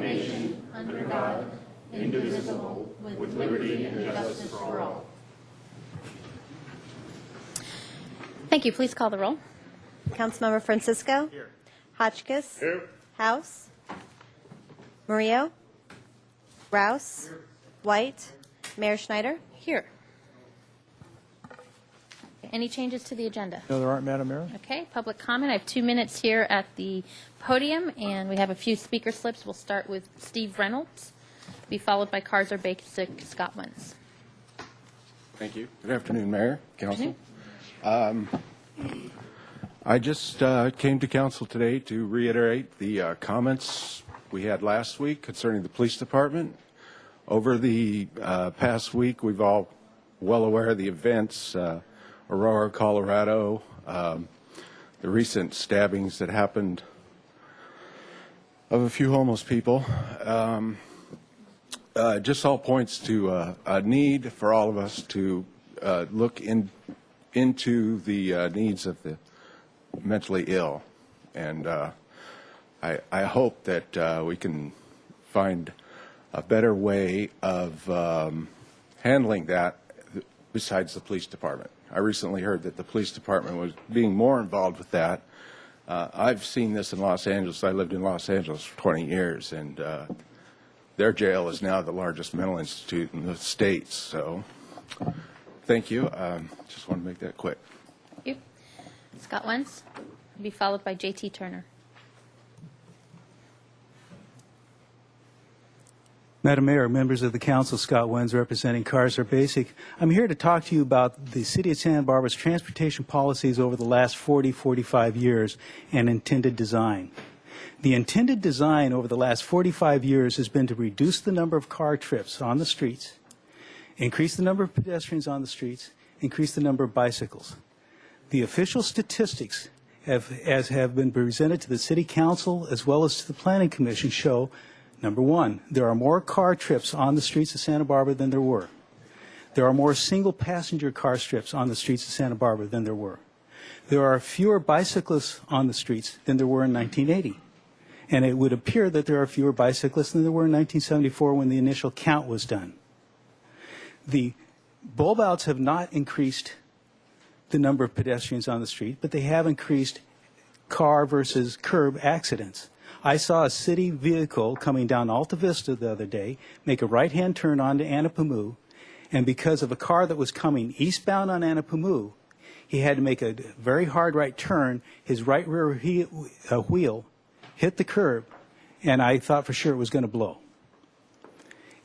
nation, under God, indivisible, with liberty and justice for all. Thank you. Please call the roll. Councilmember Francisco? Here. Hotchkiss? Here. House? Murillo? Rouse? Here. White? Mayor Schneider? Here. Any changes to the agenda? No, there aren't, Madam Mayor. Okay, public comment. I have 2 minutes here at the podium, and we have a few speaker slips. We'll start with Steve Reynolds, be followed by Cars Are Basic, Scott Wins. Thank you. Good afternoon, Mayor, Council. Mm-hmm. I just came to Council today to reiterate the comments we had last week concerning the police department. Over the past week, we've all well aware of the events, Aurora, Colorado, the recent stabbings that happened of a few homeless people. Just all points to a need for all of us to look into the needs of the mentally ill. And I hope that we can find a better way of handling that besides the police department. I recently heard that the police department was being more involved with that. I've seen this in Los Angeles. I lived in Los Angeles for 20 years, and their jail is now the largest mental institute in the States. So thank you. Just want to make that quick. Thank you. Scott Wins, be followed by J.T. Turner. Madam Mayor, members of the council, Scott Wins representing Cars Are Basic. I'm here to talk to you about the City of Santa Barbara's transportation policies over the last 45 years and intended design. The intended design over the last 45 years has been to reduce the number of car trips on the streets, increase the number of pedestrians on the streets, increase the number of bicycles. The official statistics as have been presented to the City Council as well as to the Planning Commission show, number one, there are more car trips on the streets of Santa Barbara than there were. There are more single passenger car trips on the streets of Santa Barbara than there were. There are fewer bicyclists on the streets than there were in 1980. And it would appear that there are fewer bicyclists than there were in 1974 when the initial count was done. The bulb outs have not increased the number of pedestrians on the street, but they have increased car versus curb accidents. I saw a city vehicle coming down Alta Vista the other day make a right-hand turn onto Anapamu, and because of a car that was coming eastbound on Anapamu, he had to make a very hard right turn. His right rear wheel hit the curb, and I thought for sure it was going to blow.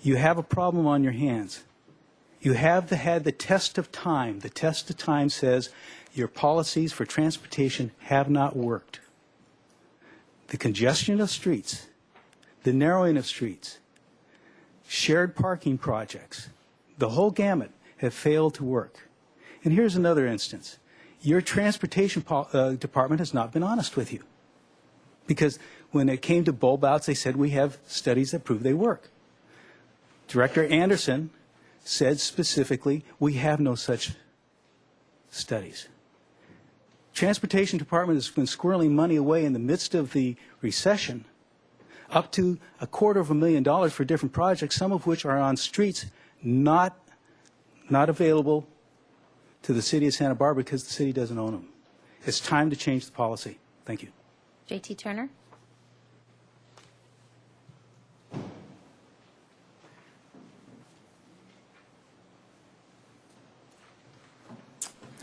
You have a problem on your hands. You have had the test of time. The test of time says your policies for transportation have not worked. The congestion of streets, the narrowing of streets, shared parking projects, the whole gamut have failed to work. And here's another instance. Your transportation department has not been honest with you. Because when it came to bulb outs, they said we have studies that prove they work. Director Anderson said specifically, we have no such studies. Transportation Department has been squirreling money away in the midst of the recession, up to $250,000 for different projects, some of which are on streets not available to the City of Santa Barbara because the city doesn't own them. It's time to change the policy. Thank you. J.T. Turner.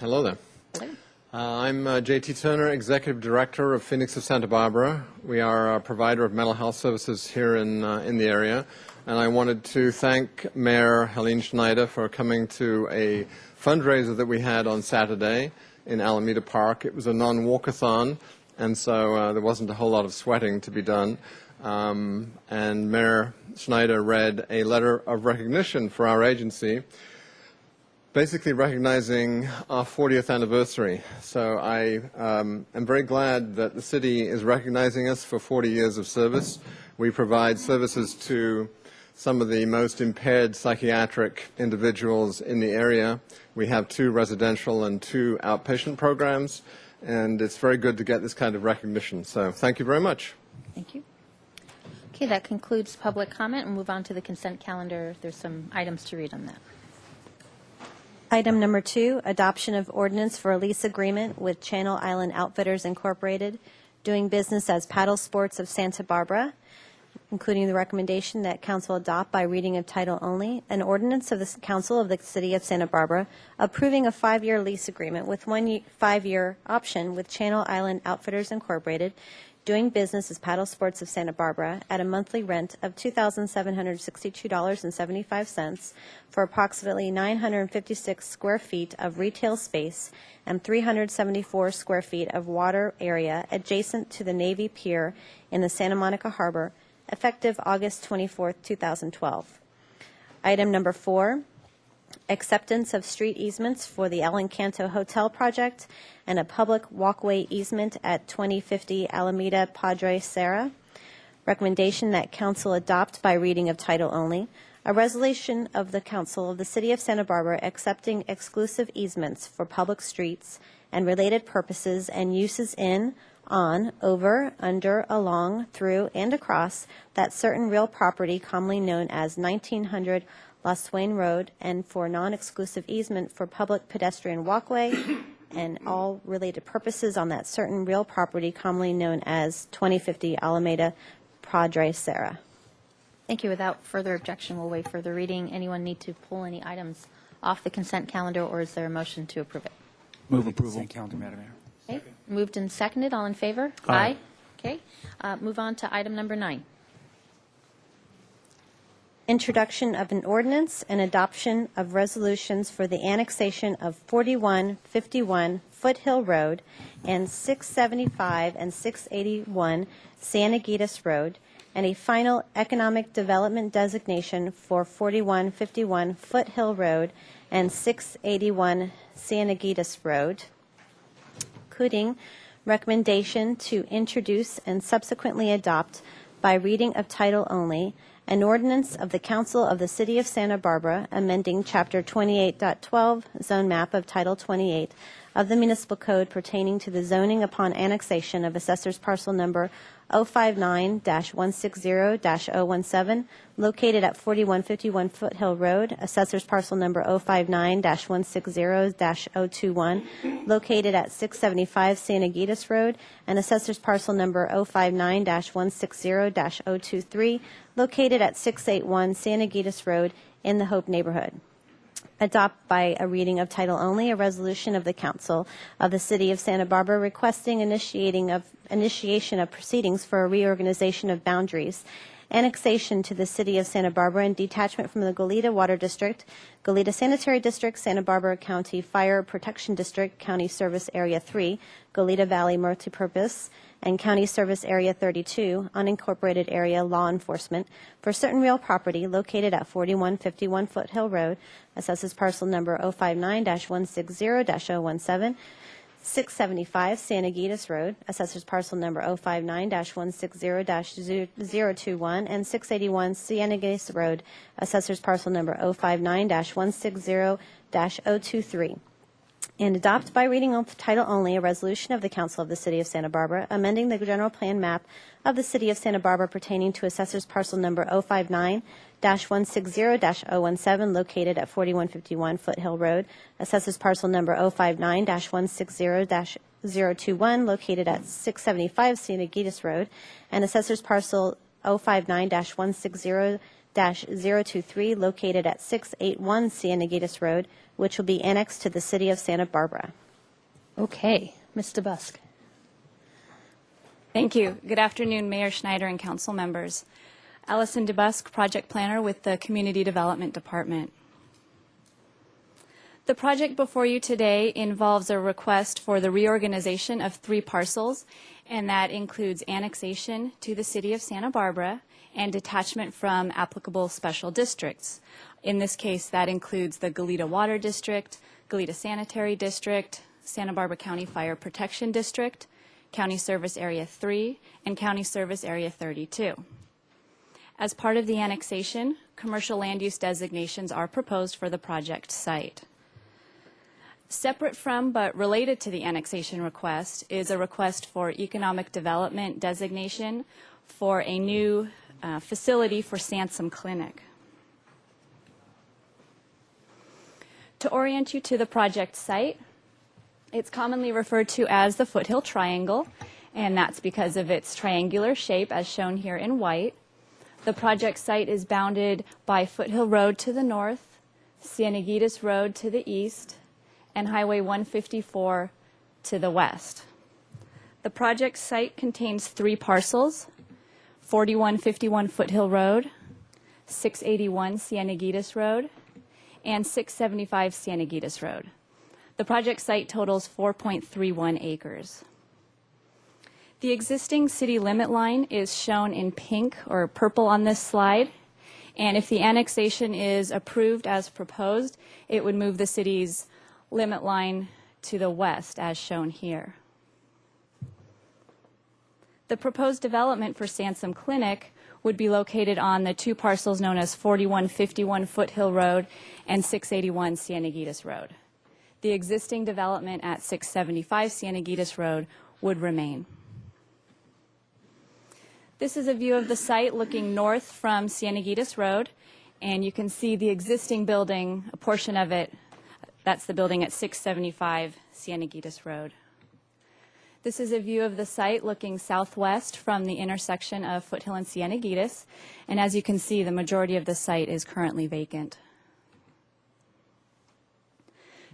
Hello there. Hello. I'm J.T. Turner, Executive Director of Phoenix of Santa Barbara. We are a provider of mental health services here in the area. And I wanted to thank Mayor Helene Schneider for coming to a fundraiser that we had on Saturday in Alameda Park. It was a non-walkathon, and so there wasn't a whole lot of sweating to be done. And Mayor Schneider read a letter of recognition for our agency, basically recognizing our 40th anniversary. So I am very glad that the city is recognizing us for 40 years of service. We provide services to some of the most impaired psychiatric individuals in the area. We have 2 residential and 2 outpatient programs, and it's very good to get this kind of recognition. So thank you very much. Thank you. Okay, that concludes public comment. We'll move on to the consent calendar. There's some items to read on that. Item number 2, adoption of ordinance for a lease agreement with Channel Island Outfitters Incorporated, doing business as Paddle Sports of Santa Barbara, including the recommendation that council adopt by reading of title only, an ordinance of the council of the city of Santa Barbara approving a 5-year lease agreement with 1 5-year option with Channel Island Outfitters Incorporated, doing business as Paddle Sports of Santa Barbara at a monthly rent of $2,762.75 for approximately 956 square feet of retail space and 374 square feet of water area adjacent to the Navy Pier in the Santa Monica Harbor, effective August 24, 2012. Item number 4, acceptance of street easements for the El Encanto Hotel project and a public walkway easement at 2050 Alameda Padre Serra. Recommendation that council adopt by reading of title only a resolution of the council of the city of Santa Barbara accepting exclusive easements for public streets and related purposes and uses in, on, over, under, along, through, and across that certain real property commonly known as 1900 Los Swain Road, and for non-exclusive easement for public pedestrian walkway and all related purposes on that certain real property commonly known as 2050 Alameda Padre Serra. Thank you. Without further objection, we'll waive further reading. Anyone need to pull any items off the consent calendar, or is there a motion to approve it? Move approval. Consent calendar, Madam Mayor. Okay. Moved and seconded. All in favor? Aye. Okay. Move on to item number 9. Introduction of an ordinance and adoption of resolutions for the annexation of 4151 Foothill Road and 675 and 681 San Aguitas Road, and a final economic development designation for 4151 Foothill Road and 681 San Aguitas Road, including recommendation to introduce and subsequently adopt by reading of title only an ordinance of the Council of the City of Santa Barbara amending Chapter 28.12 Zone Map of Title 28 of the Municipal Code pertaining to the zoning upon annexation of Assessor's Parcel Number 059-160-017, located at 4151 Foothill Road, Assessor's Parcel Number 059-160-021, located at 675 San Aguitas Road, and Assessor's Parcel Number 059-160-023, located at 681 San Aguitas Road in the Hope neighborhood. Adopt by a reading of title only a resolution of the Council of the City of Santa Barbara requesting initiation of proceedings for a reorganization of boundaries, annexation to the City of Santa Barbara, and detachment from the Goleta Water District, Goleta Sanitary District, Santa Barbara County Fire Protection District, County Service Area 3, Goleta Valley Multipurpose, and County Service Area 32, unincorporated area law enforcement, for certain real property located at 4151 Foothill Road, Assessor's Parcel Number 059-160-017, 675 San Aguitas Road, Assessor's Parcel Number 059-160-021, and 681 San Aguitas Road, Assessor's Parcel Number 059-160-023. And adopt by reading of title only a resolution of the Council of the City of Santa Barbara amending the general plan map of the City of Santa Barbara pertaining to Assessor's Parcel Number 059-160-017, located at 4151 Foothill Road, Assessor's Parcel Number 059-160-021, located at 675 San Aguitas Road, and Assessor's Parcel 059-160-023, located at 681 San Aguitas Road, which will be annexed to the City of Santa Barbara. Okay. Ms. DeBusk. Thank you. Good afternoon, Mayor Schneider and council members. Allison DeBusk, project planner with the Community Development Department. The project before you today involves a request for the reorganization of 3 parcels, and that includes annexation to the City of Santa Barbara and detachment from applicable special districts. In this case, that includes the Goleta Water District, Goleta Sanitary District, Santa Barbara County Fire Protection District, County Service Area 3, and County Service Area 32. As part of the annexation, commercial land use designations are proposed for the project site. Separate from but related to the annexation request is a request for economic development designation for a new facility for Sansom Clinic. To orient you to the project site, it's commonly referred to as the Foothill Triangle, and that's because of its triangular shape as shown here in white. The project site is bounded by Foothill Road to the north, Cienegüitas Road to the east, and Highway 154 to the west. The project site contains 3 parcels: 4151 Foothill Road, 681 Cienegüitas Road, and 675 Cienegüitas Road. The project site totals 4.31 acres. The existing city limit line is shown in pink or purple on this slide, and if the annexation is approved as proposed, it would move the city's limit line to the west as shown here. The proposed development for Sansom Clinic would be located on the 2 parcels known as 4151 Foothill Road and 681 Cienegüitas Road. The existing development at 675 Cienegüitas Road would remain. This is a view of the site looking north from Cienegüitas Road, and you can see the existing building, a portion of it, that's the building at 675 Cienegüitas Road. This is a view of the site looking southwest from the intersection of Foothill and Cienegüitas, and as you can see, the majority of the site is currently vacant.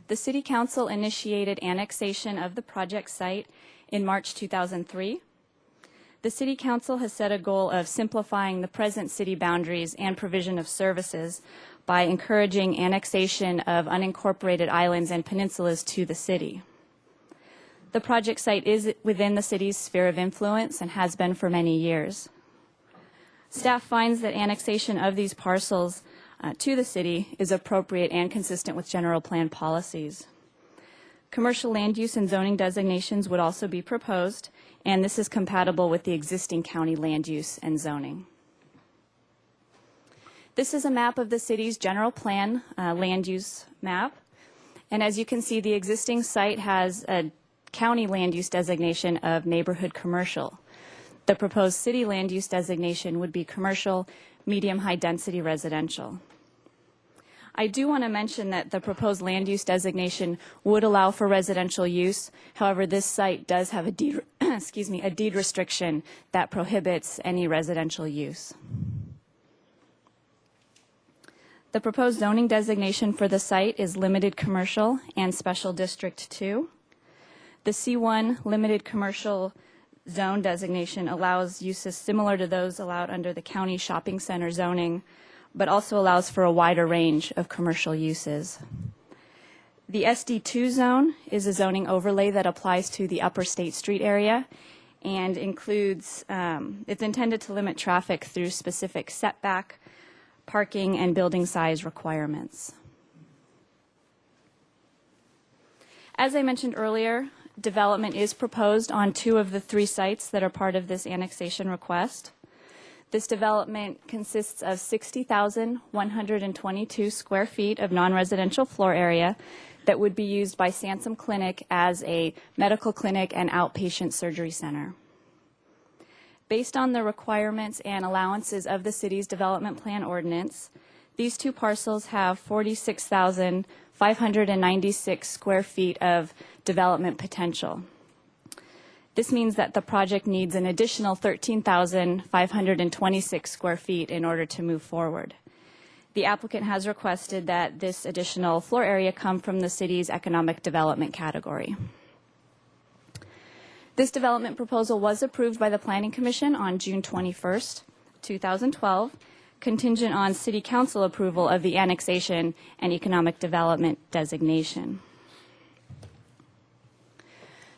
The City Council initiated annexation of the project site in March 2003. The City Council has set a goal of simplifying the present city boundaries and provision of services by encouraging annexation of unincorporated islands and peninsulas to the city. The project site is within the city's sphere of influence and has been for many years. Staff finds that annexation of these parcels to the city is appropriate and consistent with general plan policies. Commercial land use and zoning designations would also be proposed, and this is compatible with the existing county land use and zoning. This is a map of the city's general plan land use map, and as you can see, the existing site has a county land use designation of neighborhood commercial. The proposed city land use designation would be commercial, medium high density residential. I do want to mention that the proposed land use designation would allow for residential use. However, this site does have a deed, a deed restriction that prohibits any residential use. The proposed zoning designation for the site is limited commercial and special district 2. The C1 limited commercial zone designation allows uses similar to those allowed under the county shopping center zoning, but also allows for a wider range of commercial uses. The SD2 zone is a zoning overlay that applies to the Upper State Street area and includes, it's intended to limit traffic through specific setback, parking, and building size requirements. As I mentioned earlier, development is proposed on 2 of the 3 sites that are part of this annexation request. This development consists of 60,122 square feet of non-residential floor area that would be used by Sansom Clinic as a medical clinic and outpatient surgery center. Based on the requirements and allowances of the city's development plan ordinance, these 2 parcels have 46,596 square feet of development potential. This means that the project needs an additional 13,526 square feet in order to move forward. The applicant has requested that this additional floor area come from the city's economic development category. This development proposal was approved by the Planning Commission on June 21st, 2012, contingent on City Council approval of the annexation and economic development designation.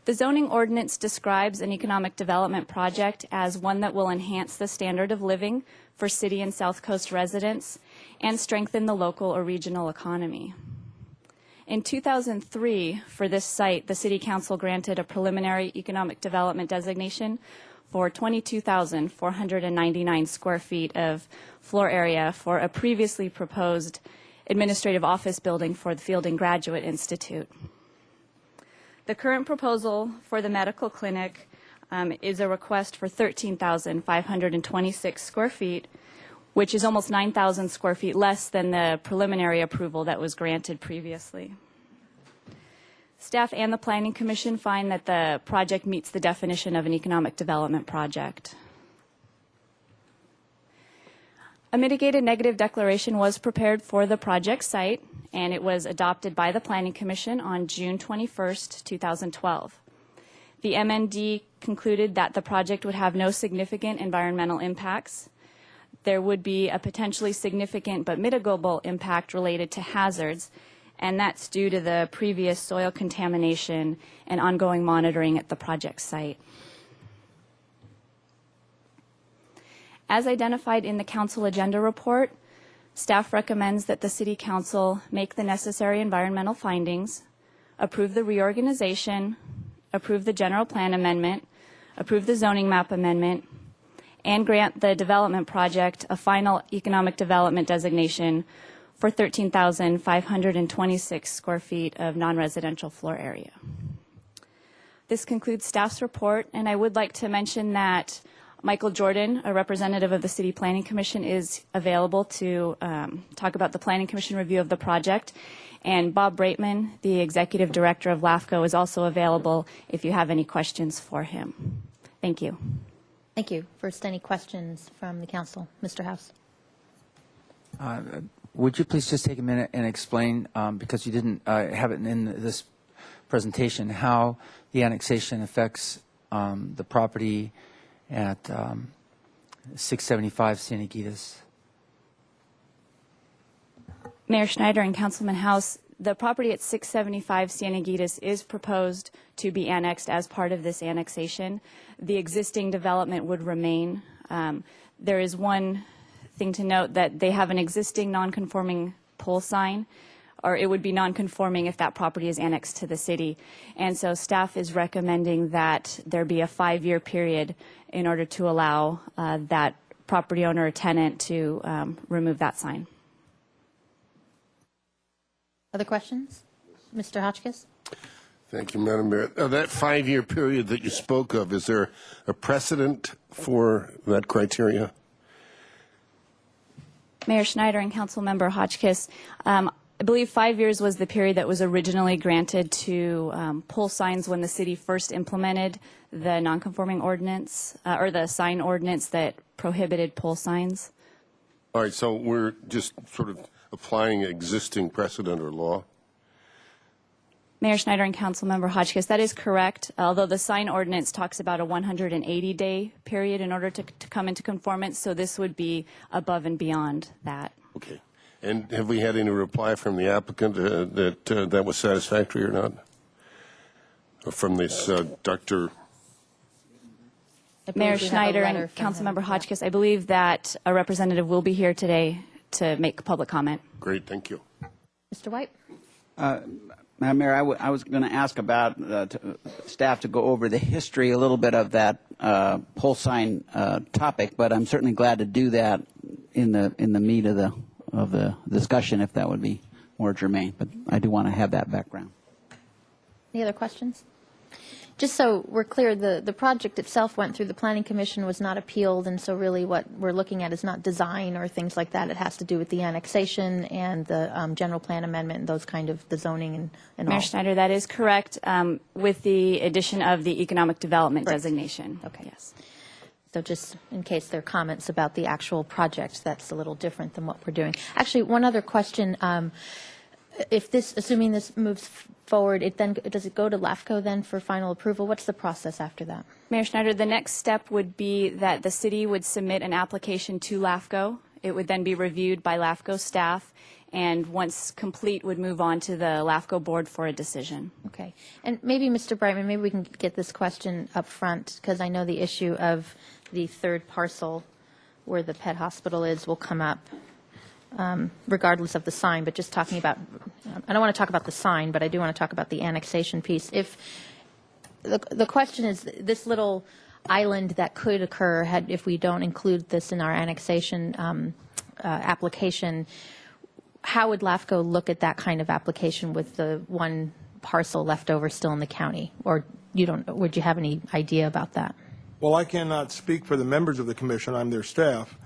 The zoning ordinance describes an economic development project as one that will enhance the standard of living for city and South Coast residents and strengthen the local or regional economy. In 2003, for this site, the City Council granted a preliminary economic development designation for 22,499 square feet of floor area for a previously proposed administrative office building for the Fielding Graduate Institute. The current proposal for the medical clinic is a request for 13,526 square feet, which is almost 9,000 square feet less than the preliminary approval that was granted previously. Staff and the Planning Commission find that the project meets the definition of an economic development project. A mitigated negative declaration was prepared for the project site, and it was adopted by the Planning Commission on June 21st, 2012. The MND concluded that the project would have no significant environmental impacts. There would be a potentially significant but mitigable impact related to hazards, and that's due to the previous soil contamination and ongoing monitoring at the project site. As identified in the Council Agenda Report, staff recommends that the City Council make the necessary environmental findings, approve the reorganization, approve the general plan amendment, approve the zoning map amendment, and grant the development project a final economic development designation for 13,526 square feet of non-residential floor area. This concludes staff's report, and I would like to mention that Michael Jordan, a representative of the City Planning Commission, is available to talk about the Planning Commission review of the project, and Bob Breitman, the Executive Director of LAFCO, is also available if you have any questions for him. Thank you. Thank you. First, any questions from the council? Mr. House. Would you please just take a minute and explain, because you didn't have it in this presentation, how the annexation affects the property at 675 Cienfuegos? Mayor Schneider and Councilman House, the property at 675 Cienfuegos is proposed to be annexed as part of this annexation. The existing development would remain. There is one thing to note, that they have an existing non-conforming pole sign, or it would be non-conforming if that property is annexed to the city. And so staff is recommending that there be a 5-year period in order to allow that property owner or tenant to remove that sign. Other questions? Mr. Hotchkiss? Thank you, Madam Mayor. That 5-year period that you spoke of, is there a precedent for that criteria? Mayor Schneider and Councilmember Hotchkiss, I believe 5 years was the period that was originally granted to pole signs when the city first implemented the nonconforming ordinance, or the sign ordinance that prohibited pole signs. All right, so we're just sort of applying existing precedent or law? Mayor Schneider and Councilmember Hotchkiss, that is correct, although the sign ordinance talks about a 180-day period in order to come into conformance, so this would be above and beyond that. Okay. And have we had any reply from the applicant that was satisfactory or not? Or from this Dr. Mayor Schneider and Councilmember Hotchkiss, I believe that a representative will be here today to make public comment. Great, thank you. Mr. White? Madam Mayor, I was going to ask about staff to go over the history a little bit of that pole sign topic, but I'm certainly glad to do that in the meat of the discussion, if that would be more germane. But I do want to have that background. Any other questions? Just so we're clear, the project itself went through the Planning Commission, was not appealed, and so really what we're looking at is not design or things like that. It has to do with the annexation and the general plan amendment and those kind of the zoning and all. Mayor Schneider, that is correct, with the addition of the economic development designation. Okay. Yes. So just in case there are comments about the actual project, that's a little different than what we're doing. Actually, one other question. If this, assuming this moves forward, does it go to LAFCO then for final approval? What's the process after that? Mayor Schneider, the next step would be that the city would submit an application to LAFCO. It would then be reviewed by LAFCO staff, and once complete, would move on to the LAFCO board for a decision. Okay. And maybe, Mr. Brightman, maybe we can get this question up front, because I know the issue of the third parcel where the pet hospital is will come up. Regardless of the sign, but just talking about, I don't want to talk about the sign, but I do want to talk about the annexation piece. If the question is this little island that could occur if we don't include this in our annexation application, how would LAFCO look at that kind of application with the one parcel left over still in the county? Or you don't, would you have any idea about that? Well, I cannot speak for the members of the commission. I'm their staff.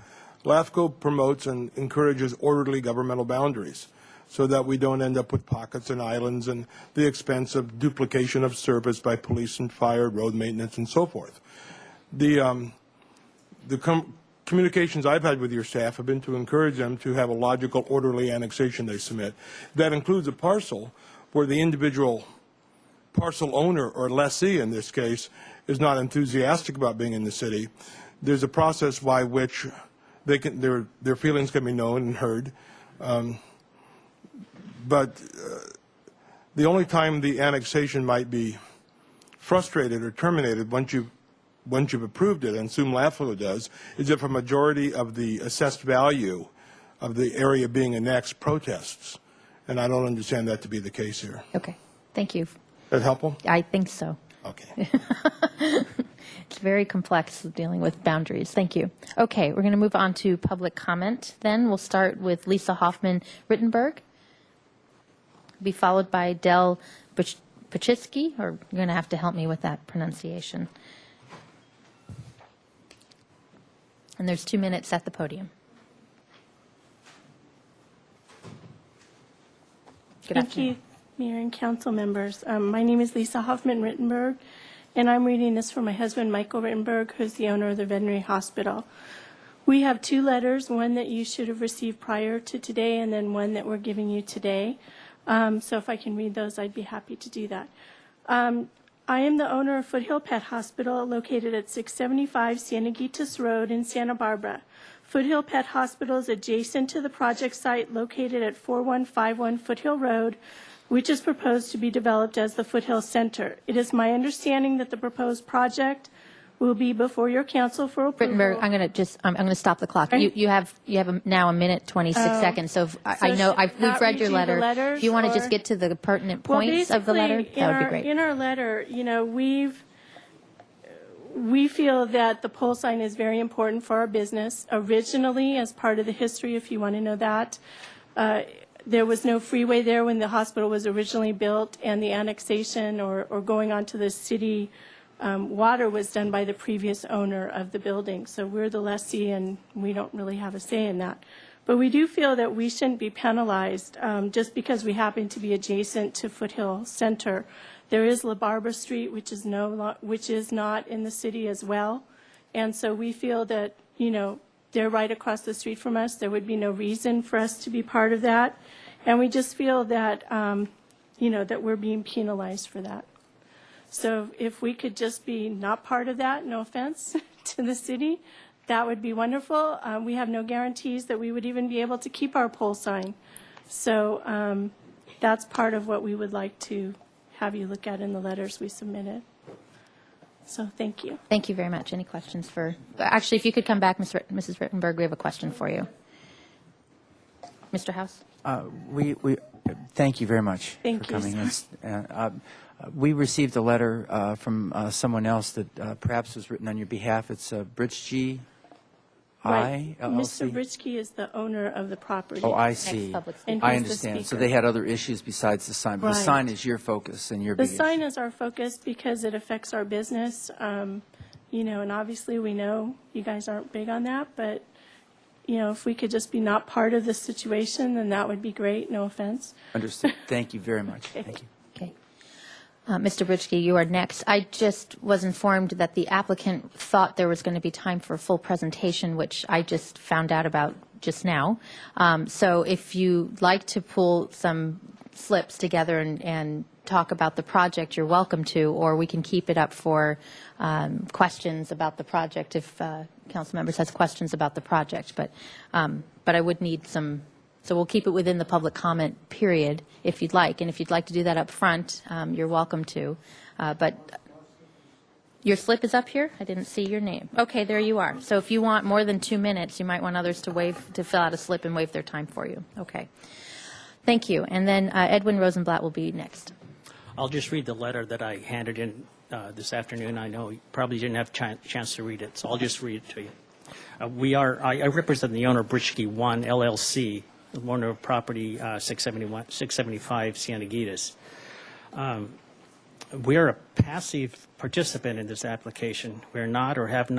LAFCO promotes and encourages orderly governmental boundaries so that we don't end up with pockets and islands and the expense of duplication of service by police and fire, road maintenance, and so forth. The communications I've had with your staff have been to encourage them to have a logical, orderly annexation they submit. That includes a parcel where the individual parcel owner, or lessee in this case, is not enthusiastic about being in the city. There's a process by which they can, their feelings can be known and heard. But the only time the annexation might be frustrated or terminated once you've approved it, and assume LAFCO does, is if a majority of the assessed value of the area being annexed protests. And I don't understand that to be the case here. Okay, thank you. That helpful? I think so. Okay. It's very complex dealing with boundaries. Thank you. Okay, we're going to move on to public comment then. We'll start with Lisa Hoffman-Rittenberg, be followed by Del Pachitsky, or you're going to have to help me with that pronunciation. And there's 2 minutes at the podium. Good Thank afternoon. you, Mayor and council members. My name is Lisa Hoffman-Rittenberg, and I'm reading this for my husband, Michael Rittenberg, who's the owner of the veterinary hospital. We have 2 letters, one that you should have received prior to today, and then one that we're giving you today. So if I can read those, I'd be happy to do that. I am the owner of Foothill Pet Hospital, located at 675 Santa Gitas Road in Santa Barbara. Foothill Pet Hospital is adjacent to the project site located at 4151 Foothill Road, which is proposed to be developed as the Foothill Center. It is my understanding that the proposed project will be before your council for approval. Rittenberg, I'm going to stop the clock. Right. You have now a minute 26 seconds. So if, I know we've read your letter. If you want to just get to the pertinent points of the letter, that would be great. In our letter, you know, we feel that the pole sign is very important for our business. Originally, as part of the history, if you want to know that, there was no freeway there when the hospital was originally built, and the annexation or going onto the city water was done by the previous owner of the building. So we're the lessee, and we don't really have a say in that. But we do feel that we shouldn't be penalized just because we happen to be adjacent to Foothill Center. There is La Barbara Street, which is not in the city as well. And so we feel that, you know, they're right across the street from us. There would be no reason for us to be part of that. And we just feel that, you know, that we're being penalized for that. So if we could just be not part of that, no offense to the city, that would be wonderful. We have no guarantees that we would even be able to keep our pole sign. So that's part of what we would like to have you look at in the letters we submitted. So thank you. Thank you very much. Any questions for, actually, if you could come back, Mrs. Rittenberg, we have a question for you. Mr. House? We thank you very much Thank for you, coming. sir. We received a letter from someone else that perhaps was written on your behalf. It's Bridge Right. LLC. Mr. Britschke is the owner of the property. Oh, I see. public And I he's the understand. So speaker. they had other issues besides the sign. But the Right. sign is your focus and your The big sign issue. is our focus because it affects our business. You know, and obviously we know you guys aren't big on that, but, you know, if we could just be not part of the situation, then that would be great. No offense. Understood. Thank you very much. Okay. Thank you. Okay. Mr. Britschke, you are next. I just was informed that the applicant thought there was going to be time for a full presentation, which I just found out about just now. So if you'd like to pull some slips together and talk about the project, you're welcome to, or we can keep it up for questions about the project if council members has questions about the project. But I would need some. So we'll keep it within the public comment period if you'd like. And if you'd like to do that up front, you're welcome to. But your slip is up here? I didn't see your name. Okay, there you are. So if you want more than 2 minutes, you might want others to fill out a slip and waive their time for you. Okay. Thank you. And then Edwin Rosenblatt will be next. I'll just read the letter that I handed in this afternoon. I know you probably didn't have a chance to read it, so I'll just read it to you. I represent the owner of Britschke 1 LLC, the owner of property 675 Santa Gitas. We are a passive participant in this application. We're not or have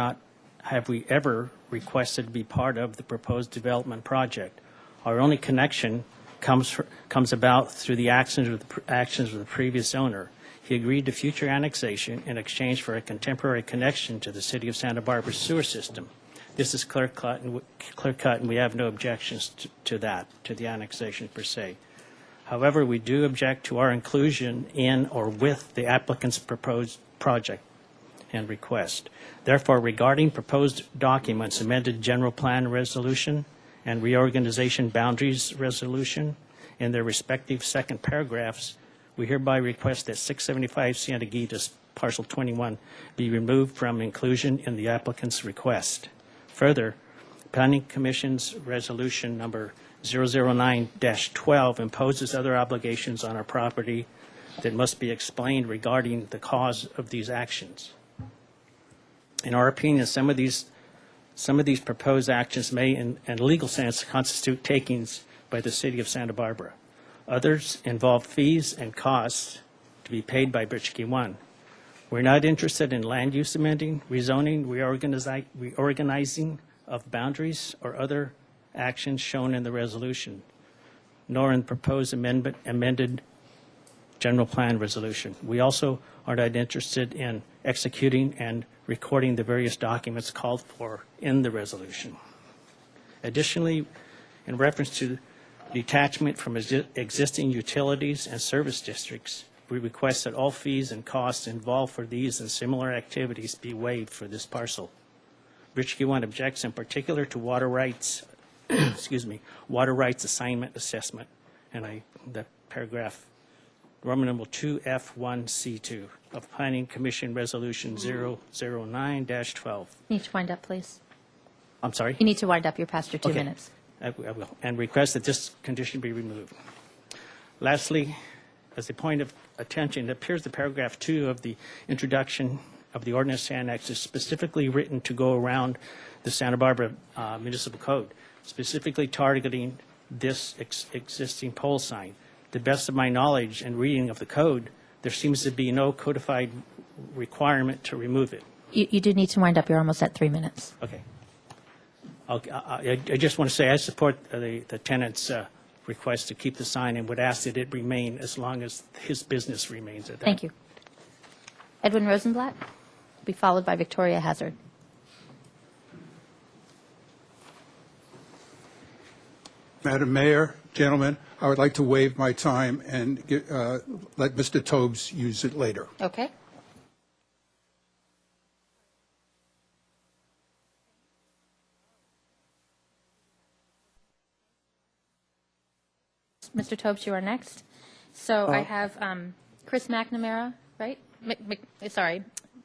we ever requested to be part of the proposed development project. Our only connection comes about through the actions of the previous owner. He agreed to future annexation in exchange for a contemporary connection to the City of Santa Barbara sewer system. This is clear-cut, and we have no objections to that, to the annexation per se. However, we do object to our inclusion in or with the applicant's proposed project and request. Therefore, regarding proposed documents, amended general plan resolution and reorganization boundaries resolution in their respective second paragraphs, we hereby request that 675 Santa Gita, parcel 21, be removed from inclusion in the applicant's request. Further, Planning Commission's resolution number 009-12 imposes other obligations on our property that must be explained regarding the cause of these actions. In our opinion, some of these proposed actions may, in a legal sense, constitute takings by the City of Santa Barbara. Others involve fees and costs to be paid by Britchkey One. We're not interested in land use amending, rezoning, reorganizing of boundaries or other actions shown in the resolution, nor in proposed amended general plan resolution. We also are not interested in executing and recording the various documents called for in the resolution. Additionally, in reference to detachment from existing utilities and service districts, we request that all fees and costs involved for these and similar activities be waived for this parcel. Britchkey One objects in particular to water rights, water rights assignment assessment, and the paragraph Roman numeral 2F1C2 of Planning Commission Resolution 009-12. You need to wind up, please. I'm sorry? You need to wind up. You're past your 2 Okay. minutes. I will. And request that this condition be removed. Lastly, as a point of attention, it appears that paragraph 2 of the introduction of the ordinance annex is specifically written to go around the Santa Barbara Municipal Code, specifically targeting this existing pole sign. To the best of my knowledge and reading of the code, there seems to be no codified requirement to remove it. You do need to wind up. You're almost at 3 minutes. Okay. I just want to say I support the tenant's request to keep the sign and would ask that it remain as long as his business remains at that. Thank you. Edwin Rosenblatt, be followed by Victoria Hazard. Madam Mayor, gentlemen, I would like to waive my time and let Mr. Tobes use it later. Okay. Mr. Tobes, you are next. So I have Chris McNamara, right?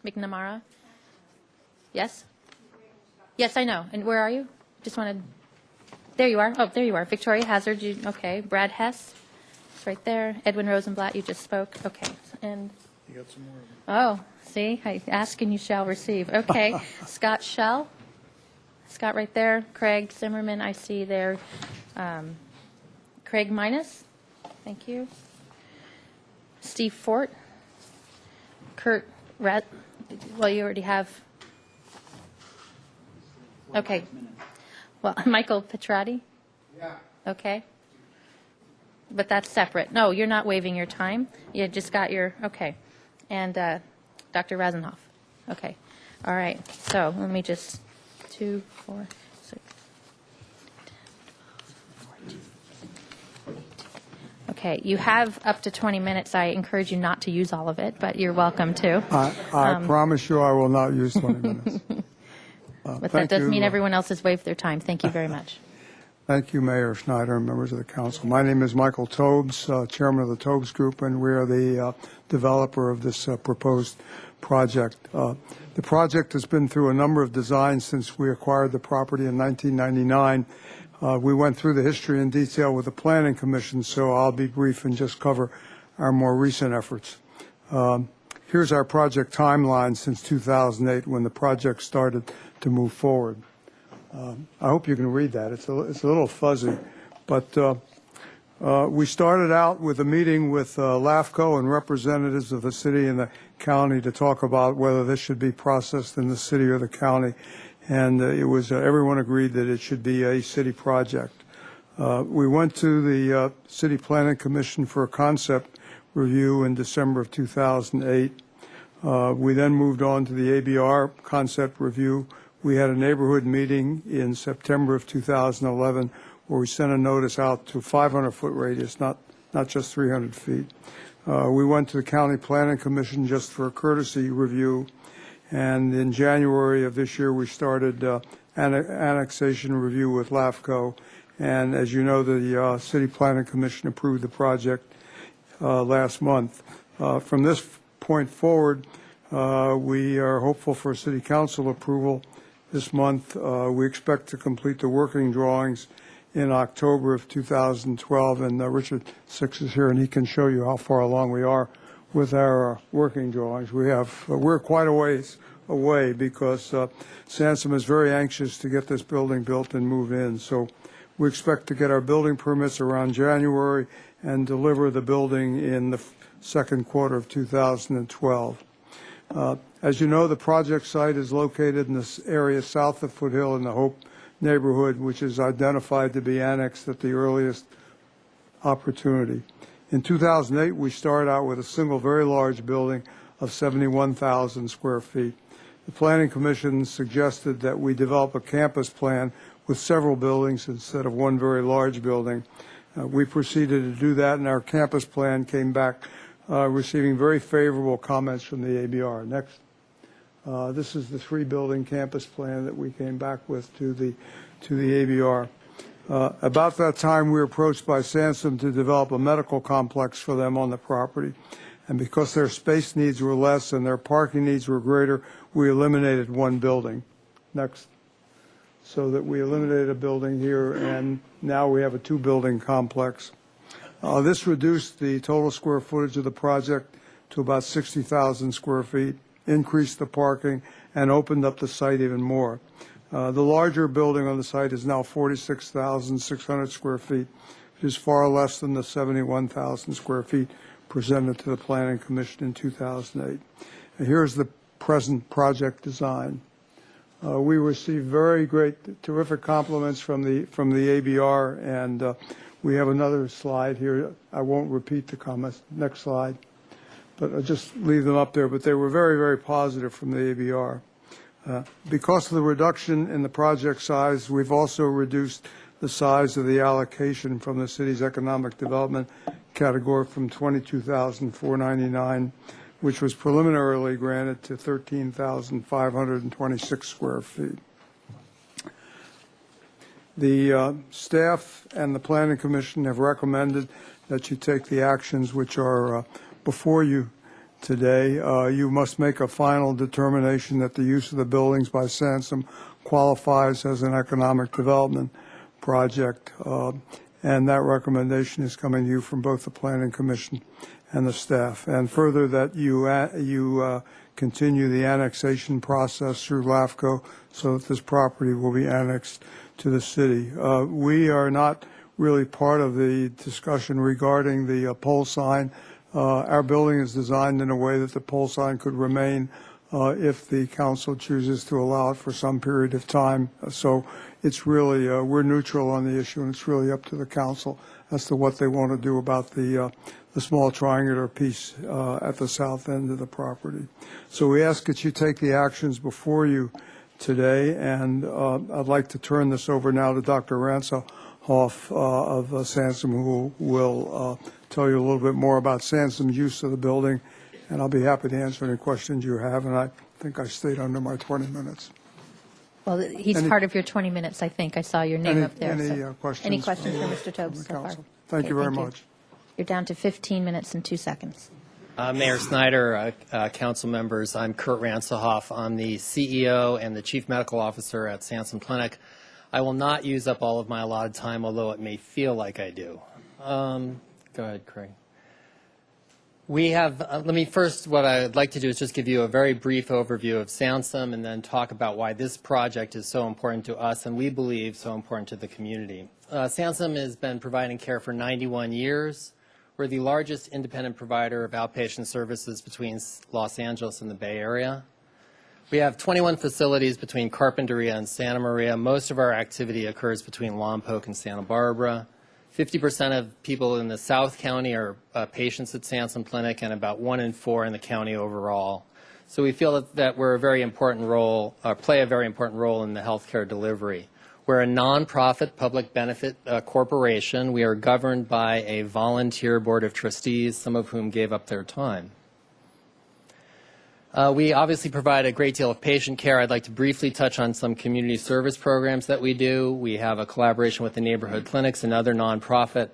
McNamara. Yes? Yes, I know. And where are you? Just wanted. There you are. Oh, there you are. Victoria Hazard. Okay. Brad Hess. It's right there. Edwin Rosenblatt. You just spoke. Okay. And. You got some more. Oh, see, I ask and you shall receive. Okay. Scott Shell. Scott right there. Craig Zimmerman. I see there. Craig Minus. Thank you. Steve Fort. Kurt Red. Well, you already have. Okay. Well, Michael Petrati? Yeah. Okay. But that's separate. No, you're not waiving your time. You just got your, okay. And Dr. Rasenhoff. Okay. All right. So let me just, 2, 4, 6. Okay, you have up to 20 minutes. I encourage you not to use all of it, but you're welcome to. I promise you I will not use 20 minutes. But that doesn't mean everyone else has waived their time. Thank you very much. Thank you, Mayor Schneider and members of the council. My name is Michael Tobes, chairman of the Tobes Group, and we are the developer of this proposed project. The project has been through a number of designs since we acquired the property in 1999. We went through the history in detail with the Planning Commission, so I'll be brief and just cover our more recent efforts. Here's our project timeline since 2008 when the project started to move forward. I hope you can read that. It's a little fuzzy, but We started out with a meeting with LAFCO and representatives of the city and the county to talk about whether this should be processed in the city or the county, and it was everyone agreed that it should be a city project. We went to the City Planning Commission for a concept review in December of 2008. We then moved on to the ABR concept review. We had a neighborhood meeting in September of 2011 where we sent a notice out to 500-foot radius, not just 300 feet. We went to the County Planning Commission just for a courtesy review, and in January of this year we started annexation review with LAFCO, and as you know, the City Planning Commission approved the project last month. From this point forward, we are hopeful for City Council approval this month. We expect to complete the working drawings in October of 2012, and Richard Six is here, and he can show you how far along we are with our working drawings. We're quite a ways away because Sansom is very anxious to get this building built and move in. So we expect to get our building permits around January and deliver the building in the second quarter of 2012. As you know, the project site is located in this area south of Foothill in the Hope neighborhood, which is identified to be annexed at the earliest opportunity. In 2008, we started out with a single very large building of 71,000 square feet. The Planning Commission suggested that we develop a campus plan with several buildings instead of one very large building. We proceeded to do that, and our campus plan came back receiving very favorable comments from the ABR. Next. This is the three-building campus plan that we came back with to the ABR. About that time, we were approached by Sansom to develop a medical complex for them on the property. And because their space needs were less and their parking needs were greater, we eliminated one building. Next. So that we eliminated a building here, and now we have a two-building complex. This reduced the total square footage of the project to about 60,000 square feet, increased the parking, and opened up the site even more. The larger building on the site is now 46,600 square feet, which is far less than the 71,000 square feet presented to the Planning Commission in 2008. And here's the present project design. We received very great, terrific compliments from the ABR, and we have another slide here. I won't repeat the comments. Next slide. But I'll just leave them up there. But they were very, very positive from the ABR. Because of the reduction in the project size, we've also reduced the size of the allocation from the city's economic development category from $22,499, which was preliminarily granted, to 13,526 square feet. The staff and the Planning Commission have recommended that you take the actions which are before you today. You must make a final determination that the use of the buildings by Sansom qualifies as an economic development project, and that recommendation is coming to you from both the Planning Commission and the staff. And further, that you continue the annexation process through LAFCO so that this property will be annexed to the city. We are not really part of the discussion regarding the pole sign. Our building is designed in a way that the pole sign could remain if the council chooses to allow it for some period of time. So it's really, we're neutral on the issue, and it's really up to the council as to what they want to do about the small triangular piece at the south end of the property. So we ask that you take the actions before you today, and I'd like to turn this over now to Dr. Ransohoff of Sansom, who will tell you a little bit more about Sansom's use of the building, and I'll be happy to answer any questions you have, and I think I stayed under my 20 minutes. Well, he's part of your 20 minutes, I think. I saw your name up there. Any questions? Any questions for Mr. Tobes so far? Thank you very much. You're down to 15 minutes and 2 seconds. Mayor Snyder, council members, I'm Kurt Ransohoff. I'm the CEO and the Chief Medical Officer at Sansom Clinic. I will not use up all of my allotted time, although it may feel like I do. Go ahead, Craig. We have, let me first, what I'd like to do is just give you a very brief overview of Sansom and then talk about why this project is so important to us and we believe so important to the community. Sansom has been providing care for 91 years. We're the largest independent provider of outpatient services between Los Angeles and the Bay Area. We have 21 facilities between Carpinteria and Santa Maria. Most of our activity occurs between Lompoc and Santa Barbara. 50% of people in the South County are patients at Sansom Clinic, and about 1 in 4 in the county overall. So we feel that we're a very important role, play a very important role in the healthcare delivery. We're a nonprofit public benefit corporation. We are governed by a volunteer board of trustees, some of whom gave up their time. We obviously provide a great deal of patient care. I'd like to briefly touch on some community service programs that we do. We have a collaboration with the neighborhood clinics, another nonprofit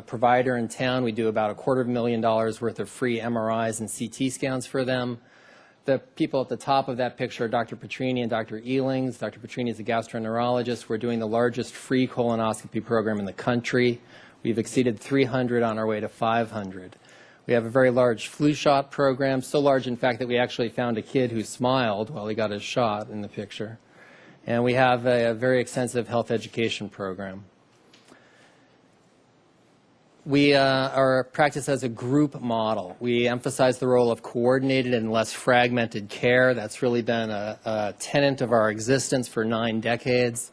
provider in town. We do about $250,000 worth of free MRIs and CT scans for them. The people at the top of that picture are Dr. Petrini and Dr. Elings. Dr. Petrini is a gastroenterologist. We're doing the largest free colonoscopy program in the country. We've exceeded 300 on our way to 500. We have a very large flu shot program, so large, in fact, that we actually found a kid who smiled while he got his shot in the picture. And we have a very extensive health education program. We our practice as a group model. We emphasize the role of coordinated and less fragmented care. That's really been a tenet of our existence for 9 decades.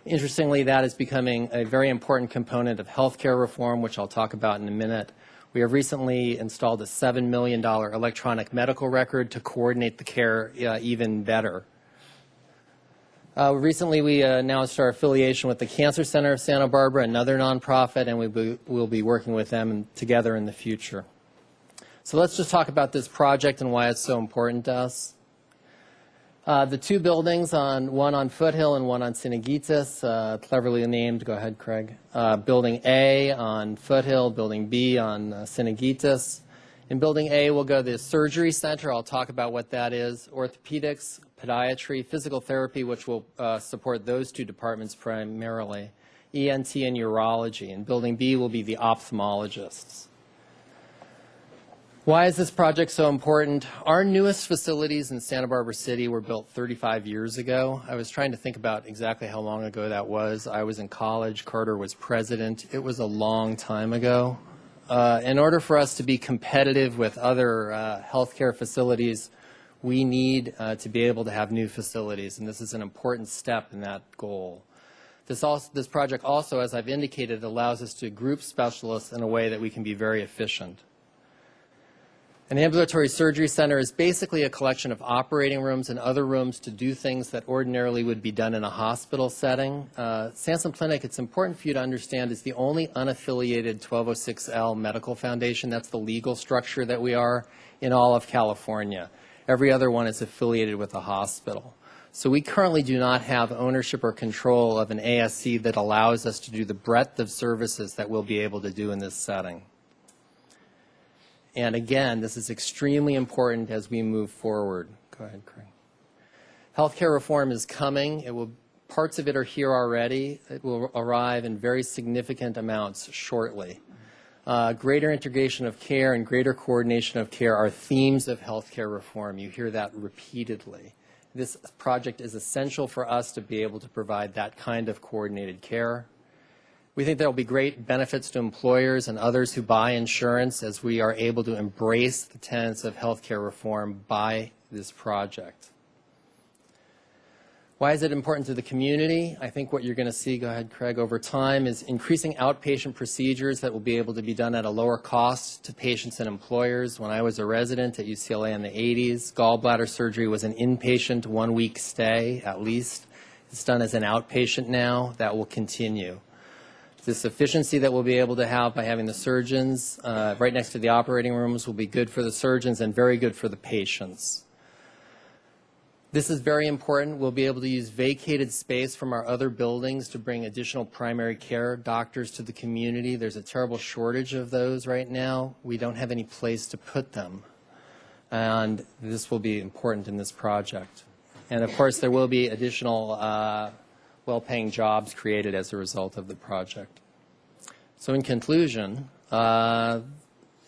Interestingly, that is becoming a very important component of healthcare reform, which I'll talk about in a minute. We have recently installed a $7 million electronic medical record to coordinate the care even better. Recently, we announced our affiliation with the Cancer Center of Santa Barbara, another nonprofit, and we'll be working with them together in the future. So let's just talk about this project and why it's so important to us. The 2 buildings, one on Foothill and one on Synagitis, cleverly named. Go ahead, Craig. Building A on Foothill, Building B on Synagitis. In Building A, we'll go to the surgery center. I'll talk about what that is. Orthopedics, podiatry, physical therapy, which will support those 2 departments primarily. ENT and urology. In Building B will be the ophthalmologists. Why is this project so important? Our newest facilities in Santa Barbara City were built 35 years ago. I was trying to think about exactly how long ago that was. I was in college. Carter was president. It was a long time ago. In order for us to be competitive with other healthcare facilities, we need to be able to have new facilities, and this is an important step in that goal. This project also, as I've indicated, allows us to group specialists in a way that we can be very efficient. An ambulatory surgery center is basically a collection of operating rooms and other rooms to do things that ordinarily would be done in a hospital setting. Sansom Clinic, it's important for you to understand, is the only unaffiliated 1206L medical foundation. That's the legal structure that we are in all of California. Every other one is affiliated with a hospital. So we currently do not have ownership or control of an ASC that allows us to do the breadth of services that we'll be able to do in this setting. And again, this is extremely important as we move forward. Go ahead, Craig. Healthcare reform is coming. Parts of it are here already. It will arrive in very significant amounts shortly. Greater integration of care and greater coordination of care are themes of healthcare reform. You hear that repeatedly. This project is essential for us to be able to provide that kind of coordinated care. We think there will be great benefits to employers and others who buy insurance as we are able to embrace the tenets of healthcare reform by this project. Why is it important to the community? I think what you're going to see, go ahead, Craig, over time is increasing outpatient procedures that will be able to be done at a lower cost to patients and employers. When I was a resident at UCLA in the 80s, gallbladder surgery was an inpatient 1-week stay at least. It's done as an outpatient now. That will continue. This efficiency that we'll be able to have by having the surgeons right next to the operating rooms will be good for the surgeons and very good for the patients. This is very important. We'll be able to use vacated space from our other buildings to bring additional primary care doctors to the community. There's a terrible shortage of those right now. We don't have any place to put them. And this will be important in this project. And of course, there will be additional well-paying jobs created as a result of the project. So in conclusion,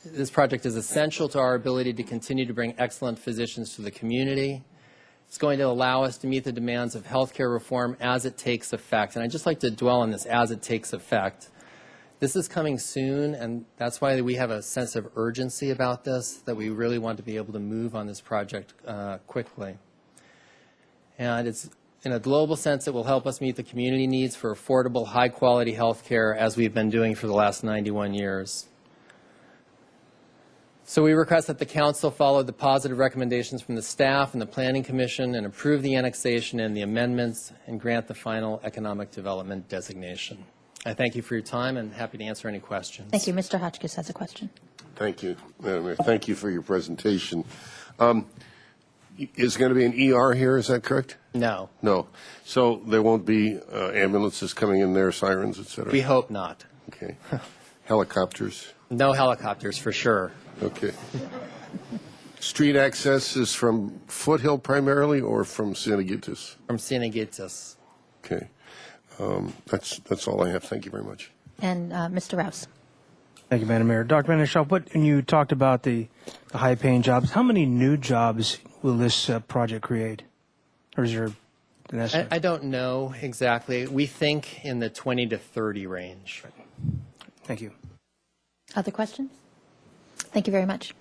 This project is essential to our ability to continue to bring excellent physicians to the community. It's going to allow us to meet the demands of healthcare reform as it takes effect. And I'd just like to dwell on this, as it takes effect. This is coming soon, and that's why we have a sense of urgency about this, that we really want to be able to move on this project quickly. And it's, in a global sense, it will help us meet the community needs for affordable, high-quality health care, as we've been doing for the last 91 years. So we request that the Council follow the positive recommendations from the staff and the Planning Commission and approve the annexation and the amendments and grant the final economic development designation. I thank you for your time and happy to answer any questions. Thank you. Mr. Hotchkiss has a question. Thank you, Madam Mayor. Thank you for your presentation. Is going to be an ER here, is that correct? No. No. So there won't be ambulances coming in there, sirens, et cetera? We hope not. Okay. Helicopters? No helicopters, for sure. Okay. Street access is from Foothill primarily or from Cienegaitas? From Cienegaitas. Okay. That's all I have. Thank you very much. And Mr. Rouse. Thank you, Madam Mayor. Dr. Van der Schaaf, when you talked about the high-paying jobs, how many new jobs will this project create? Or is there an estimate? I don't know exactly. We think in the 20 to 30 range. Thank you. Other questions? Thank you very much.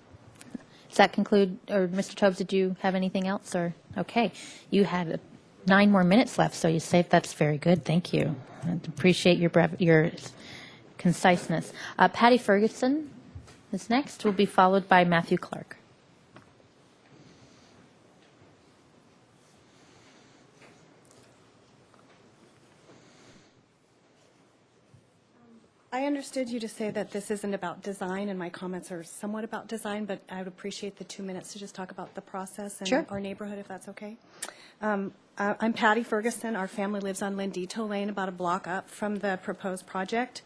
Does that conclude, or Mr. Tobes, did you have anything else? Or okay, you had 9 more minutes left, so you saved. That's very good. Thank you. I appreciate your conciseness. Patty Ferguson is next. Will be followed by Matthew Clark. I understood you to say that this isn't about design, and my comments are somewhat about design, but I would appreciate the 2 minutes to just talk about the process and Sure. our neighborhood, if that's okay. I'm Patty Ferguson. Our family lives on Lindito Lane, about a block up from the proposed project.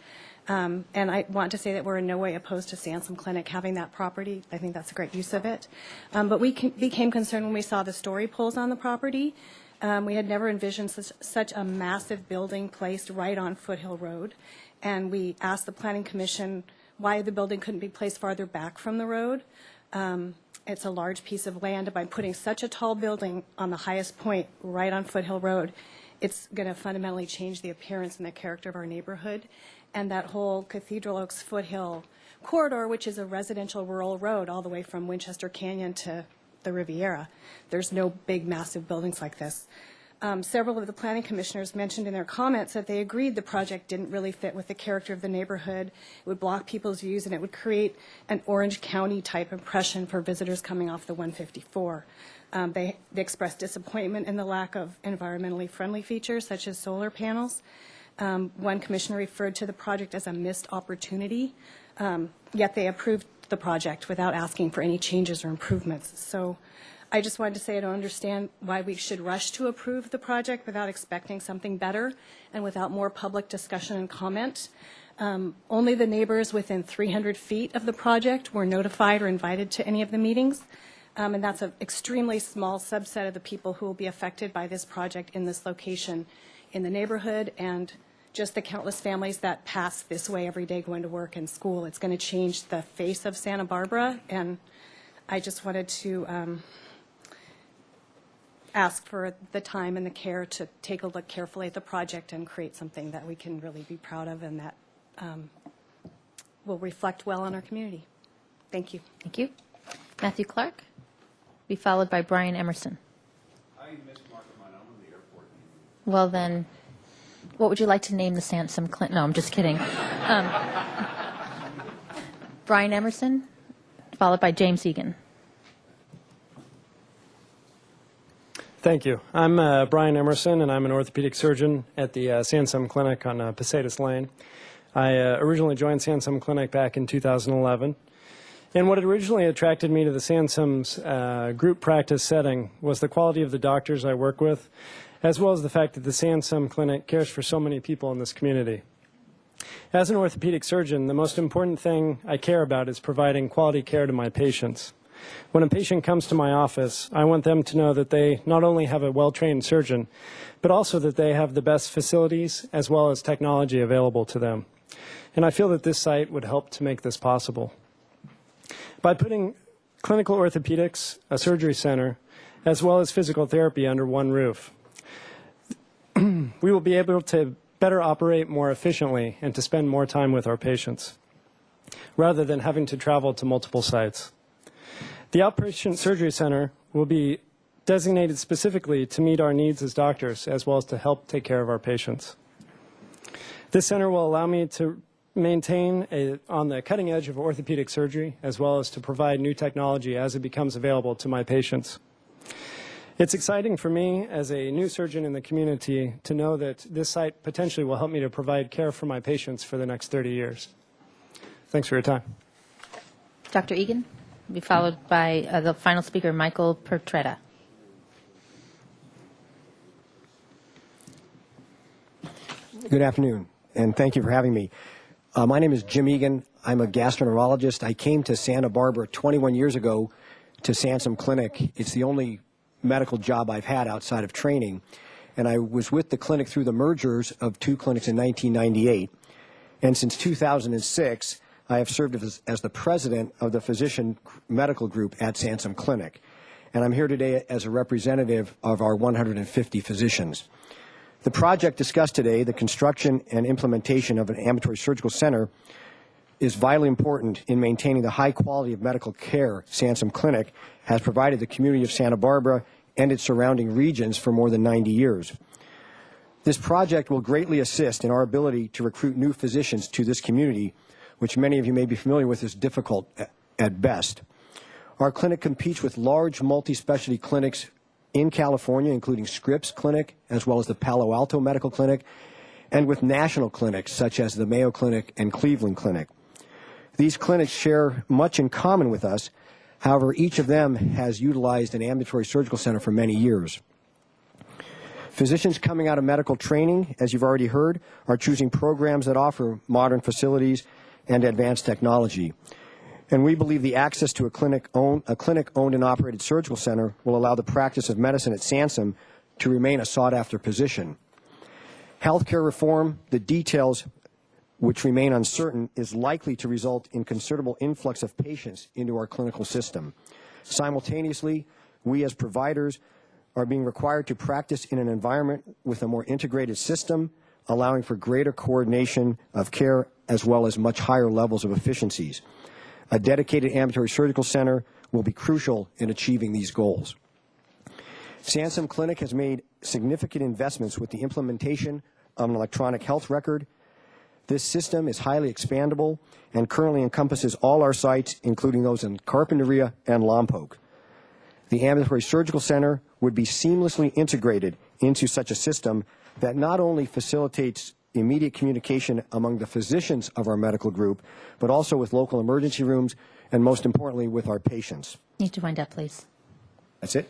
And I want to say that we're in no way opposed to Sansom Clinic having that property. I think that's a great use of it. But we became concerned when we saw the story poles on the property. We had never envisioned such a massive building placed right on Foothill Road. And we asked the Planning Commission why the building couldn't be placed farther back from the road. It's a large piece of land, and by putting such a tall building on the highest point right on Foothill Road, it's going to fundamentally change the appearance and the character of our neighborhood. And that whole Cathedral Oaks Foothill corridor, which is a residential rural road all the way from Winchester Canyon to the Riviera, there's no big, massive buildings like this. Several of the planning commissioners mentioned in their comments that they agreed the project didn't really fit with the character of the neighborhood. It would block people's views, and it would create an Orange County type impression for visitors coming off the 154. They expressed disappointment in the lack of environmentally friendly features such as solar panels. One commissioner referred to the project as a missed opportunity, yet they approved the project without asking for any changes or improvements. So I just wanted to say I don't understand why we should rush to approve the project without expecting something better and without more public discussion and comment. Only the neighbors within 300 feet of the project were notified or invited to any of the meetings, and that's an extremely small subset of the people who will be affected by this project in this location in the neighborhood, and just the countless families that pass this way every day going to work and school. It's going to change the face of Santa Barbara, and I just wanted to ask for the time and the care to take a look carefully at the project and create something that we can really be proud of and that will reflect well on our community. Thank you. Thank you. Matthew Clark. Be followed by Brian Emerson. I missed Mark on my own in the airport. Well, then, what would you like to name the Sansom Clinic? No, I'm just kidding. Brian Emerson, followed by James Egan. Thank you. I'm Brian Emerson, and I'm an orthopedic surgeon at the Sansom Clinic on Pasadas Lane. I originally joined Sansom Clinic back in 2011. And what originally attracted me to the Sansom's group practice setting was the quality of the doctors I work with, as well as the fact that the Sansom Clinic cares for so many people in this community. As an orthopedic surgeon, the most important thing I care about is providing quality care to my patients. When a patient comes to my office, I want them to know that they not only have a well-trained surgeon, but also that they have the best facilities as well as technology available to them. And I feel that this site would help to make this possible. By putting clinical orthopedics, a surgery center, as well as physical therapy under one roof, we will be able to better operate more efficiently and to spend more time with our patients, rather than having to travel to multiple sites. The outpatient surgery center will be designated specifically to meet our needs as doctors, as well as to help take care of our patients. This center will allow me to maintain on the cutting edge of orthopedic surgery, as well as to provide new technology as it becomes available to my patients. It's exciting for me as a new surgeon in the community to know that this site potentially will help me to provide care for my patients for the next 30 years. Thanks for your time. Dr. Egan will be followed by the final speaker, Michael Petretta. Good afternoon, and thank you for having me. My name is Jim Egan. I'm a gastroenterologist. I came to Santa Barbara 21 years ago to Sansom Clinic. It's the only medical job I've had outside of training, and I was with the clinic through the mergers of two clinics in 1998. And since 2006, I have served as the president of the physician medical group at Sansom Clinic. And I'm here today as a representative of our 150 physicians. The project discussed today, the construction and implementation of an ambulatory surgical center, is vitally important in maintaining the high quality of medical care Sansom Clinic has provided the community of Santa Barbara and its surrounding regions for more than 90 years. This project will greatly assist in our ability to recruit new physicians to this community, which many of you may be familiar with is difficult at best. Our clinic competes with large multi-specialty clinics in California, including Scripps Clinic, as well as the Palo Alto Medical Clinic, and with national clinics such as the Mayo Clinic and Cleveland Clinic. These clinics share much in common with us. However, each of them has utilized an ambulatory surgical center for many years. Physicians coming out of medical training, as you've already heard, are choosing programs that offer modern facilities and advanced technology. And we believe the access to a clinic-owned and operated surgical center will allow the practice of medicine at Sansom to remain a sought-after position. Healthcare reform, the details which remain uncertain, is likely to result in considerable influx of patients into our clinical system. Simultaneously, we as providers are being required to practice in an environment with a more integrated system, allowing for greater coordination of care as well as much higher levels of efficiencies. A dedicated ambulatory surgical center will be crucial in achieving these goals. Sansom Clinic has made significant investments with the implementation of an electronic health record. This system is highly expandable and currently encompasses all our sites, including those in Carpinteria and Lompoc. The ambulatory surgical center would be seamlessly integrated into such a system that not only facilitates immediate communication among the physicians of our medical group, but also with local emergency rooms and, most importantly, with our patients. Need to wind up, please. That's it?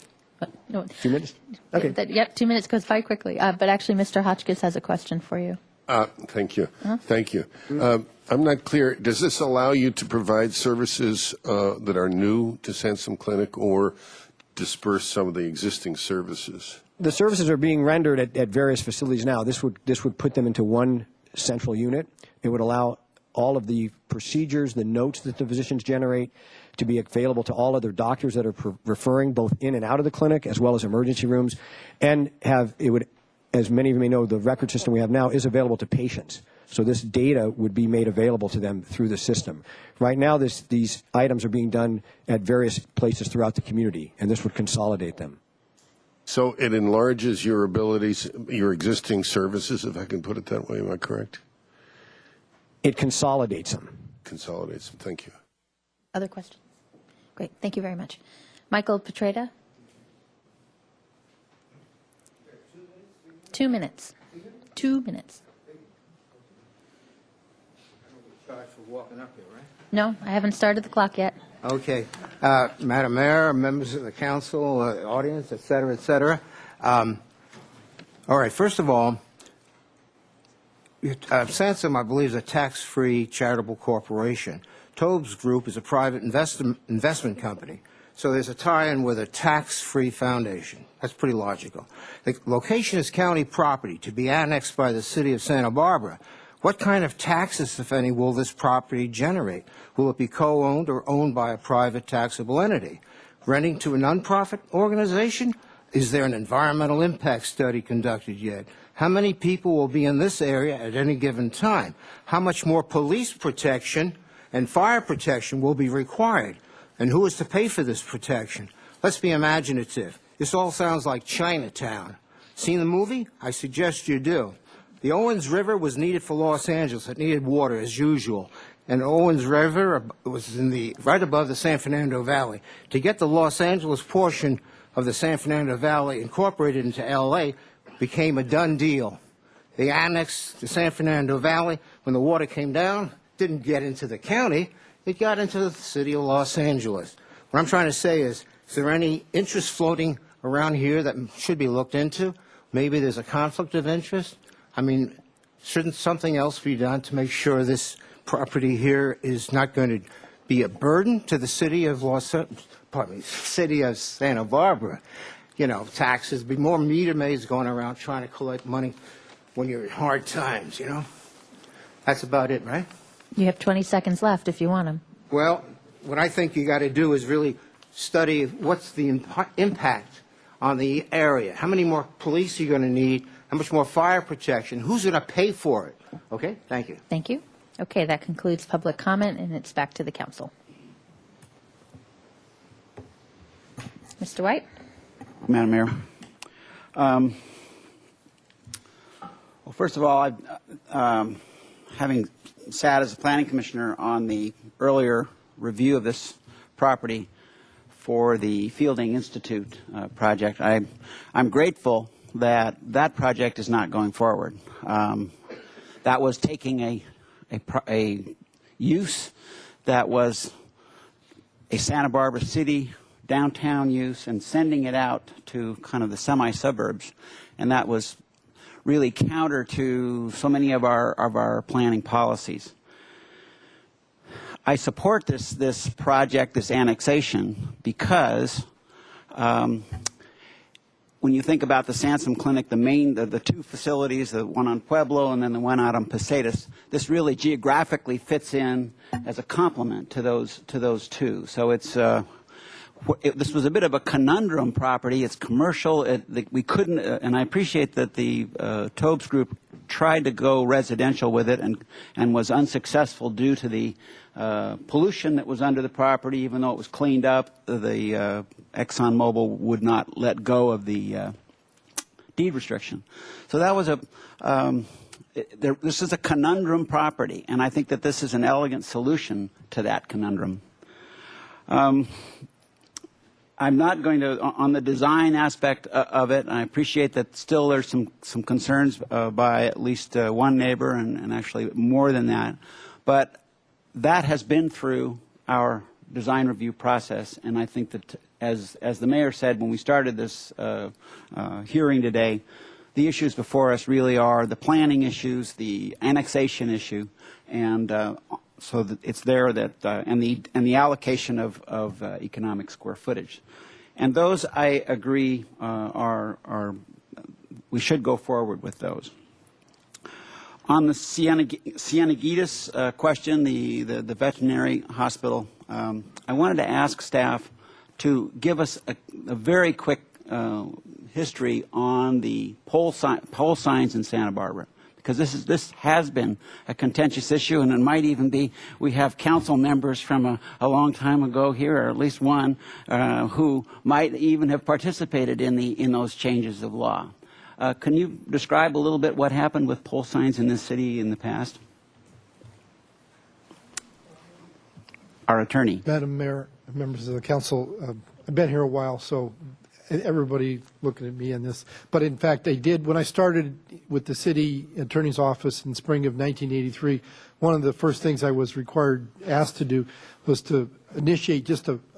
No. 2 minutes? Okay. Yep, 2 minutes goes by quickly. But actually, Mr. Hotchkiss has a question for you. Thank you. Thank you. I'm not clear. Does this allow you to provide services that are new to Sansom Clinic or disperse some of the existing services? The services are being rendered at various facilities now. This would put them into one central unit. It would allow all of the procedures, the notes that the physicians generate, to be available to all other doctors that are referring both in and out of the clinic, as well as emergency rooms, and it would, as many of you may know, the record system we have now is available to patients. So this data would be made available to them through the system. Right now, these items are being done at various places throughout the community, and this would consolidate them. So it enlarges your abilities, your existing services, if I can put it that way. Am I correct? It consolidates them. Consolidates them. Thank you. Other questions? Great. Thank you very much. Michael Petretta? 2 minutes. 2 minutes. No, I haven't started the clock yet. Okay. Madam Mayor, members of the council, audience, et cetera, et cetera. All right. First of all, Sansom, I believe, is a tax-free charitable corporation. Tobes Group is a private investment company. So there's a tie-in with a tax-free foundation. That's pretty logical. The location is county property to be annexed by the city of Santa Barbara What kind of taxes, if any, will this property generate? Will it be co-owned or owned by a private taxable entity? Renting to a nonprofit organization? Is there an environmental impact study conducted yet? How many people will be in this area at any given time? How much more police protection and fire protection will be required? And who is to pay for this protection? Let's be imaginative. This all sounds like Chinatown. Seen the movie? I suggest you do. The Owens River was needed for Los Angeles. It needed water, as usual. And Owens River was right above the San Fernando Valley. To get the Los Angeles portion of the San Fernando Valley incorporated into L.A. became a done deal. They annexed the San Fernando Valley. When the water came down, didn't get into the county. It got into the city of Los Angeles. What I'm trying to say is there any interest floating around here that should be looked into? Maybe there's a conflict of interest? I mean, shouldn't something else be done to make sure this property here is not going to be a burden to the city of city of Santa Barbara? You know, taxes, be more meter maids going around trying to collect money when you're in hard times, you know? That's about it, right? You have 20 seconds left if you want them. Well, what I think you got to do is really study what's the impact on the area. How many more police are you going to need? How much more fire protection? Who's going to pay for it? Okay, thank you. Thank you. Okay, that concludes public comment, and it's back to the council. Mr. White? Madam Mayor. Well, first of all, having sat as a planning commissioner on the earlier review of this property for the Fielding Institute project, I'm grateful that that project is not going forward. That was taking a use that was a Santa Barbara City downtown use and sending it out to kind of the semi-suburbs, and that was really counter to so many of our planning policies. I support this project, this annexation, because when you think about the Sansom Clinic, the two facilities, the one on Pueblo and then the one out on Posadas, this really geographically fits in as a complement to those two. So this was a bit of a conundrum property. It's commercial. We couldn't, and I appreciate that the Tobes Group tried to go residential with it and was unsuccessful due to the pollution that was under the property. Even though it was cleaned up, the ExxonMobil would not let go of the deed restriction. So that was this is a conundrum property, and I think that this is an elegant solution to that conundrum. I'm not going to, on the design aspect of it, and I appreciate that still there's some concerns by at least one neighbor, and actually more than that. But that has been through our design review process, and I think that, as the mayor said when we started this hearing today, the issues before us really are the planning issues, the annexation issue, and so that it's there that and the allocation of economic square footage, and those I agree are we should go forward with those. On the Cieneguitas question, the veterinary hospital, I wanted to ask staff to give us a very quick history on the pole signs in Santa Barbara, because this has been a contentious issue, and it might even be, we have council members from a long time ago here, or at least one, who might even have participated in those changes of law. Can you describe a little bit what happened with pole signs in this city in the past? Our attorney. Madam Mayor, members of the council, I've been here a while, so everybody looking at me in this. But in fact, I did, when I started with the city attorney's office in spring of 1983, one of the first things I was asked to do was to initiate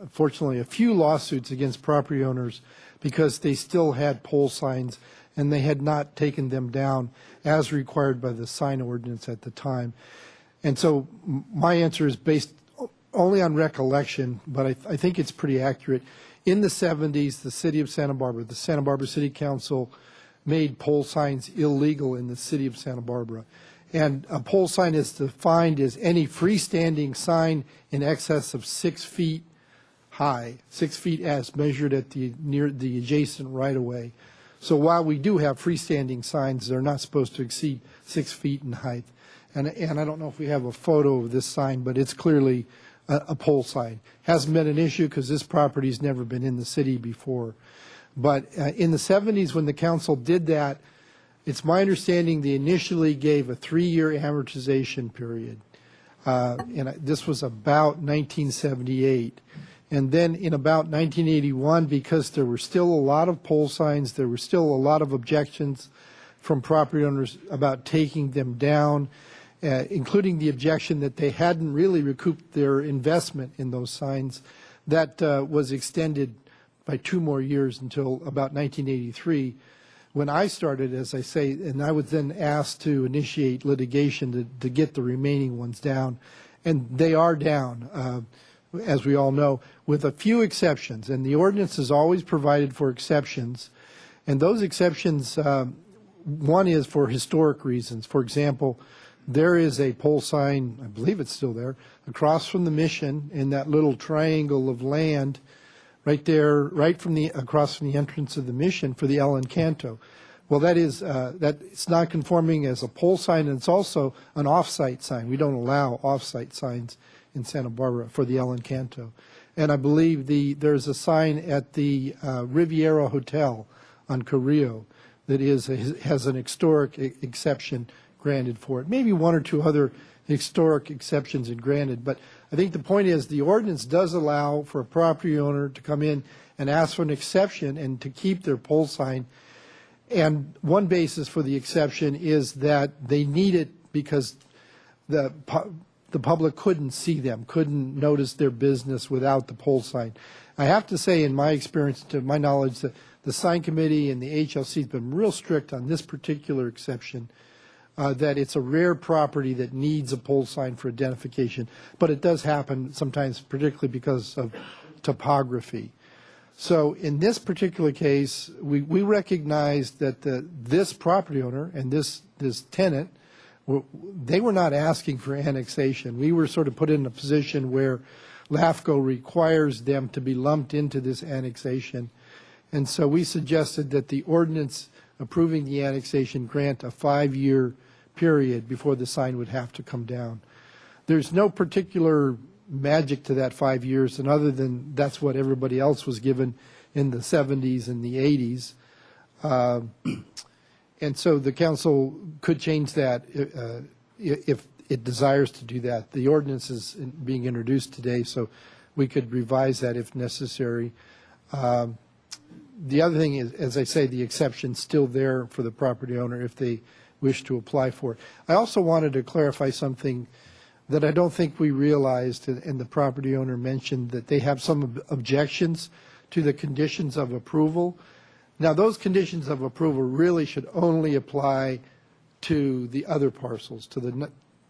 fortunately, a few lawsuits against property owners because they still had pole signs and they had not taken them down as required by the sign ordinance at the time. And so my answer is based only on recollection, but I think it's pretty accurate. In the 70s, the city of Santa Barbara, the Santa Barbara City Council, made pole signs illegal in the city of Santa Barbara. And a pole sign is defined as any freestanding sign in excess of 6 feet high, 6 feet as measured at near the adjacent right-of-way. So while we do have freestanding signs, they're not supposed to exceed 6 feet in height. And I don't know if we have a photo of this sign, but it's clearly a pole sign. Hasn't been an issue because this property's never been in the city before. But in the 70s, when the council did that, it's my understanding they initially gave a 3-year amortization period. This was about 1978. And then in about 1981, because there were still a lot of pole signs, there were still a lot of objections from property owners about taking them down, including the objection that they hadn't really recouped their investment in those signs. That was extended by 2 more years until about 1983, when I started, as I say, and I was then asked to initiate litigation to get the remaining ones down. And they are down, as we all know, with a few exceptions. And the ordinance has always provided for exceptions. And those exceptions, one is for historic reasons. For example, there is a pole sign, I believe it's still there, across from the Mission in that little triangle of land right there, across from the entrance of the Mission for the El Encanto. Well, that is, it's not conforming as a pole sign, and it's also an off-site sign. We don't allow off-site signs in Santa Barbara for the El Encanto. And I believe there's a sign at the Riviera Hotel on Carrillo that has an historic exception granted for it. Maybe 1 or 2 other historic exceptions are granted, but I think the point is the ordinance does allow for a property owner to come in and ask for an exception and to keep their pole sign. And one basis for the exception is that they need it because the public couldn't see them, couldn't notice their business without the pole sign. I have to say, in my experience, to my knowledge, that the sign committee and the HLC has been real strict on this particular exception. That it's a rare property that needs a pole sign for identification, but it does happen sometimes, particularly because of topography. So in this particular case, we recognize that this property owner and this tenant, they were not asking for annexation. We were sort of put in a position where LAFCO requires them to be lumped into this annexation. And so we suggested that the ordinance approving the annexation grant a 5-year period before the sign would have to come down. There's no particular magic to that 5 years, and other than that's what everybody else was given in the 70s and the 80s. And so the council could change that if it desires to do that. The ordinance is being introduced today, so we could revise that if necessary. The other thing is, as I say, the exception's still there for the property owner if they wish to apply for it. I also wanted to clarify something that I don't think we realized, and the property owner mentioned that they have some objections to the conditions of approval. Now, those conditions of approval really should only apply to the other parcels, to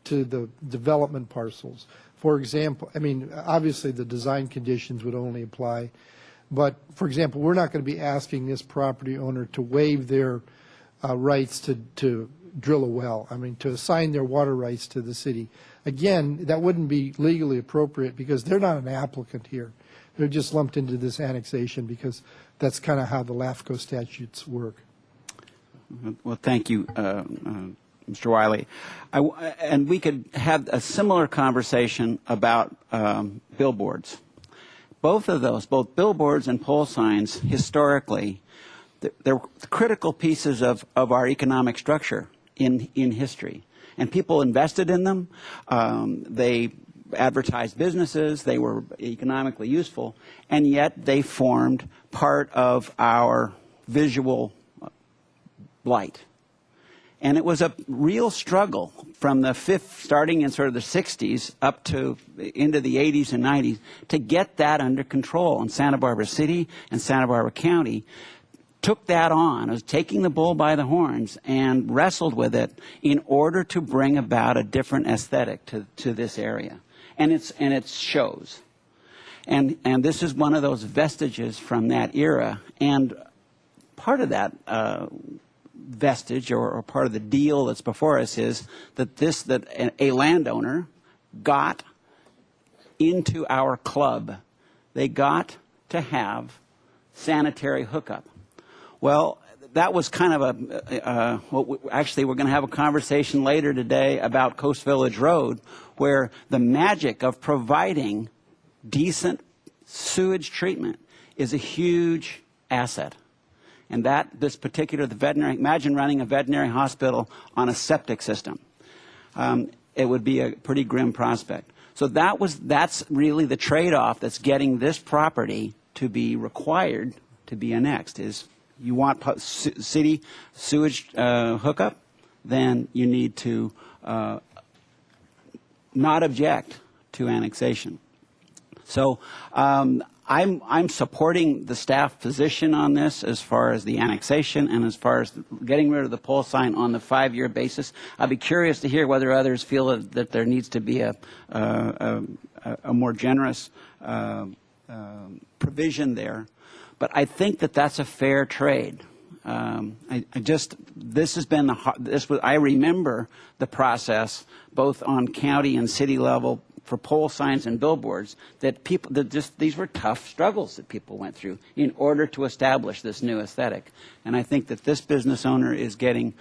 the development parcels. For example, I mean, obviously the design conditions would only apply. But, for example, we're not going to be asking this property owner to waive their rights to drill a well, I mean, to assign their water rights to the city. Again, that wouldn't be legally appropriate because they're not an applicant here. They're just lumped into this annexation because that's kind of how the LAFCO statutes work. Well, thank you, Mr. Wiley. And we could have a similar conversation about billboards. Both of those, both billboards and pole signs, historically, they're critical pieces of our economic structure in history. And people invested in them. They advertised businesses. They were economically useful. And yet they formed part of our visual blight. And it was a real struggle from starting in sort of the 60s up to into the 80s and 90s to get that under control. And Santa Barbara City and Santa Barbara County took that on, was taking the bull by the horns and wrestled with it in order to bring about a different aesthetic to this area. And it shows. And this is one of those vestiges from that era. And part of that vestige or part of the deal that's before us is that a landowner got into our club. They got to have sanitary hookup. Well, that was kind of actually we're going to have a conversation later today about Coast Village Road, where the magic of providing decent sewage treatment is a huge asset. And the veterinary, imagine running a veterinary hospital on a septic system. It would be a pretty grim prospect. So that's really the trade-off that's getting this property to be required to be annexed. Is you want city sewage hookup, then you need to not object to annexation. So I'm supporting the staff position on this as far as the annexation and as far as getting rid of the pole sign on the 5-year basis. I'd be curious to hear whether others feel that there needs to be a more generous provision there. But I think that that's a fair trade. This has been I remember the process both on county and city level for pole signs and billboards these were tough struggles that people went through in order to establish this new aesthetic. And I think that this business owner is getting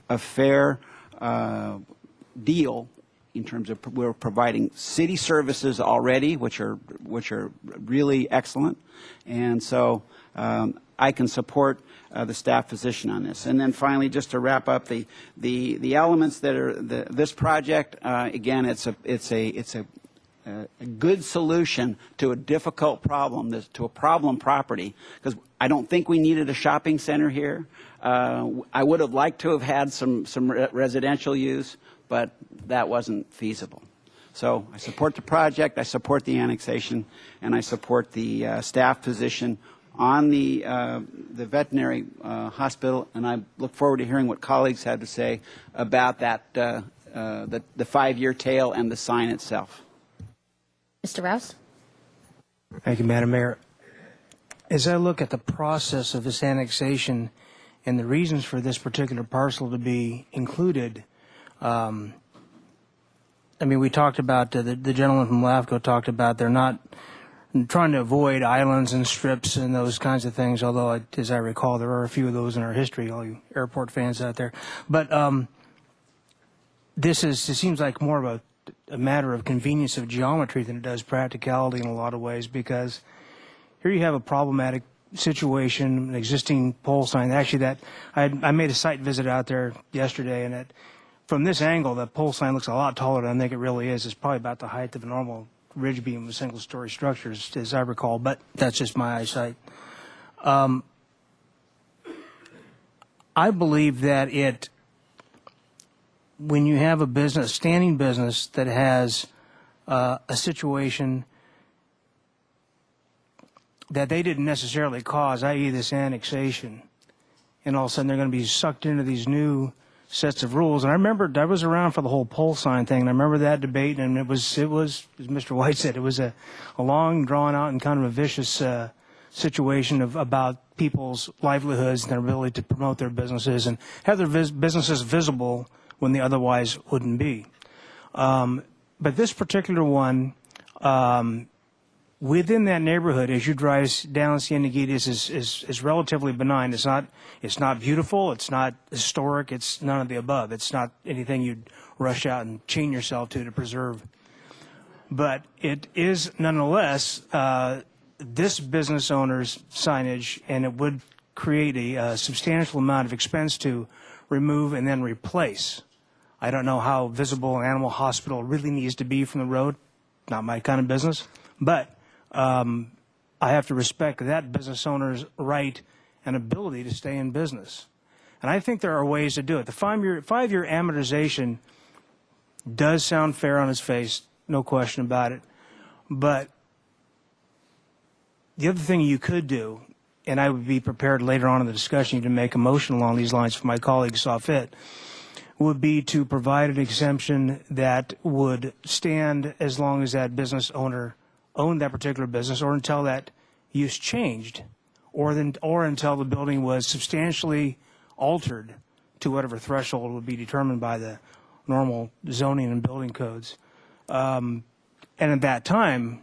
a fair deal in terms of we're providing city services already, which are really excellent. And so I can support the staff position on this. And then finally, just to wrap up the elements that are this project, again, it's a good solution to a difficult problem, to a problem property, because I don't think we needed a shopping center here. I would have liked to have had some residential use, but that wasn't feasible. So I support the project, I support the annexation, and I support the staff position on the veterinary hospital, and I look forward to hearing what colleagues have to say about that, the 5-year tail and the sign itself. Mr. Rouse? Thank you, Madam Mayor. As I look at the process of this annexation and the reasons for this particular parcel to be included, we talked about, the gentleman from LAFCO talked about they're not trying to avoid islands and strips and those kinds of things, although, as I recall, there are a few of those in our history, all you airport fans out there. But it seems like more of a matter of convenience of geometry than it does practicality in a lot of ways, because here you have a problematic situation, an existing pole sign. Actually, I made a site visit out there yesterday, and from this angle, the pole sign looks a lot taller than I think it really is. It's probably about the height of a normal ridge beam of a single-story structure, as I recall, but that's just my eyesight. I believe that when you have a standing business that has a situation that they didn't necessarily cause, i.e. this annexation, and all of a sudden they're going to be sucked into these new sets of rules. And I remember I was around for the whole pole sign thing, and I remember that debate, and it was as Mr. White said, it was a long, drawn-out, and kind of a vicious situation about people's livelihoods and their ability to promote their businesses and have their businesses visible when they otherwise wouldn't be. But this particular one, within that neighborhood, as you drive down Cieneguitas, is relatively benign. It's not beautiful. It's not historic. It's none of the above. It's not anything you'd rush out and chain yourself to preserve. But it is nonetheless this business owner's signage, and it would create a substantial amount of expense to remove and then replace. I don't know how visible an animal hospital really needs to be from the road. Not my kind of business. But I have to respect that business owner's right and ability to stay in business. And I think there are ways to do it. The five-year amortization does sound fair on its face, no question about it. But the other thing you could do, and I would be prepared later on in the discussion to make a motion along these lines if my colleagues saw fit, would be to provide an exemption that would stand as long as that business owner owned that particular business, or until that use changed, or until the building was substantially altered to whatever threshold would be determined by the normal zoning and building codes. And at that time,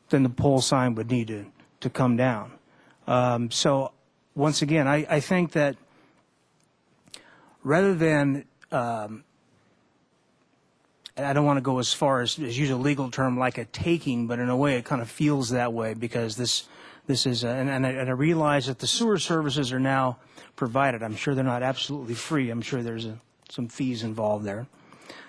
then the pole sign would need to come down. So once again, I think that rather than, and I don't want to go as far as use a legal term like a taking, but in a way it kind of feels that way because this is, and I realize that the sewer services are now provided. I'm sure they're not absolutely free. I'm sure there's some fees involved there,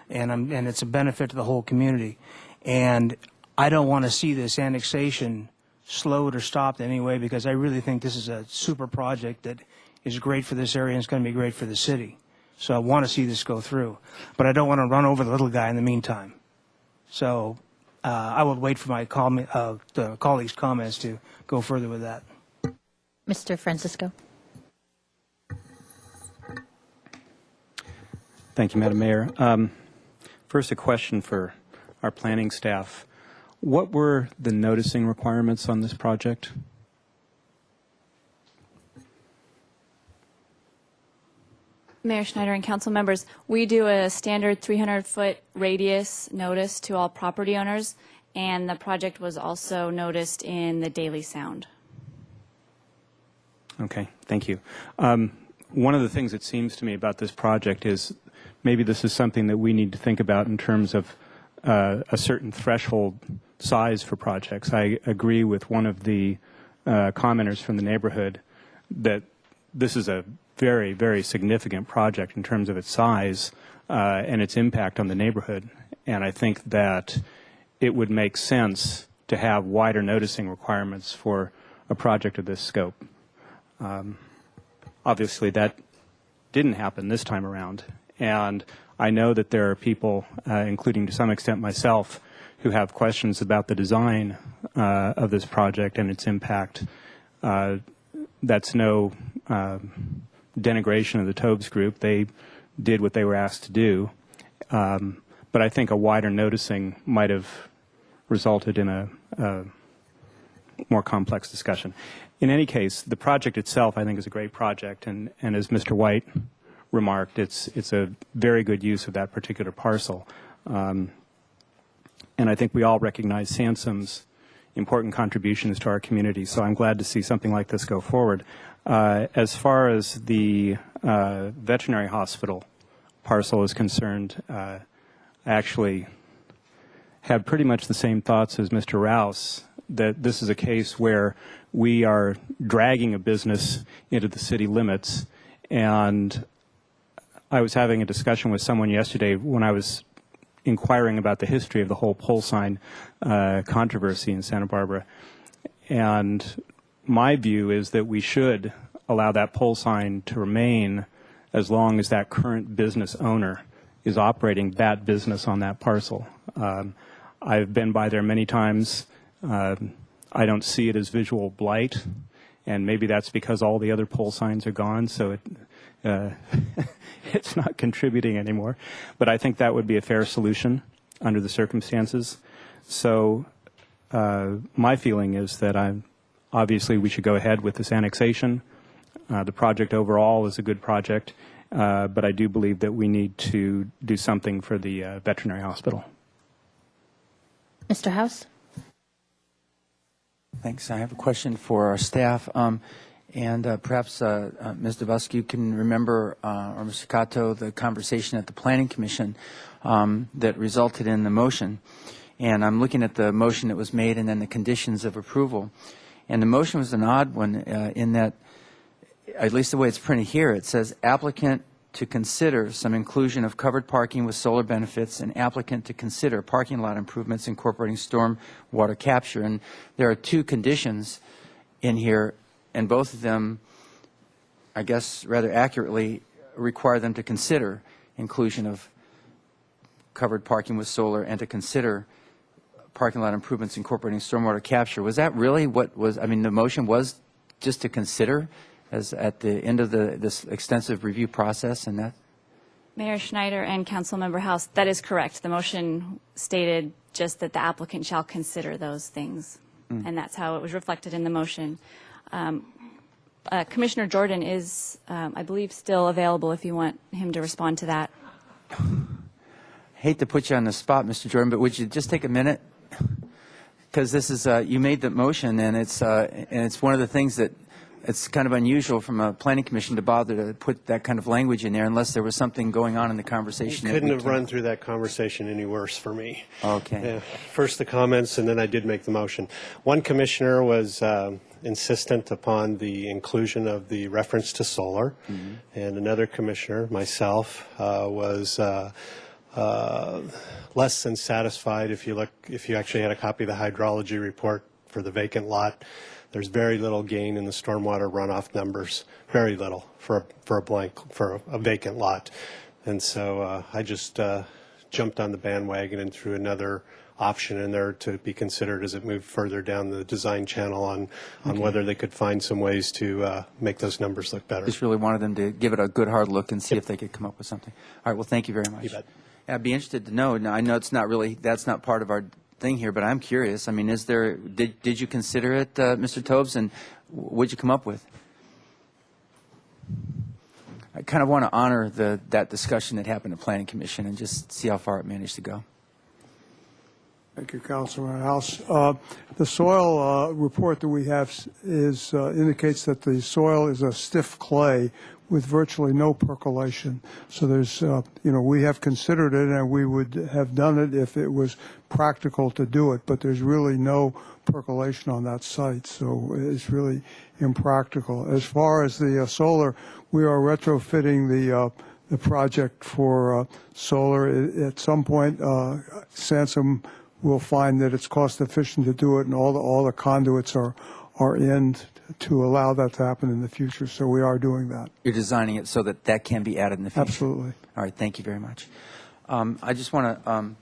and it's a benefit to the whole community. And I don't want to see this annexation slowed or stopped in any way because I really think this is a super project that is great for this area and it's going to be great for the city. So I want to see this go through, but I don't want to run over the little guy in the meantime. So I will wait for my the colleagues' comments to go further with that. Mr. Francisco. Thank you, Madam Mayor. First, a question for our planning staff. What were the noticing requirements on this project? Mayor Schneider and council members, we do a standard 300-foot radius notice to all property owners, and the project was also noticed in the Daily Sound. Okay, thank you. One of the things that seems to me about this project is maybe this is something that we need to think about in terms of a certain threshold size for projects. I agree with one of the commenters from the neighborhood that this is a very, very significant project in terms of its size and its impact on the neighborhood. And I think that it would make sense to have wider noticing requirements for a project of this scope. Obviously, that didn't happen this time around. And I know that there are people, including to some extent myself, who have questions about the design of this project and its impact. That's no denigration of the Tobes Group. They did what they were asked to do. But I think a wider noticing might have resulted in a more complex discussion. In any case, the project itself, I think, is a great project. And as Mr. White remarked, it's a very good use of that particular parcel. And I think we all recognize Sansom's important contributions to our community. So I'm glad to see something like this go forward. As far as the veterinary hospital parcel is concerned, I actually had pretty much the same thoughts as Mr. Rouse, that this is a case where we are dragging a business into the city limits. And I was having a discussion with someone yesterday when I was inquiring about the history of the whole pole sign controversy in Santa Barbara. And my view is that we should allow that pole sign to remain as long as that current business owner is operating that business on that parcel. I've been by there many times. I don't see it as visual blight, and maybe that's because all the other pole signs are gone, so it's not contributing anymore. But I think that would be a fair solution under the circumstances. So my feeling is that obviously we should go ahead with this annexation. The project overall is a good project, but I do believe that we need to do something for the veterinary hospital. Mr. House? Thanks. I have a question for our staff. And perhaps Ms. Dubusky, you can remember, or Mr. Cato, the conversation at the Planning Commission that resulted in the motion. And I'm looking at the motion that was made and then the conditions of approval. And the motion was an odd one in that, at least the way it's printed here, it says applicant to consider some inclusion of covered parking with solar benefits and applicant to consider parking lot improvements incorporating storm water capture. And there are two conditions in here, and both of them, I guess rather accurately, require them to consider inclusion of covered parking with solar and to consider parking lot improvements incorporating stormwater capture. Was that really what was, I mean, the motion was just to consider as at the end of this extensive review process and that? Mayor Schneider and Councilmember House, that is correct. The motion stated just that the applicant shall consider those things, and that's how it was reflected in the motion. Commissioner Jordan is, I believe, still available if you want him to respond to that. Hate to put you on the spot, Mr. Jordan, but would you just take a minute? Because this is you made the motion, and it's one of the things that it's kind of unusual from a planning commission to bother to put that kind of language in there unless there was something going on in the conversation. You couldn't have run through that conversation any worse for me. Okay. First the comments, and then I did make the motion. One commissioner was insistent upon the inclusion of the reference to solar, and another commissioner, myself, was less than satisfied. If you actually had a copy of the hydrology report for the vacant lot, there's very little gain in the stormwater runoff numbers, very little for a vacant lot, and so I just jumped on the bandwagon and threw another option in there to be considered as it moved further down the design channel on whether they could find some ways to make those numbers look better. Just really wanted them to give it a good hard look and see if they could come up with something. All right. Well, thank you very much. You bet. I'd be interested to know. Now, I know it's not really, that's not part of our thing here, but I'm curious. I mean, did you consider it, Mr. Tobes, and what'd you come up with? I kind of want to honor that discussion that happened at Planning Commission and just see how far it managed to go. Thank you, Councilman House. The soil report that we have indicates that the soil is a stiff clay with virtually no percolation. So there's, we have considered it, and we would have done it if it was practical to do it, but there's really no percolation on that site, so it's really impractical. As far as the solar, we are retrofitting the project for solar. At some point, Sansom will find that it's cost efficient to do it, and all the conduits are in to allow that to happen in the future. So we are doing that. You're designing it so that that can be added in the future. Absolutely. All right. Thank you very much. I just want to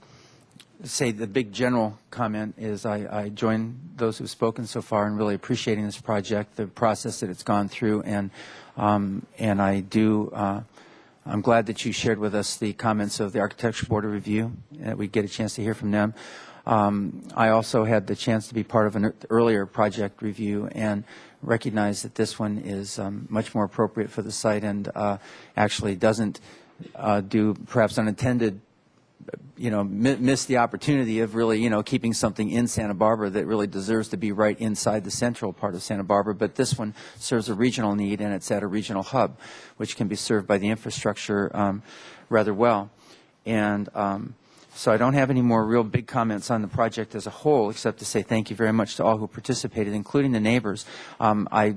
say the big general comment is I join those who've spoken so far in really appreciating this project, the process that it's gone through, and I do. I'm glad that you shared with us the comments of the Architectural Board of Review, that we get a chance to hear from them. I also had the chance to be part of an earlier project review and recognize that this one is much more appropriate for the site and actually doesn't do perhaps unintended, miss the opportunity of really, keeping something in Santa Barbara that really deserves to be right inside the central part of Santa Barbara. But this one serves a regional need, and it's at a regional hub, which can be served by the infrastructure rather well. And so I don't have any more real big comments on the project as a whole, except to say thank you very much to all who participated, including the neighbors. I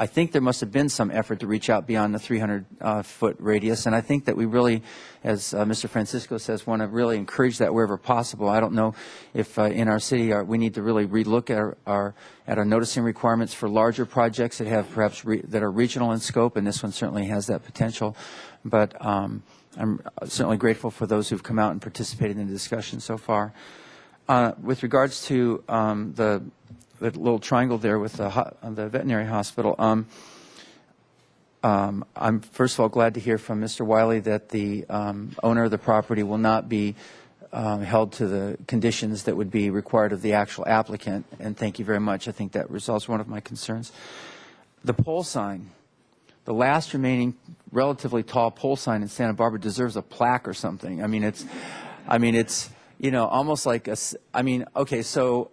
think there must have been some effort to reach out beyond the 300-foot radius, and I think that we really, as Mr. Francisco says, want to really encourage that wherever possible. I don't know if in our city we need to really relook at our noticing requirements for larger projects that have perhaps that are regional in scope, and this one certainly has that potential. But I'm certainly grateful for those who've come out and participated in the discussion so far. With regards to the little triangle there with the veterinary hospital, I'm first of all glad to hear from Mr. Wiley that the owner of the property will not be held to the conditions that would be required of the actual applicant, and thank you very much. I think that resolves one of my concerns. The pole sign. The last remaining relatively tall pole sign in Santa Barbara deserves a plaque or something. I mean, it's almost like okay, so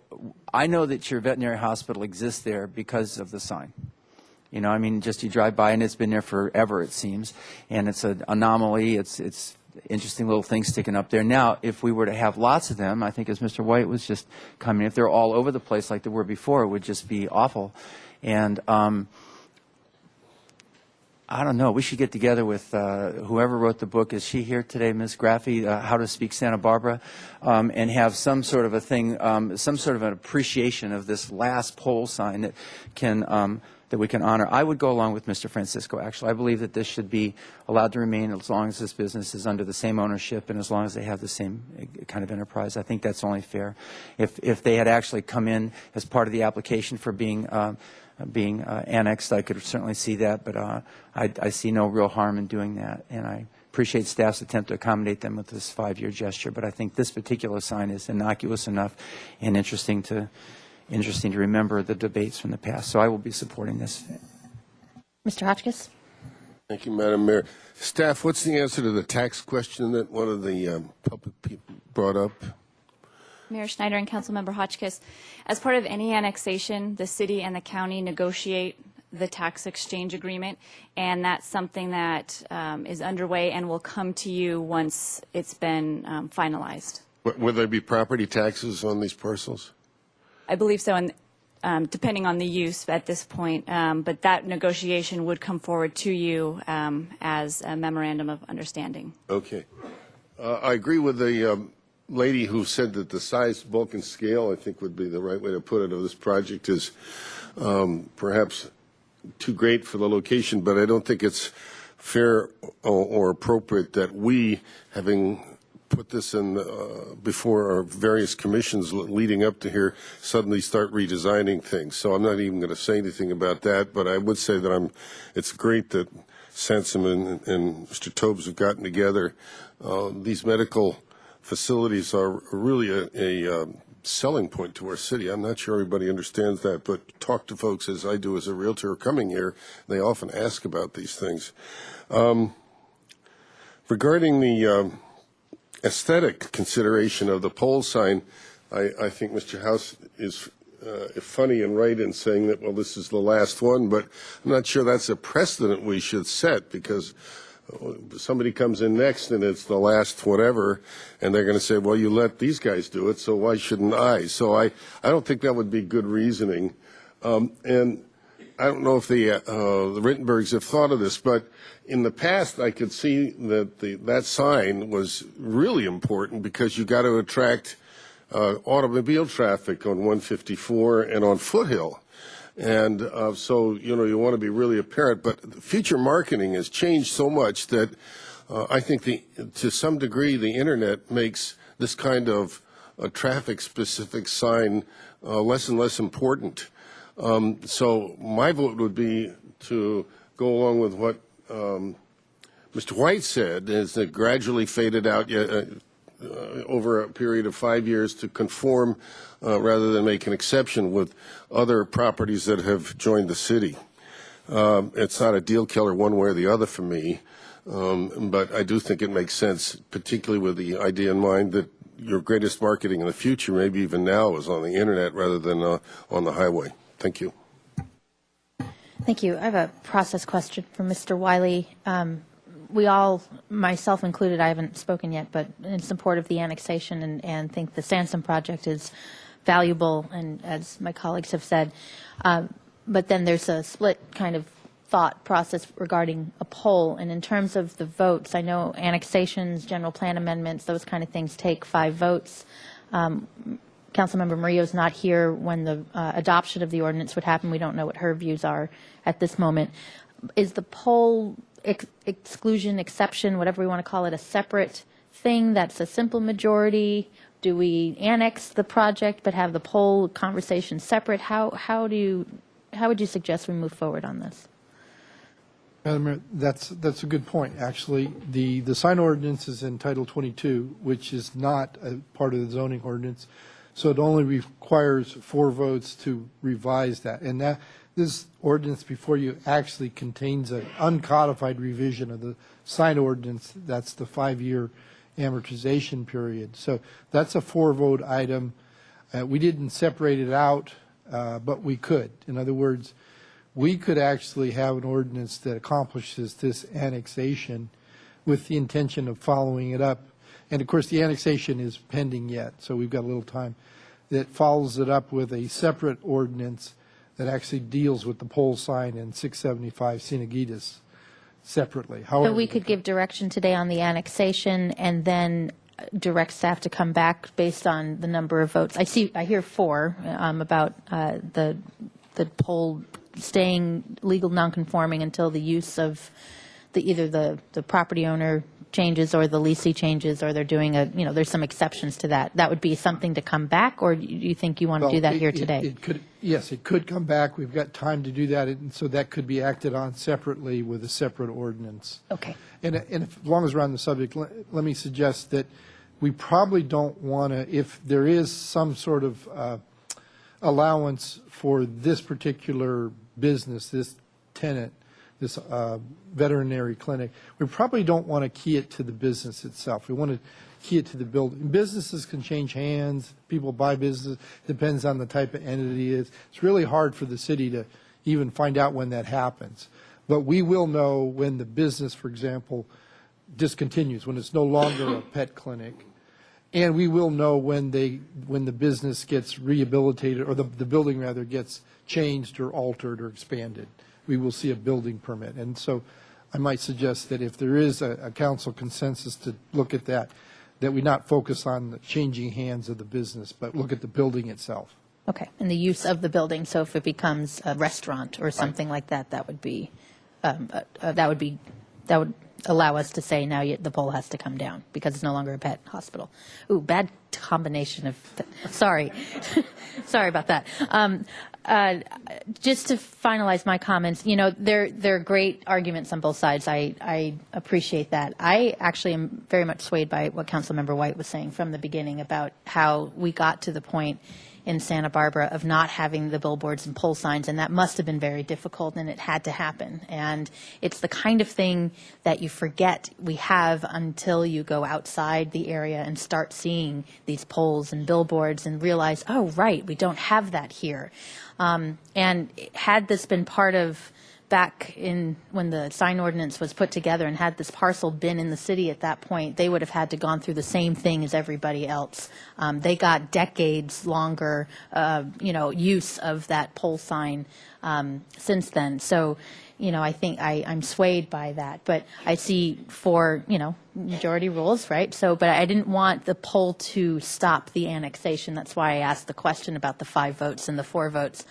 I know that your veterinary hospital exists there because of the sign. Just you drive by and it's been there forever, it seems, and it's an anomaly. It's interesting little things sticking up there. Now, if we were to have lots of them, I think as Mr. White was just commenting, if they're all over the place like they were before, it would just be awful. And I don't know. We should get together with whoever wrote the book. Is she here today, Ms. Graffi? How to Speak Santa Barbara, and have some sort of a thing, some sort of an appreciation of this last pole sign that that we can honor. I would go along with Mr. Francisco. Actually, I believe that this should be allowed to remain as long as this business is under the same ownership and as long as they have the same kind of enterprise. I think that's only fair. If they had actually come in as part of the application for being annexed, I could certainly see that, but I see no real harm in doing that, and I appreciate staff's attempt to accommodate them with this 5-year gesture, but I think this particular sign is innocuous enough and interesting to remember the debates from the past, so I will be supporting this. Mr. Hotchkiss? Thank you, Madam Mayor. Staff, what's the answer to the tax question that one of the public people brought up? Mayor Schneider and Councilmember Hotchkiss, as part of any annexation, the city and the county negotiate the tax exchange agreement, and that's something that is underway and will come to you once it's been finalized. Will there be property taxes on these parcels? I believe so, and depending on the use at this point, but that negotiation would come forward to you as a memorandum of understanding. Okay. I agree with the lady who said that the size, bulk, and scale, I think would be the right way to put it, of this project is perhaps too great for the location, but I don't think it's fair or appropriate that we, having put this in before our various commissions leading up to here, suddenly start redesigning things. So I'm not even going to say anything about that, but I would say that it's great that Sansom and Mr. Tobes have gotten together. These medical facilities are really a selling point to our city. I'm not sure everybody understands that, but talk to folks as I do as a realtor coming here. They often ask about these things. Regarding the aesthetic consideration of the pole sign, I think Mr. House is funny and right in saying that, well, this is the last one, but I'm not sure that's a precedent we should set, because somebody comes in next and it's the last whatever, and they're going to say, well, you let these guys do it, so why shouldn't I? So I don't think that would be good reasoning. And I don't know if the Rittenbergs have thought of this, but in the past I could see that that sign was really important because you got to attract automobile traffic on 154 and on Foothill. And so, you want to be really apparent. But future marketing has changed so much that I think to some degree the Internet makes this kind of a traffic-specific sign less and less important. So my vote would be to go along with what Mr. White said, is that gradually faded out over a period of 5 years to conform rather than make an exception with other properties that have joined the city. It's not a deal killer one way or the other for me, but I do think it makes sense, particularly with the idea in mind that your greatest marketing in the future, maybe even now, is on the Internet rather than on the highway. Thank you. Thank you. I have a process question for Mr. Wiley. We all, myself included, I haven't spoken yet, but in support of the annexation and think the Sansom project is valuable, and as my colleagues have said. But then there's a split kind of thought process regarding a poll. And in terms of the votes, I know annexations, general plan amendments, those kind of things take 5 votes. Councilmember Murillo's not here when the adoption of the ordinance would happen. We don't know what her views are at this moment. Is the poll exclusion, exception, whatever we want to call it, a separate thing that's a simple majority? Do we annex the project but have the poll conversation separate? How would you suggest we move forward on this? Madam Mayor, that's a good point. Actually, the sign ordinance is in Title 22, which is not a part of the zoning ordinance, so it only requires 4 votes to revise that. And this ordinance before you actually contains an uncodified revision of the sign ordinance. That's the 5-year amortization period. So that's a 4-vote item. We didn't separate it out, but we could. In other words, we could actually have an ordinance that accomplishes this annexation with the intention of following it up. And of course, the annexation is pending yet, so we've got a little time. That follows it up with a separate ordinance that actually deals with the pole sign in 675 Cienegita's separately. However, So we could give direction today on the annexation and then direct staff to come back based on the number of votes. I hear 4 about the pole staying legal nonconforming until the use of either the property owner changes or the leasee changes, or they're doing there's some exceptions to that. That would be something to come back, or do you think you want to do that here today? Yes, it could come back. We've got time to do that, and so that could be acted on separately with a separate ordinance. Okay. And as long as we're on the subject, let me suggest that we probably don't want to, if there is some sort of allowance for this particular business, this tenant, this veterinary clinic, we probably don't want to key it to the business itself. We want to key it to the building. Businesses can change hands. People buy business. Depends on the type of entity it is. It's really hard for the city to even find out when that happens. But we will know when the business, for example, discontinues, when it's no longer a pet clinic. And we will know when the business gets rehabilitated, or the building rather gets changed or altered or expanded. We will see a building permit. And so I might suggest that if there is a council consensus to look at that, that we not focus on the changing hands of the business, but look at the building itself. Okay, and the use of the building, so if it becomes a restaurant or something like that, that would allow us to say now the pole has to come down because it's no longer a pet hospital. Ooh, bad combination of, sorry. Sorry about that. Just to finalize my comments, you know, there are great arguments on both sides. I appreciate that. I actually am very much swayed by what Councilmember White was saying from the beginning about how we got to the point in Santa Barbara of not having the billboards and pole signs, and that must have been very difficult, and it had to happen. And it's the kind of thing that you forget we have until you go outside the area and start seeing these poles and billboards and realize, oh, right, we don't have that here. And had this been part of back in when the sign ordinance was put together, and had this parcel been in the city at that point, they would have had to gone through the same thing as everybody else. They got decades longer, use of that pole sign since then. So, you know, I think I'm swayed by that, but I see for, majority rules, right? So, but I didn't want the pole to stop the annexation. That's why I asked the question about the 5 votes and the 4 votes.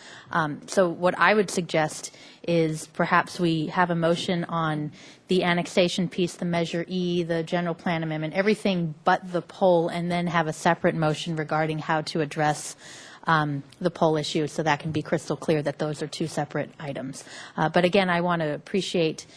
So what I would suggest is perhaps we have a motion on the annexation piece, the Measure E, the general plan amendment, everything but the pole, and then have a separate motion regarding how to address the pole issue, so that can be crystal clear that those are 2 separate items. But again, I want to appreciate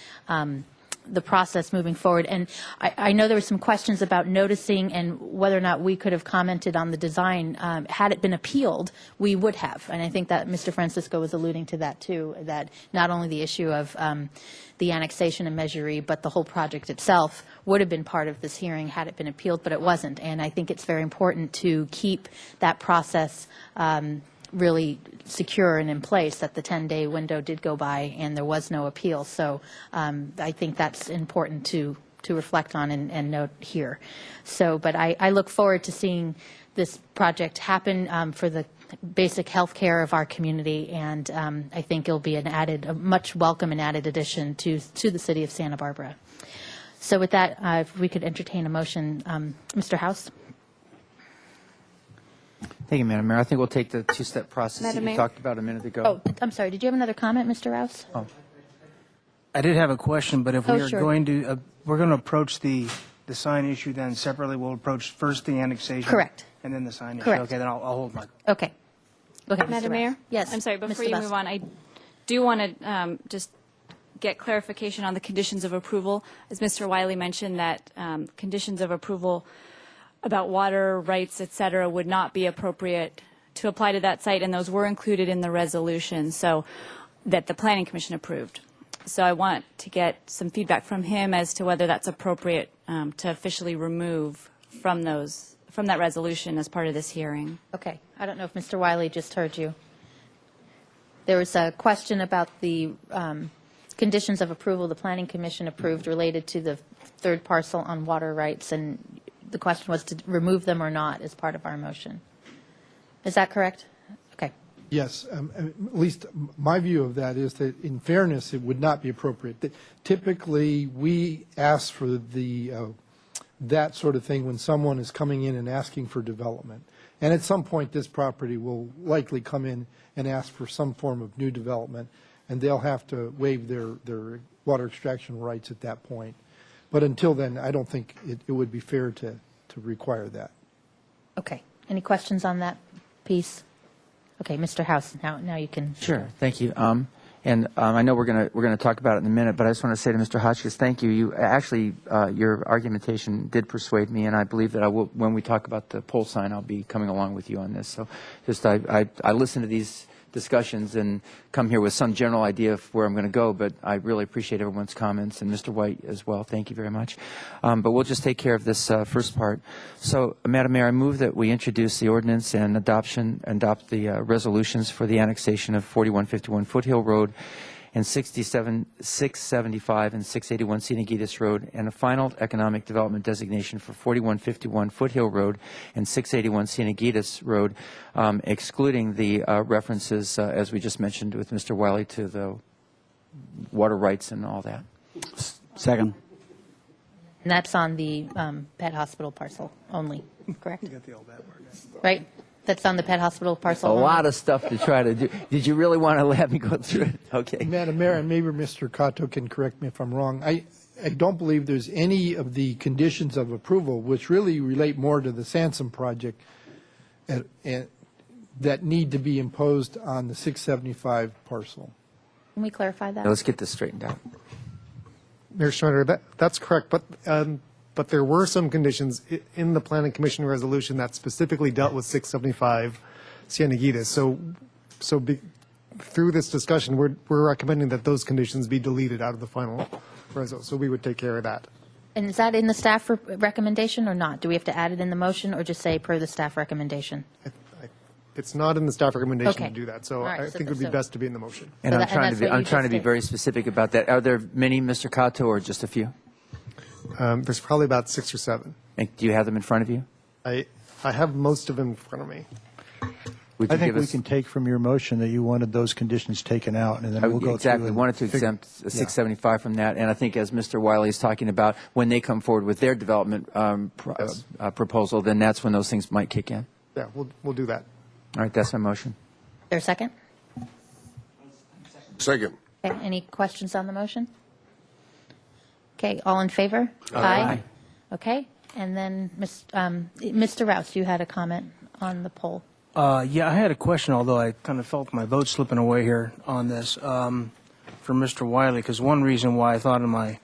the process moving forward. And I know there were some questions about noticing and whether or not we could have commented on the design. Had it been appealed, we would have. And I think that Mr. Francisco was alluding to that too, that not only the issue of the annexation and Measure E, but the whole project itself would have been part of this hearing had it been appealed, but it wasn't. And I think it's very important to keep that process really secure and in place, that the 10-day window did go by and there was no appeal. So I think that's important to reflect on and note here. So, but I look forward to seeing this project happen for the basic health care of our community, and I think it'll be a much welcome and added addition to the city of Santa Barbara. So with that, if we could entertain a motion, Mr. House. Thank you, Madam Mayor. I think we'll take the 2-step process that you talked about a minute ago. Oh, I'm sorry. Did you have another comment, Mr. Rouse? Oh. I did have a question, but if we are sure. going to approach the sign issue then separately, we'll approach first the annexation. Correct. And then the sign issue. Correct. Okay, then I'll hold my. Okay. Go ahead, Madam Mr. Mayor? Rouse. Yes. I'm sorry, before Mr. you Busk. move on, I do want to just get clarification on the conditions of approval. As Mr. Wiley mentioned, that conditions of approval about water rights, et cetera, would not be appropriate to apply to that site, and those were included in the resolution that the Planning Commission approved. So I want to get some feedback from him as to whether that's appropriate to officially remove from that resolution as part of this hearing. Okay. I don't know if Mr. Wiley just heard you. There was a question about the conditions of approval the Planning Commission approved related to the 3rd parcel on water rights, and the question was to remove them or not as part of our motion. Is that correct? Okay. Yes, at least my view of that is that in fairness, it would not be appropriate. Typically, we ask for that sort of thing when someone is coming in and asking for development. And at some point, this property will likely come in and ask for some form of new development, and they'll have to waive their water extraction rights at that point. But until then, I don't think it would be fair to require that. Okay. Any questions on that piece? Okay, Mr. House, now you can. Sure. Thank you. And I know we're going to talk about it in a minute, but I just want to say to Mr. Hotchkiss, thank you. You actually, your argumentation did persuade me, and I believe that when we talk about the pole sign, I'll be coming along with you on this. So just I listen to these discussions and come here with some general idea of where I'm going to go, but I really appreciate everyone's comments, and Mr. White as well. Thank you very much. But we'll just take care of this first part. So, Madam Mayor, I move that we introduce the ordinance and adopt the resolutions for the annexation of 4151 Foothill Road and 675 and 681 Cienegita Road, and a final economic development designation for 4151 Foothill Road and 681 Cienegita Road, excluding the references, as we just mentioned with Mr. Wiley, to the water rights and all that. Second. And that's on the pet hospital parcel only, correct? Right? That's on the pet hospital parcel A only? lot of stuff to try to do. Did you really want to let me go through it? Okay. Madam Mayor, and maybe Mr. Cato can correct me if I'm wrong, I don't believe there's any of the conditions of approval, which really relate more to the Sansom project, that need to be imposed on the 675 parcel. Can we clarify that? Now, let's get this straightened out. Mayor Schneider, that's correct, but there were some conditions in the Planning Commission resolution that specifically dealt with 675 Cienegita. Through this discussion, we're recommending that those conditions be deleted out of the final resolution. So we would take care of that. And is that in the staff recommendation or not? Do we have to add it in the motion or just say per the staff recommendation? It's not in the staff recommendation Okay. to do that, so All right, I think it would be best to be in the motion. And So I'm trying that's to be, what you I'm trying to just be did. very specific about that. Are there many, Mr. Cato, or just a few? There's probably about 6 or 7. And do you have them in front of you? I have most of them in front of me. Would I you think give we us- can take from your motion that you wanted those conditions taken out, and then we'll go Exactly. through and Wanted to figure- exempt 675 from that, and I think as Mr. Wiley is talking about, when they come forward with their development proposal, then that's when those things might kick in. Yeah, we'll do that. All right, that's my motion. Is there a second? Second. Okay, any questions on the motion? Okay, all in favor? Aye. Okay, and then Mr. Rouse, you had a comment on the poll. Yeah, I had a question, although I kind of felt my vote slipping away here on this for Mr. Wiley, because one reason why I thought of my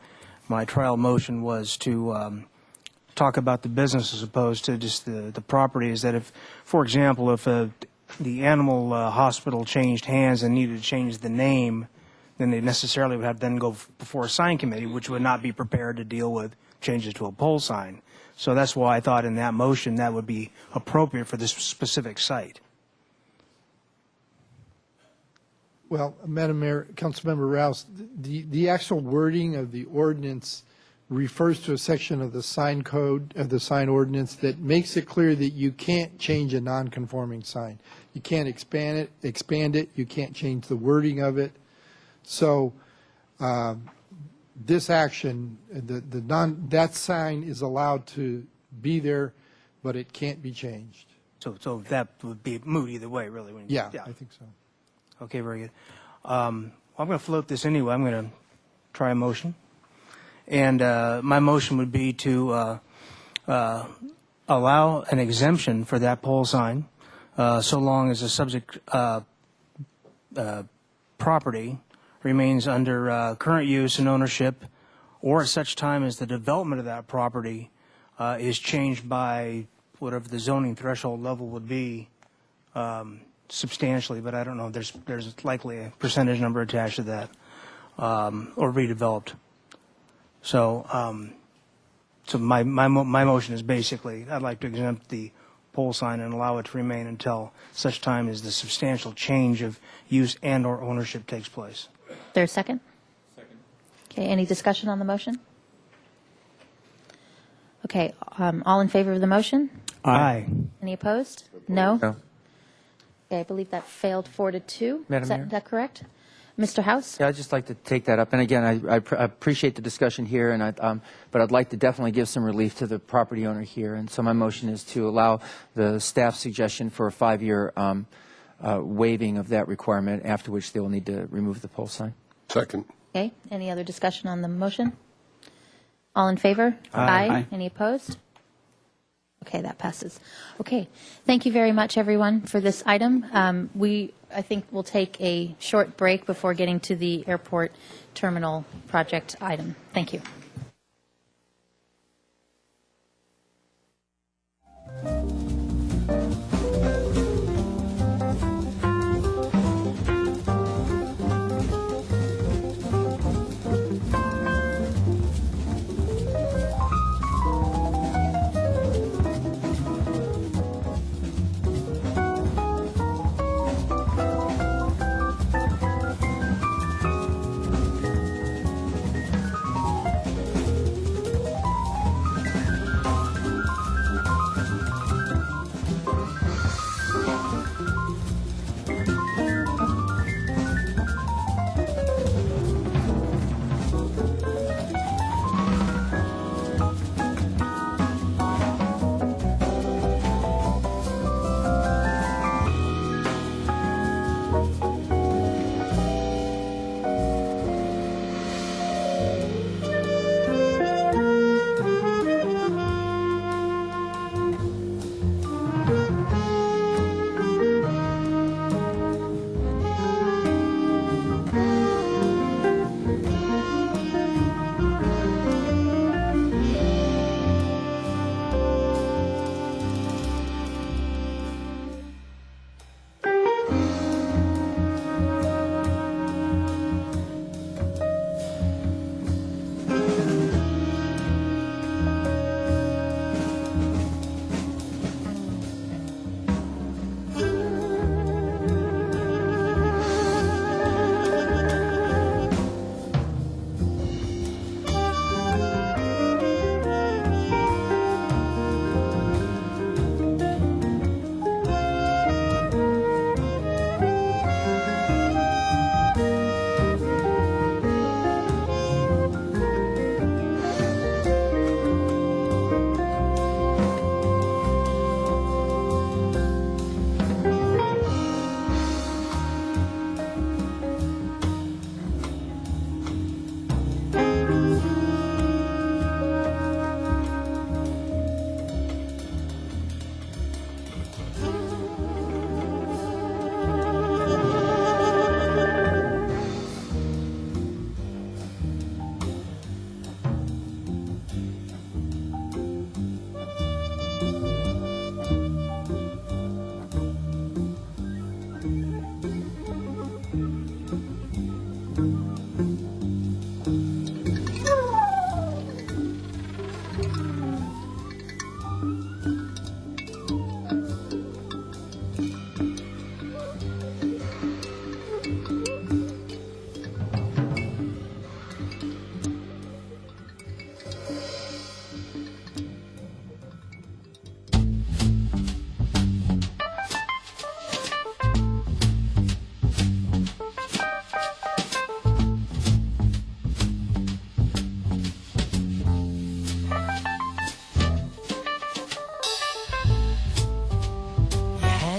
trial motion was to talk about the business as opposed to just the property, is that if, for example, if the animal hospital changed hands and needed to change the name, then they necessarily would have to then go before a sign committee, which would not be prepared to deal with changes to a pole sign. So that's why I thought in that motion that would be appropriate for this specific site. Well, Madam Mayor, Councilmember Rouse, the actual wording of the ordinance refers to a section of the sign code, of the sign ordinance, that makes it clear that you can't change a non-conforming sign. You can't expand it, you can't change the wording of it. So this action, that sign is allowed to be there, but it can't be changed. So that would be moot either way, really. Yeah, I think so. Okay, very good. I'm going to float this anyway. I'm going to try a motion. And my motion would be to allow an exemption for that pole sign so long as the subject property remains under current use and ownership, or at such time as the development of that property is changed by whatever the zoning threshold level would be substantially, but I don't know. There's likely a percentage number attached to that, or redeveloped. So, my motion is basically I'd like to exempt the pole sign and allow it to remain until such time as the substantial change of use and/or ownership takes place. There's a second? Second. Okay, any discussion on the motion? Okay, all in favor of the motion? Aye. Any opposed? No? No. Okay, I believe that failed 4-2. Madam Is Mayor? that correct? Mr. House? Yeah, I'd just like to take that up. And again, I appreciate the discussion here, and but I'd like to definitely give some relief to the property owner here. And so my motion is to allow the staff suggestion for a 5-year waiving of that requirement, after which they will need to remove the pole sign. Second. Okay, any other discussion on the motion? All in favor? Aye. Any opposed? Okay, that passes. Okay, thank you very much, everyone, for this item. I think we'll take a short break before getting to the airport terminal project item. Thank you.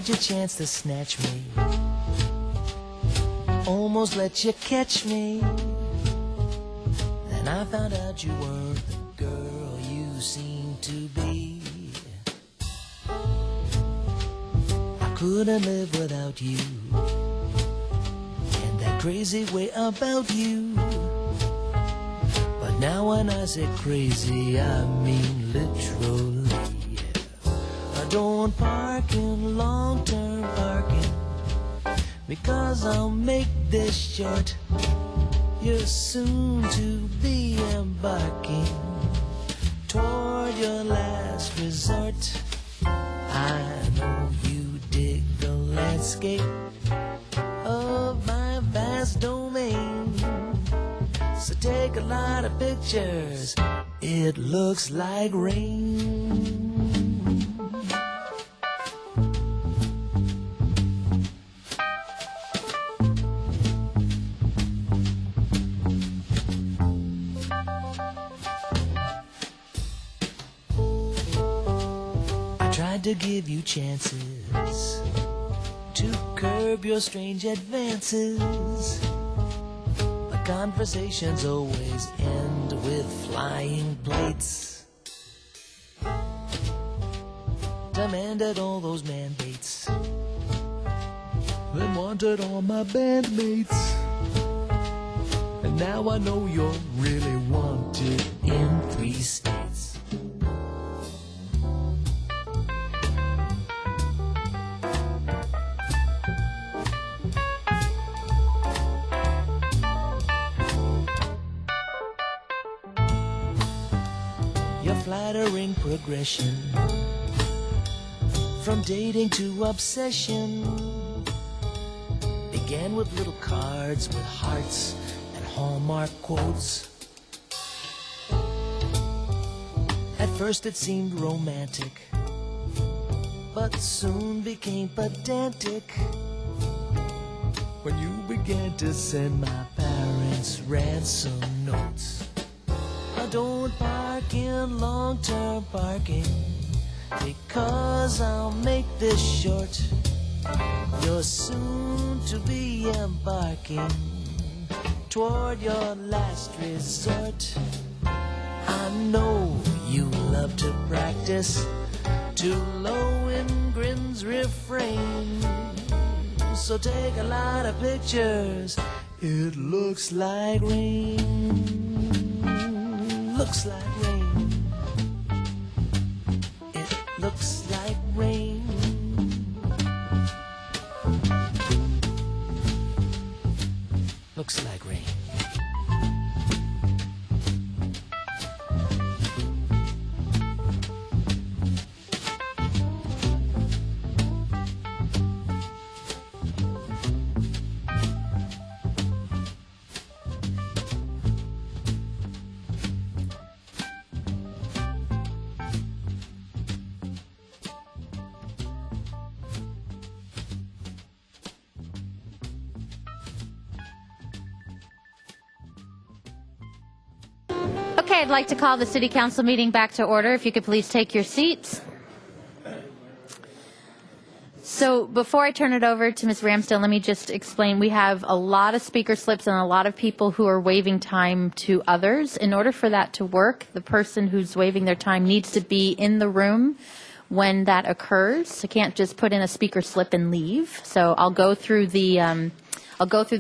Had your chance to snatch me, almost let you catch me. Then I found out you weren't the girl you seemed to be. I couldn't live without you, and that crazy way about you. But now when I say crazy, I mean literally. I don't park in long-term parking, because I'll make this short. You're soon to be embarking toward your last resort. I know you dig the landscape of my vast domain, so take a lot of pictures. It looks like rain. To give you chances to curb your strange advances, but conversations always end with flying plates. Demanded all those mandates, then wanted all my bandmates, and now I know you're really wanted in 3 states. Flattering progression from dating to obsession began with little cards with hearts and Hallmark quotes. At first it seemed romantic, but soon became pedantic when you began to send my parents ransom notes. I don't park in long-term parking, because I'll make this short. You're soon to be embarking toward your last resort. I know you love to practice to Lohengrin's refrain, so take a lot of pictures. It looks like rain. Looks like rain. It looks like rain. Looks like rain. Okay, I'd like to call the City Council meeting back to order. If you could please take your seats. So before I turn it over to Ms. Ramsdale, let me just explain. We have a lot of speaker slips and a lot of people who are waiving time to others. In order for that to work, the person who's waiving their time needs to be in the room when that occurs. I can't just put in a speaker slip and leave. So I'll go through the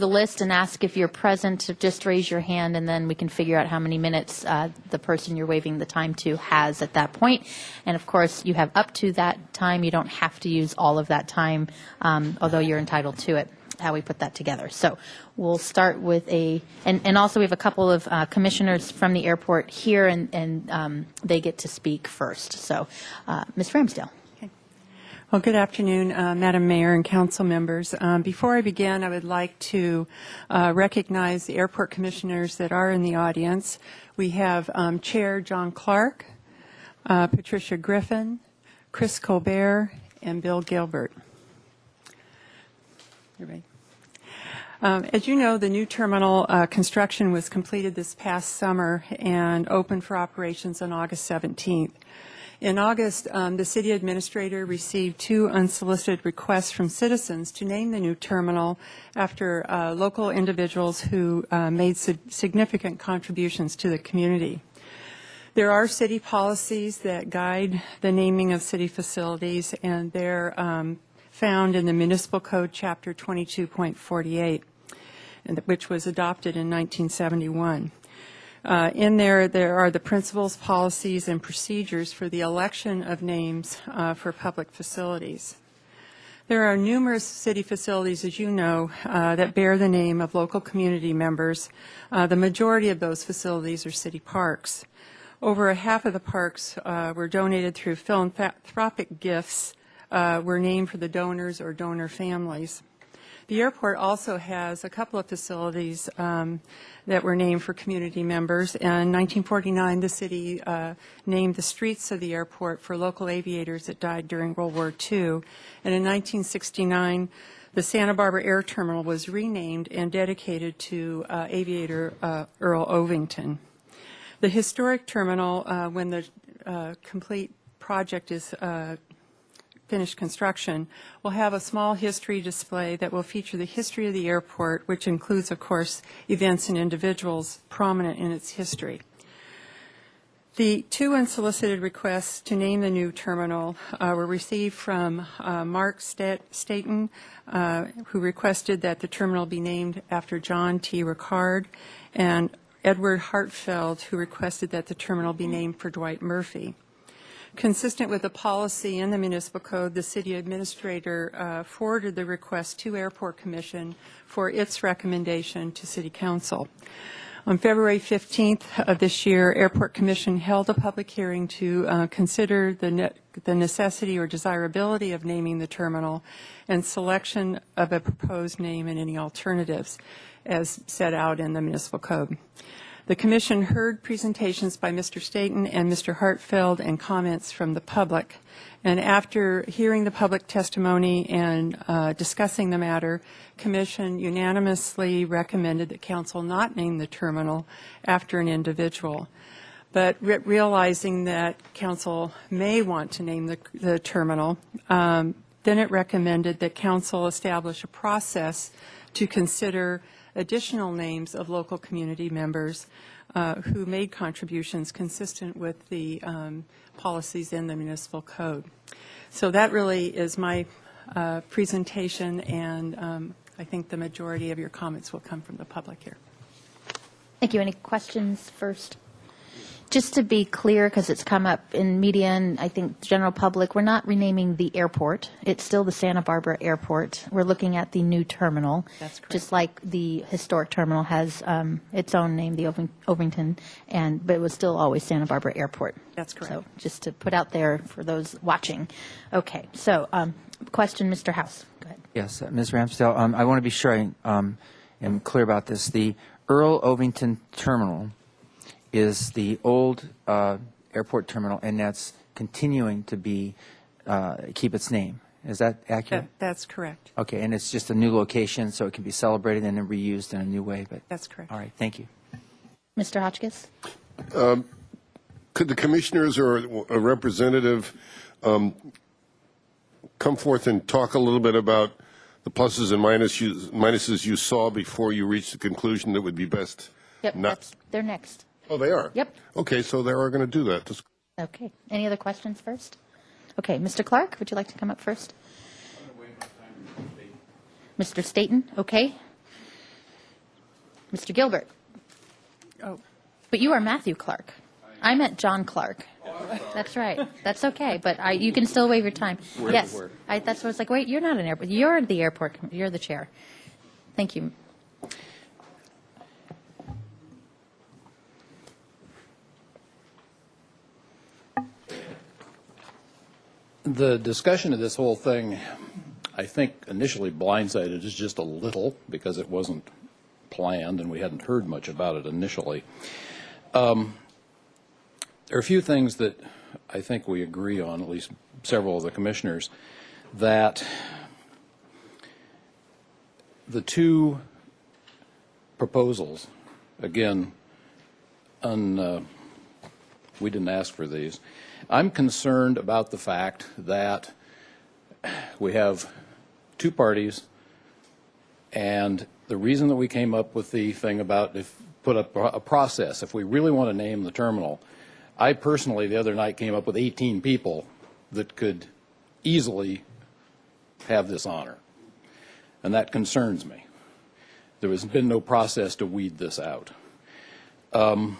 list and ask if you're present. Just raise your hand, and then we can figure out how many minutes the person you're waiving the time to has at that point. And of course, you have up to that time. You don't have to use all of that time, although you're entitled to it, how we put that together. So we'll start with and also we have a couple of commissioners from the airport here, and they get to speak first. So Ms. Ramsdale. Well, good afternoon, Madam Mayor and council members. Before I begin, I would like to recognize the airport commissioners that are in the audience. We have Chair John Clark, Patricia Griffin, Chris Colbert, and Bill Gilbert. As you know, the new terminal construction was completed this past summer and opened for operations on August 17th. In August, the city administrator received 2 unsolicited requests from citizens to name the new terminal after local individuals who made significant contributions to the community. There are city policies that guide the naming of city facilities, and they're found in the Municipal Code, Chapter 22.48, which was adopted in 1971. In there are the principles, policies, and procedures for the election of names for public facilities. There are numerous city facilities, as you know, that bear the name of local community members. The majority of those facilities are city parks. Over a half of the parks were donated through philanthropic gifts, were named for the donors or donor families. The airport also has a couple of facilities that were named for community members. In 1949, the city named the streets of the airport for local aviators that died during World War II. And in 1969, the Santa Barbara Air Terminal was renamed and dedicated to aviator Earl Ovington. The historic terminal, when the complete project is finished construction, will have a small history display that will feature the history of the airport, which includes, of course, events and individuals prominent in its history. The 2 unsolicited requests to name the new terminal were received from Mark Staten, who requested that the terminal be named after John T. Ricard, and Edward Hartfeld, who requested that the terminal be named for Dwight Murphy. Consistent with the policy in the municipal code, the city administrator forwarded the request to Airport Commission for its recommendation to City Council. On February 15th of this year, Airport Commission held a public hearing to consider the necessity or desirability of naming the terminal and selection of a proposed name and any alternatives as set out in the municipal code. The Commission heard presentations by Mr. Staten and Mr. Hartfeld and comments from the public. And after hearing the public testimony and discussing the matter, Commission unanimously recommended that Council not name the terminal after an individual. But realizing that Council may want to name the terminal, then it recommended that Council establish a process to consider additional names of local community members who made contributions consistent with the policies in the municipal code. So that really is my presentation, and I think the majority of your comments will come from the public here. Thank you. Any questions first? Just to be clear, because it's come up in media and I think general public, we're not renaming the airport. It's still the Santa Barbara Airport. We're looking at the new terminal. That's correct. Just like the historic terminal has its own name, the Ovington, but it was still always Santa Barbara Airport. That's correct. So just to put out there for those watching. Okay. So question, Mr. House. Go ahead. Yes, Ms. Ramsdale, I want to be sure I am clear about this. The Earl Ovington Terminal is the old airport terminal, and that's continuing to be keep its name. Is that accurate? That's correct. Okay, and it's just a new location, so it can be celebrated and then reused in a new way. But that's correct. All right, thank you. Mr. Hotchkiss? Could the commissioners or a representative come forth and talk a little bit about the pluses and minuses you saw before you reached the conclusion that would be best? Yep, they're next. Oh, they are? Yep. Okay, so they are going to do that. Okay. Any other questions first? Okay. Mr. Clark, would you like to come up first? Mr. Staten, okay. Mr. Gilbert. Oh. But you are Matthew Clark. I meant John Clark. That's right. That's okay, but you can still waive your time. Yes. That's what I was like, wait, you're not an airport. You're the airport. You're the chair. Thank you. The discussion of this whole thing, I think, initially blindsided us just a little because it wasn't planned and we hadn't heard much about it initially. There are a few things that I think we agree on, at least several of the commissioners, that the 2 proposals, again, we didn't ask for these, I'm concerned about the fact that we have two parties, and the reason that we came up with the thing about put up a process, if we really want to name the terminal, I personally the other night came up with 18 people that could easily have this honor, and that concerns me. There has been no process to weed this out. In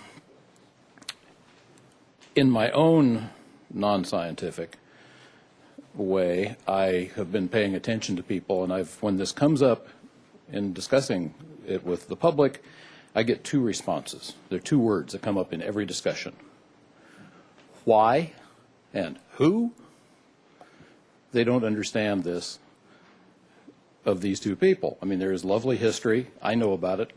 my own non-scientific way, I have been paying attention to people, and when this comes up in discussing it with the public, I get two responses. There are two words that come up in every discussion. Why and who? They don't understand this of these two people. I mean, there is lovely history. I know about it.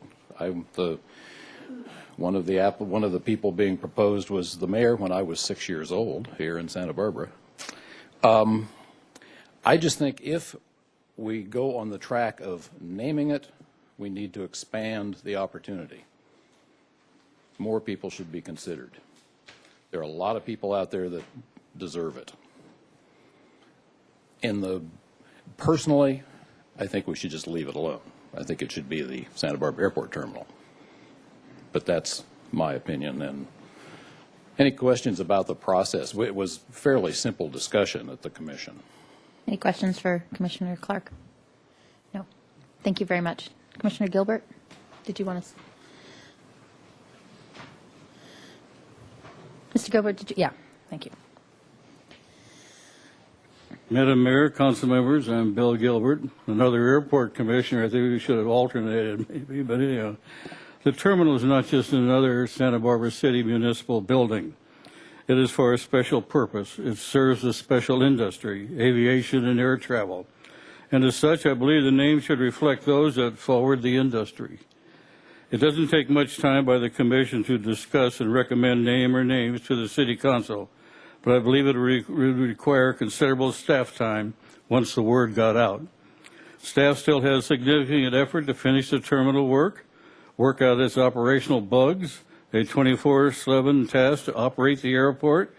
One of the people being proposed was the mayor when I was 6 years old here in Santa Barbara. I just think if we go on the track of naming it, we need to expand the opportunity. More people should be considered. There are a lot of people out there that deserve it. Personally, I think we should just leave it alone. I think it should be the Santa Barbara Airport Terminal. But that's my opinion. And any questions about the process? It was fairly simple discussion at the commission. Any questions for Commissioner Clark? No. Thank you very much. Commissioner Gilbert, did you want to? Mr. Gilbert, did you? Yeah, thank you. Madam Mayor, council members, I'm Bill Gilbert, another airport commissioner. I think we should have alternated maybe, but anyhow. The terminal is not just another Santa Barbara City municipal building. It is for a special purpose. It serves a special industry, aviation and air travel. And as such, I believe the name should reflect those that forward the industry. It doesn't take much time by the commission to discuss and recommend name or names to the city council, but I believe it would require considerable staff time once the word got out. Staff still has significant effort to finish the terminal work out its operational bugs, a 24/7 task to operate the airport,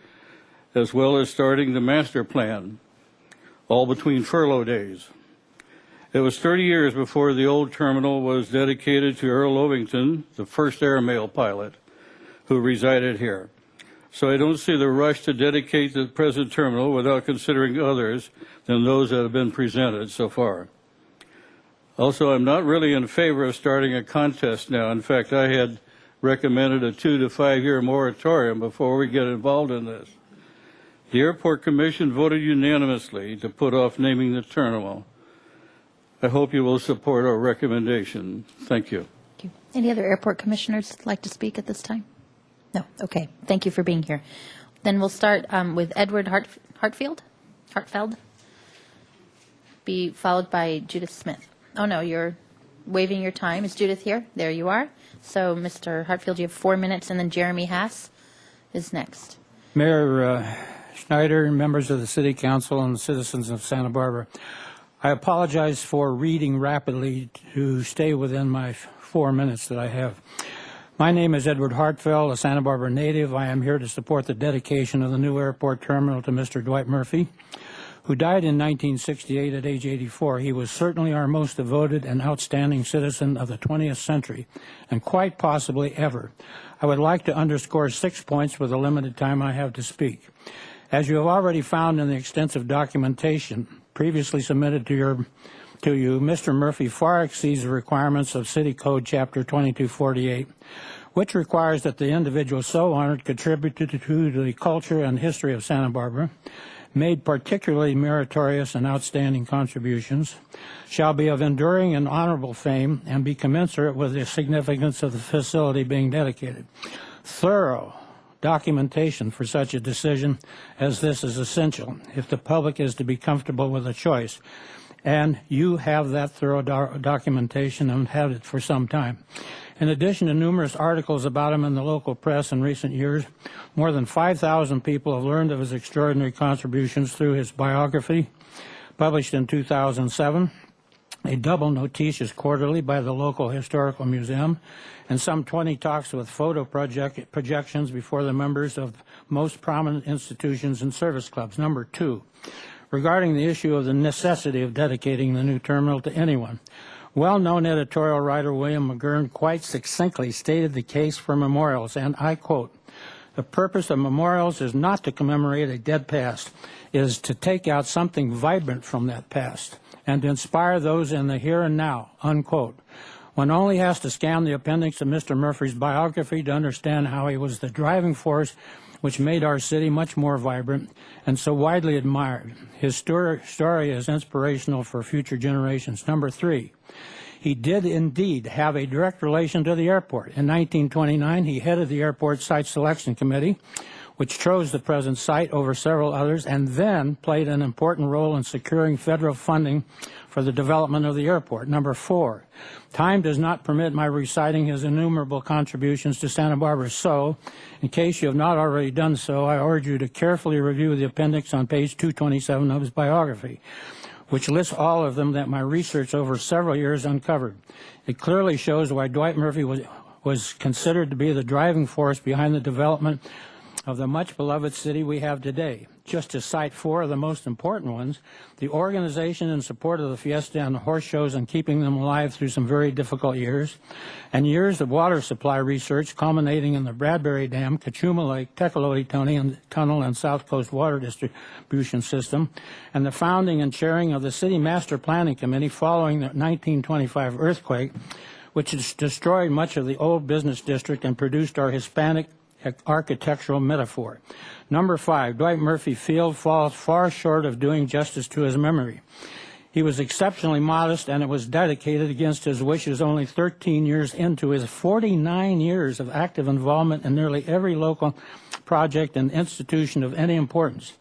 as well as starting the master plan, all between furlough days. It was 30 years before the old terminal was dedicated to Earl Ovington, the first airmail pilot who resided here. So I don't see the rush to dedicate the present terminal without considering others than those that have been presented so far. Also, I'm not really in favor of starting a contest now. In fact, I had recommended a 2 to 5 year moratorium before we get involved in this. The Airport Commission voted unanimously to put off naming the terminal. I hope you will support our recommendation. Thank you. Thank you. Any other airport commissioners like to speak at this time? No. Okay. Thank you for being here. Then we'll start with Edward Hartfeld, be followed by Judith Smith. Oh, no, you're waiving your time. Is Judith here? There you are. So, Mr. Hartfield, you have 4 minutes, and then Jeremy Haas is next. Mayor Schneider, members of the City Council, and citizens of Santa Barbara, I apologize for reading rapidly to stay within my 4 minutes that I have. My name is Edward Hartfeld, a Santa Barbara native. I am here to support the dedication of the new airport terminal to Mr. Dwight Murphy, who died in 1968 at age 84. He was certainly our most devoted and outstanding citizen of the 20th century, and quite possibly ever. I would like to underscore 6 points with the limited time I have to speak. As you have already found in the extensive documentation previously submitted to you, Mr. Murphy far exceeds the requirements of City Code Chapter 2248, which requires that the individual so honored contribute to the culture and history of Santa Barbara, made particularly meritorious and outstanding contributions, shall be of enduring and honorable fame and be commensurate with the significance of the facility being dedicated. Thorough documentation for such a decision as this is essential if the public is to be comfortable with a choice. And you have that thorough documentation and had it for some time. In addition to numerous articles about him in the local press in recent years, more than 5,000 people have learned of his extraordinary contributions through his biography, published in 2007, a double notice is quarterly by the local historical museum, and some 20 talks with photo projections before the members of most prominent institutions and service clubs. Number 2, regarding the issue of the necessity of dedicating the new terminal to anyone. Well-known editorial writer William McGurn quite succinctly stated the case for memorials, and I quote, "The purpose of memorials is not to commemorate a dead past, it is to take out something vibrant from that past and to inspire those in the here and now," unquote. One only has to scan the appendix of Mr. Murphy's biography to understand how he was the driving force which made our city much more vibrant and so widely admired. His story is inspirational for future generations. Number 3, he did indeed have a direct relation to the airport. In 1929, he headed the airport site selection committee, which chose the present site over several others, and then played an important role in securing federal funding for the development of the airport. Number 4, time does not permit my reciting his innumerable contributions to Santa Barbara, so, in case you have not already done so, I urge you to carefully review the appendix on page 227 of his biography, which lists all of them that my research over several years uncovered. It clearly shows why Dwight Murphy was considered to be the driving force behind the development of the much-beloved city we have today. Just to cite 4 of the most important ones, the organization in support of the Fiesta and the horse shows and keeping them alive through some very difficult years, and years of water supply research culminating in the Bradbury Dam, Cachuma Lake, Tecolote Tunnel, and South Coast Water Distribution System, and the founding and chairing of the City Master Planning Committee following the 1925 earthquake, which destroyed much of the old business district and produced our Hispanic architectural metaphor. Number 5, Dwight Murphy Field falls far short of doing justice to his memory. He was exceptionally modest, and it was dedicated against his wishes only 13 years into his 49 years of active involvement in nearly every local project and institution of any importance.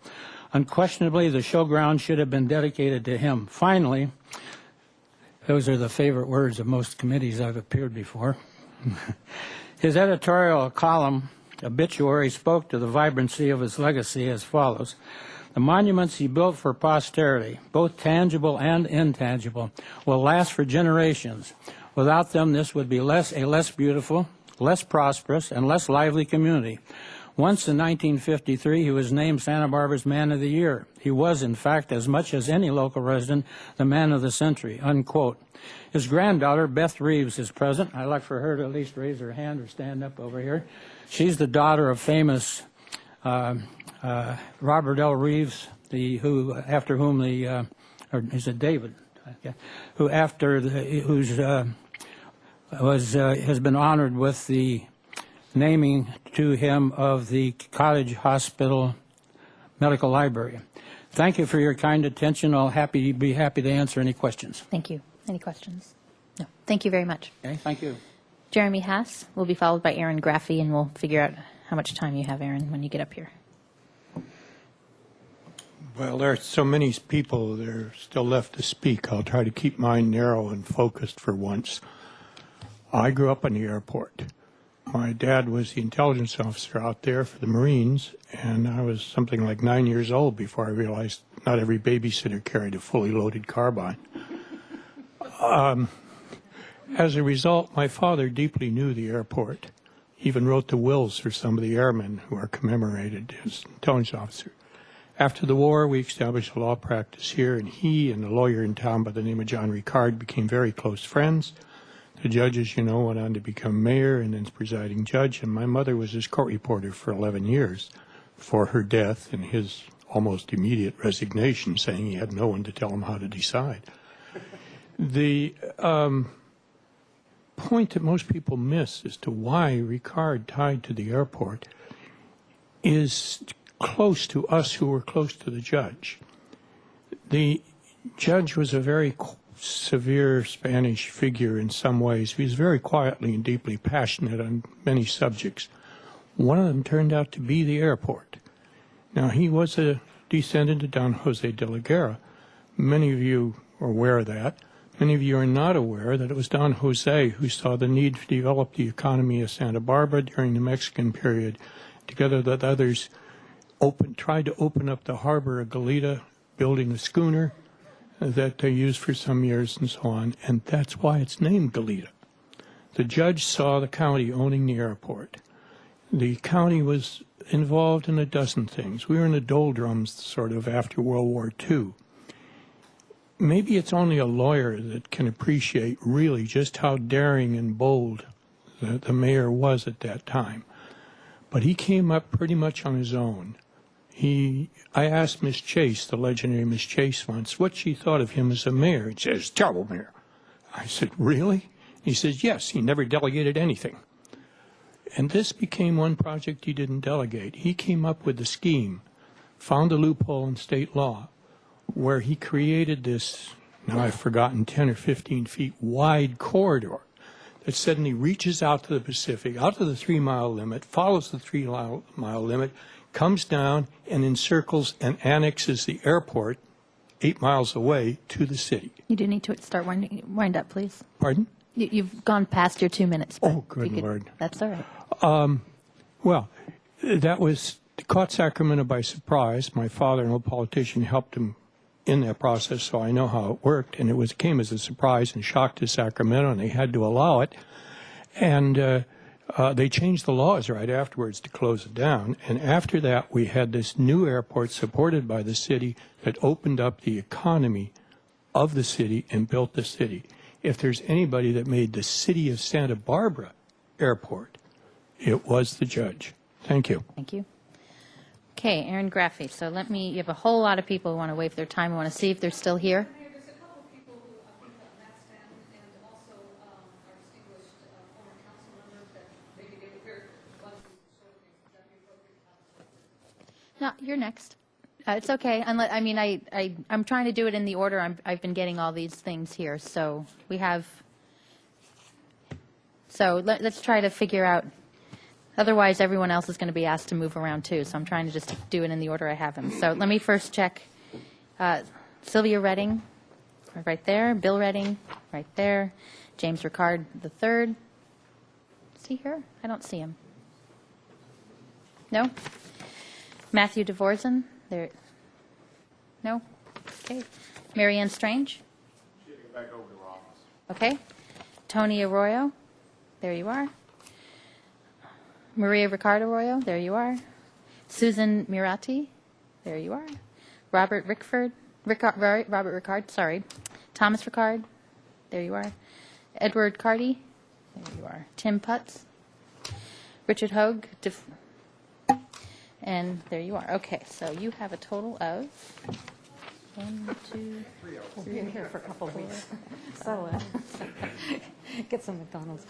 Unquestionably, the showground should have been dedicated to him. Finally, those are the favorite words of most committees I've appeared before. His editorial column obituary spoke to the vibrancy of his legacy as follows. The monuments he built for posterity, both tangible and intangible, will last for generations. Without them, this would be a less beautiful, less prosperous, and less lively community. Once in 1953, he was named Santa Barbara's Man of the Year. He was, in fact, as much as any local resident, the man of the century, unquote. His granddaughter, Beth Reeves, is present. I'd like for her to at least raise her hand or stand up over here. She's the daughter of famous Robert L. Reeves, after whom or is it David? Okay, has been honored with the naming to him of the Cottage Hospital Medical Library. Thank you for your kind attention. I'll be happy to answer any questions. Thank you. Any questions? No. Thank you very much. Okay, thank you. Jeremy Haas will be followed by Aaron Graffey, and we'll figure out how much time you have, Aaron, when you get up here. Well, there are so many people that are still left to speak. I'll try to keep mine narrow and focused for once. I grew up on the airport. My dad was the intelligence officer out there for the Marines, and I was something like 9 years old before I realized not every babysitter carried a fully loaded carbine. As a result, my father deeply knew the airport, even wrote the wills for some of the airmen who are commemorated as intelligence officer. After the war, we established a law practice here, and he and a lawyer in town by the name of John Ricard became very close friends. The judge, as you know, went on to become mayor and then presiding judge, and my mother was his court reporter for 11 years before her death and his almost immediate resignation, saying he had no one to tell him how to decide. The point that most people miss as to why Ricard tied to the airport is close to us who were close to the judge. The judge was a very severe Spanish figure in some ways. He was very quietly and deeply passionate on many subjects. One of them turned out to be the airport. Now, he was a descendant of Don Jose de la Guerra. Many of you are aware of that. Many of you are not aware that it was Don Jose who saw the need to develop the economy of Santa Barbara during the Mexican period, together with others tried to open up the harbor of Goleta, building the schooner, that they used for some years and so on, and that's why it's named Goleta. The judge saw the county owning the airport. The county was involved in a dozen things. We were in the doldrums sort of after World War II. Maybe it's only a lawyer that can appreciate really just how daring and bold the mayor was at that time. But he came up pretty much on his own. I asked Miss Chase, the legendary Miss Chase, once what she thought of him as a mayor. He says, terrible mayor. I said, really? He says, yes, he never delegated anything. And this became one project he didn't delegate. He came up with the scheme, found a loophole in state law, where he created this, now I've forgotten, 10 or 15 feet wide corridor that suddenly reaches out to the Pacific, out to the 3-mile limit, follows the 3-mile limit, comes down and encircles and annexes the airport 8 miles away to the city. You do need to start wind up, please. Pardon? You've gone past your 2 minutes. but Oh, good if you could- Lord. That's all right. Well, that was caught Sacramento by surprise. My father, an old politician, helped him in that process, so I know how it worked. And it came as a surprise and shock to Sacramento, and they had to allow it. And they changed the laws right afterwards to close it down. And after that, we had this new airport supported by the city that opened up the economy of the city and built the city. If there's anybody that made the city of Santa Barbara airport, it was the judge. Thank you. Thank you. Okay, Aaron Graffey. So you have a whole lot of people who want to waive their time. I want to see if they're still here. No, you're next. It's okay. I'm trying to do it in the order I've been getting all these things here. So we have. So let's try to figure out. Otherwise, everyone else is going to be asked to move around too. So I'm trying to just do it in the order I have them. So let me first check. Sylvia Redding, right there. Bill Redding, right there. James Ricard III. Is he here? I don't see him. No? Matthew DeVorzen, there. No? Okay. Marianne Strange? Okay. Tony Arroyo, there you are. Maria Ricardo Arroyo, there you are. Susan Mirati, there you are. Robert Ricard, sorry. Thomas Ricard, there you are. Edward Carty, there you are. Tim Putz, Richard Hogue, and there you are. Okay, so you have a total of 1, 2, 3. We'll be here for a couple of weeks. So get some McDonald's.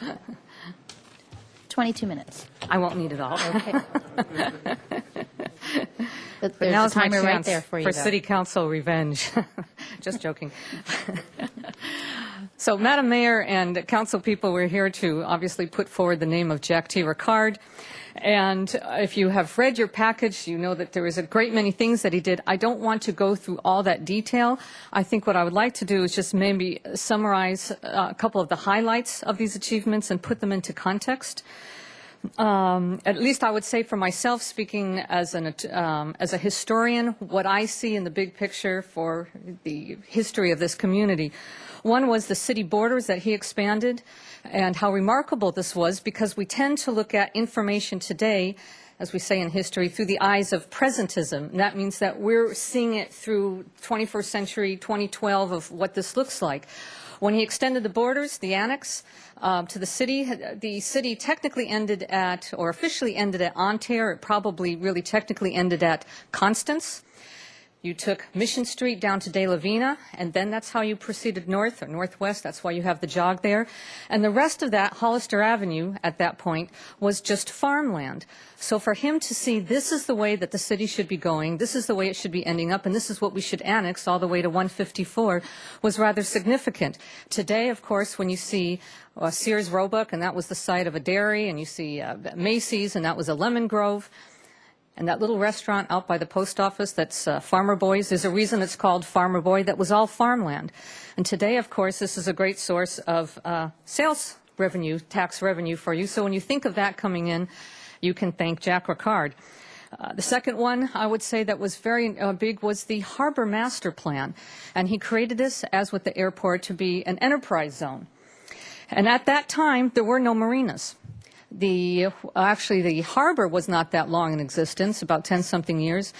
22 minutes. I won't need it all. Okay. But But there's a now's my timer right chance there for you. for though. city council revenge. Just joking. So, Madam Mayor and council people, we're here to obviously put forward the name of Jack T. Ricard. And if you have read your package, you know that there is a great many things that he did. I don't want to go through all that detail. I think what I would like to do is just maybe summarize a couple of the highlights of these achievements and put them into context. At least I would say for myself, speaking as a historian, what I see in the big picture for the history of this community. One was the city borders that he expanded, and how remarkable this was, because we tend to look at information today, as we say in history, through the eyes of presentism. And that means that we're seeing it through 21st century, 2012, of what this looks like. When he extended the borders, the annex to the city technically ended at, or officially ended at Anterre. It probably really technically ended at Constance. You took Mission Street down to De La Vina, and then that's how you proceeded north or northwest. That's why you have the jog there. And the rest of that, Hollister Avenue, at that point, was just farmland. So for him to see this is the way that the city should be going, this is the way it should be ending up, and this is what we should annex all the way to 154, was rather significant. Today, of course, when you see Sears Roebuck, and that was the site of a dairy, and you see Macy's, and that was a lemon grove, and that little restaurant out by the post office that's Farmer Boy's, there's a reason it's called Farmer Boy. That was all farmland. And today, of course, this is a great source of sales revenue, tax revenue for you. So when you think of that coming in, you can thank Jack Ricard. The second one I would say that was very big was the Harbor Master Plan, and he created this, as with the airport, to be an enterprise zone. And at that time, there were no marinas. Actually, the harbor was not that long in existence, about 10-something years.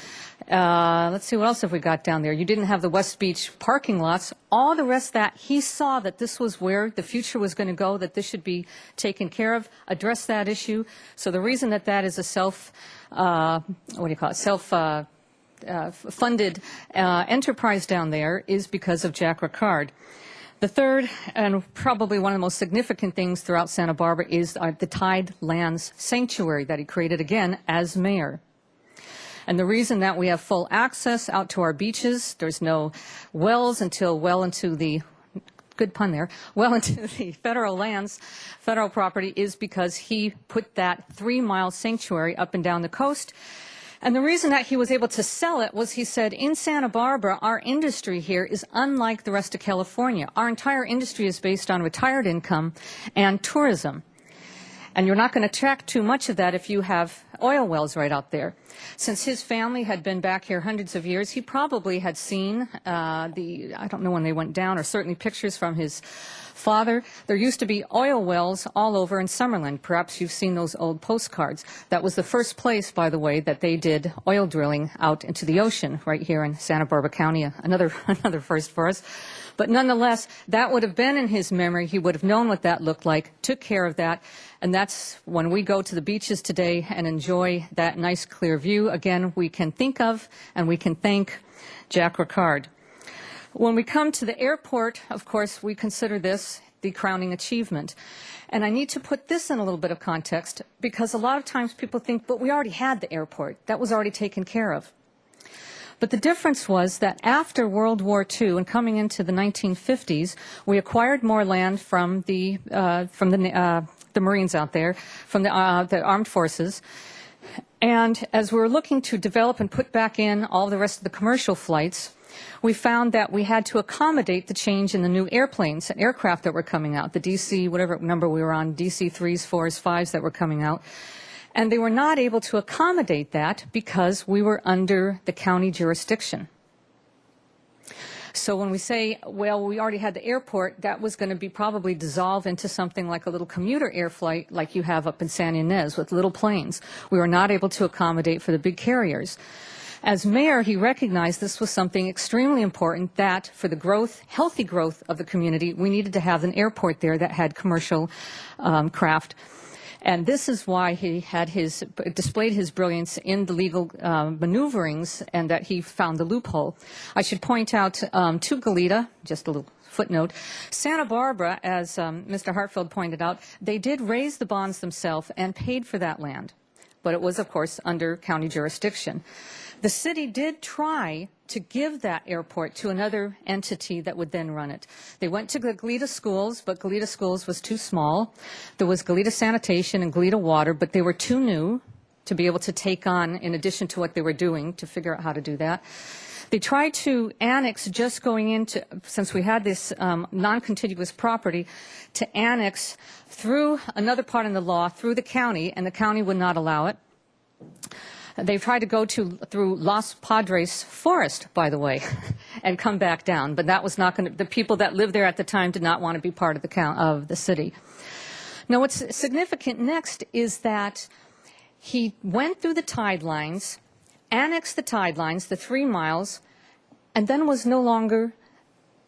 Let's see, what else have we got down there? You didn't have the West Beach parking lots. All the rest of that, he saw that this was where the future was going to go, that this should be taken care of, address that issue. So the reason that that is a self-funded enterprise down there is because of Jack Ricard. The third, and probably one of the most significant things throughout Santa Barbara, is the Tidelands Sanctuary that he created, again, as mayor. And the reason that we have full access out to our beaches, there's no wells until well into the, good pun there, well into the federal lands, federal property, is because he put that 3-mile sanctuary up and down the coast. And the reason that he was able to sell it was, he said, in Santa Barbara, our industry here is unlike the rest of California. Our entire industry is based on retired income and tourism. And you're not going to attract too much of that if you have oil wells right out there. Since his family had been back here hundreds of years, he probably had seen I don't know when they went down, or certainly pictures from his father. There used to be oil wells all over in Summerlin. Perhaps you've seen those old postcards. That was the first place, by the way, that they did oil drilling out into the ocean, right here in Santa Barbara County, another first for us. But nonetheless, that would have been in his memory. He would have known what that looked like, took care of that. And that's when we go to the beaches today and enjoy that nice clear view. Again, we can think of and we can thank Jack Ricard. When we come to the airport, of course, we consider this the crowning achievement. And I need to put this in a little bit of context, because a lot of times people think, but we already had the airport. That was already taken care of. But the difference was that after World War II and coming into the 1950s, we acquired more land from the Marines out there, from the armed forces. And as we were looking to develop and put back in all the rest of the commercial flights, we found that we had to accommodate the change in the new airplanes and aircraft that were coming out, the DC, whatever number we were on, DC-3s, 4s, 5s that were coming out. And they were not able to accommodate that because we were under the county jurisdiction. So when we say, well, we already had the airport, that was going to be probably dissolved into something like a little commuter air flight like you have up in San Ynez with little planes. We were not able to accommodate for the big carriers. As mayor, he recognized this was something extremely important, that for the growth, healthy growth of the community, we needed to have an airport there that had commercial craft. And this is why he had displayed his brilliance in the legal maneuverings, and that he found the loophole. I should point out to Goleta, just a little footnote, Santa Barbara, as Mr. Hartfield pointed out, they did raise the bonds themselves and paid for that land. But it was, of course, under county jurisdiction. The city did try to give that airport to another entity that would then run it. They went to the Goleta Schools, but Goleta Schools was too small. There was Goleta Sanitation and Goleta Water, but they were too new to be able to take on, in addition to what they were doing, to figure out how to do that. They tried to annex, just going into, since we had this non-contiguous property, to annex through another part in the law, through the county, and the county would not allow it. They tried to go through Los Padres Forest, by the way, and come back down, but that was not going to, the people that lived there at the time did not want to be part of the city. Now, what's significant next is that he went through the tide lines, annexed the tide lines, the 3 miles, and then was no longer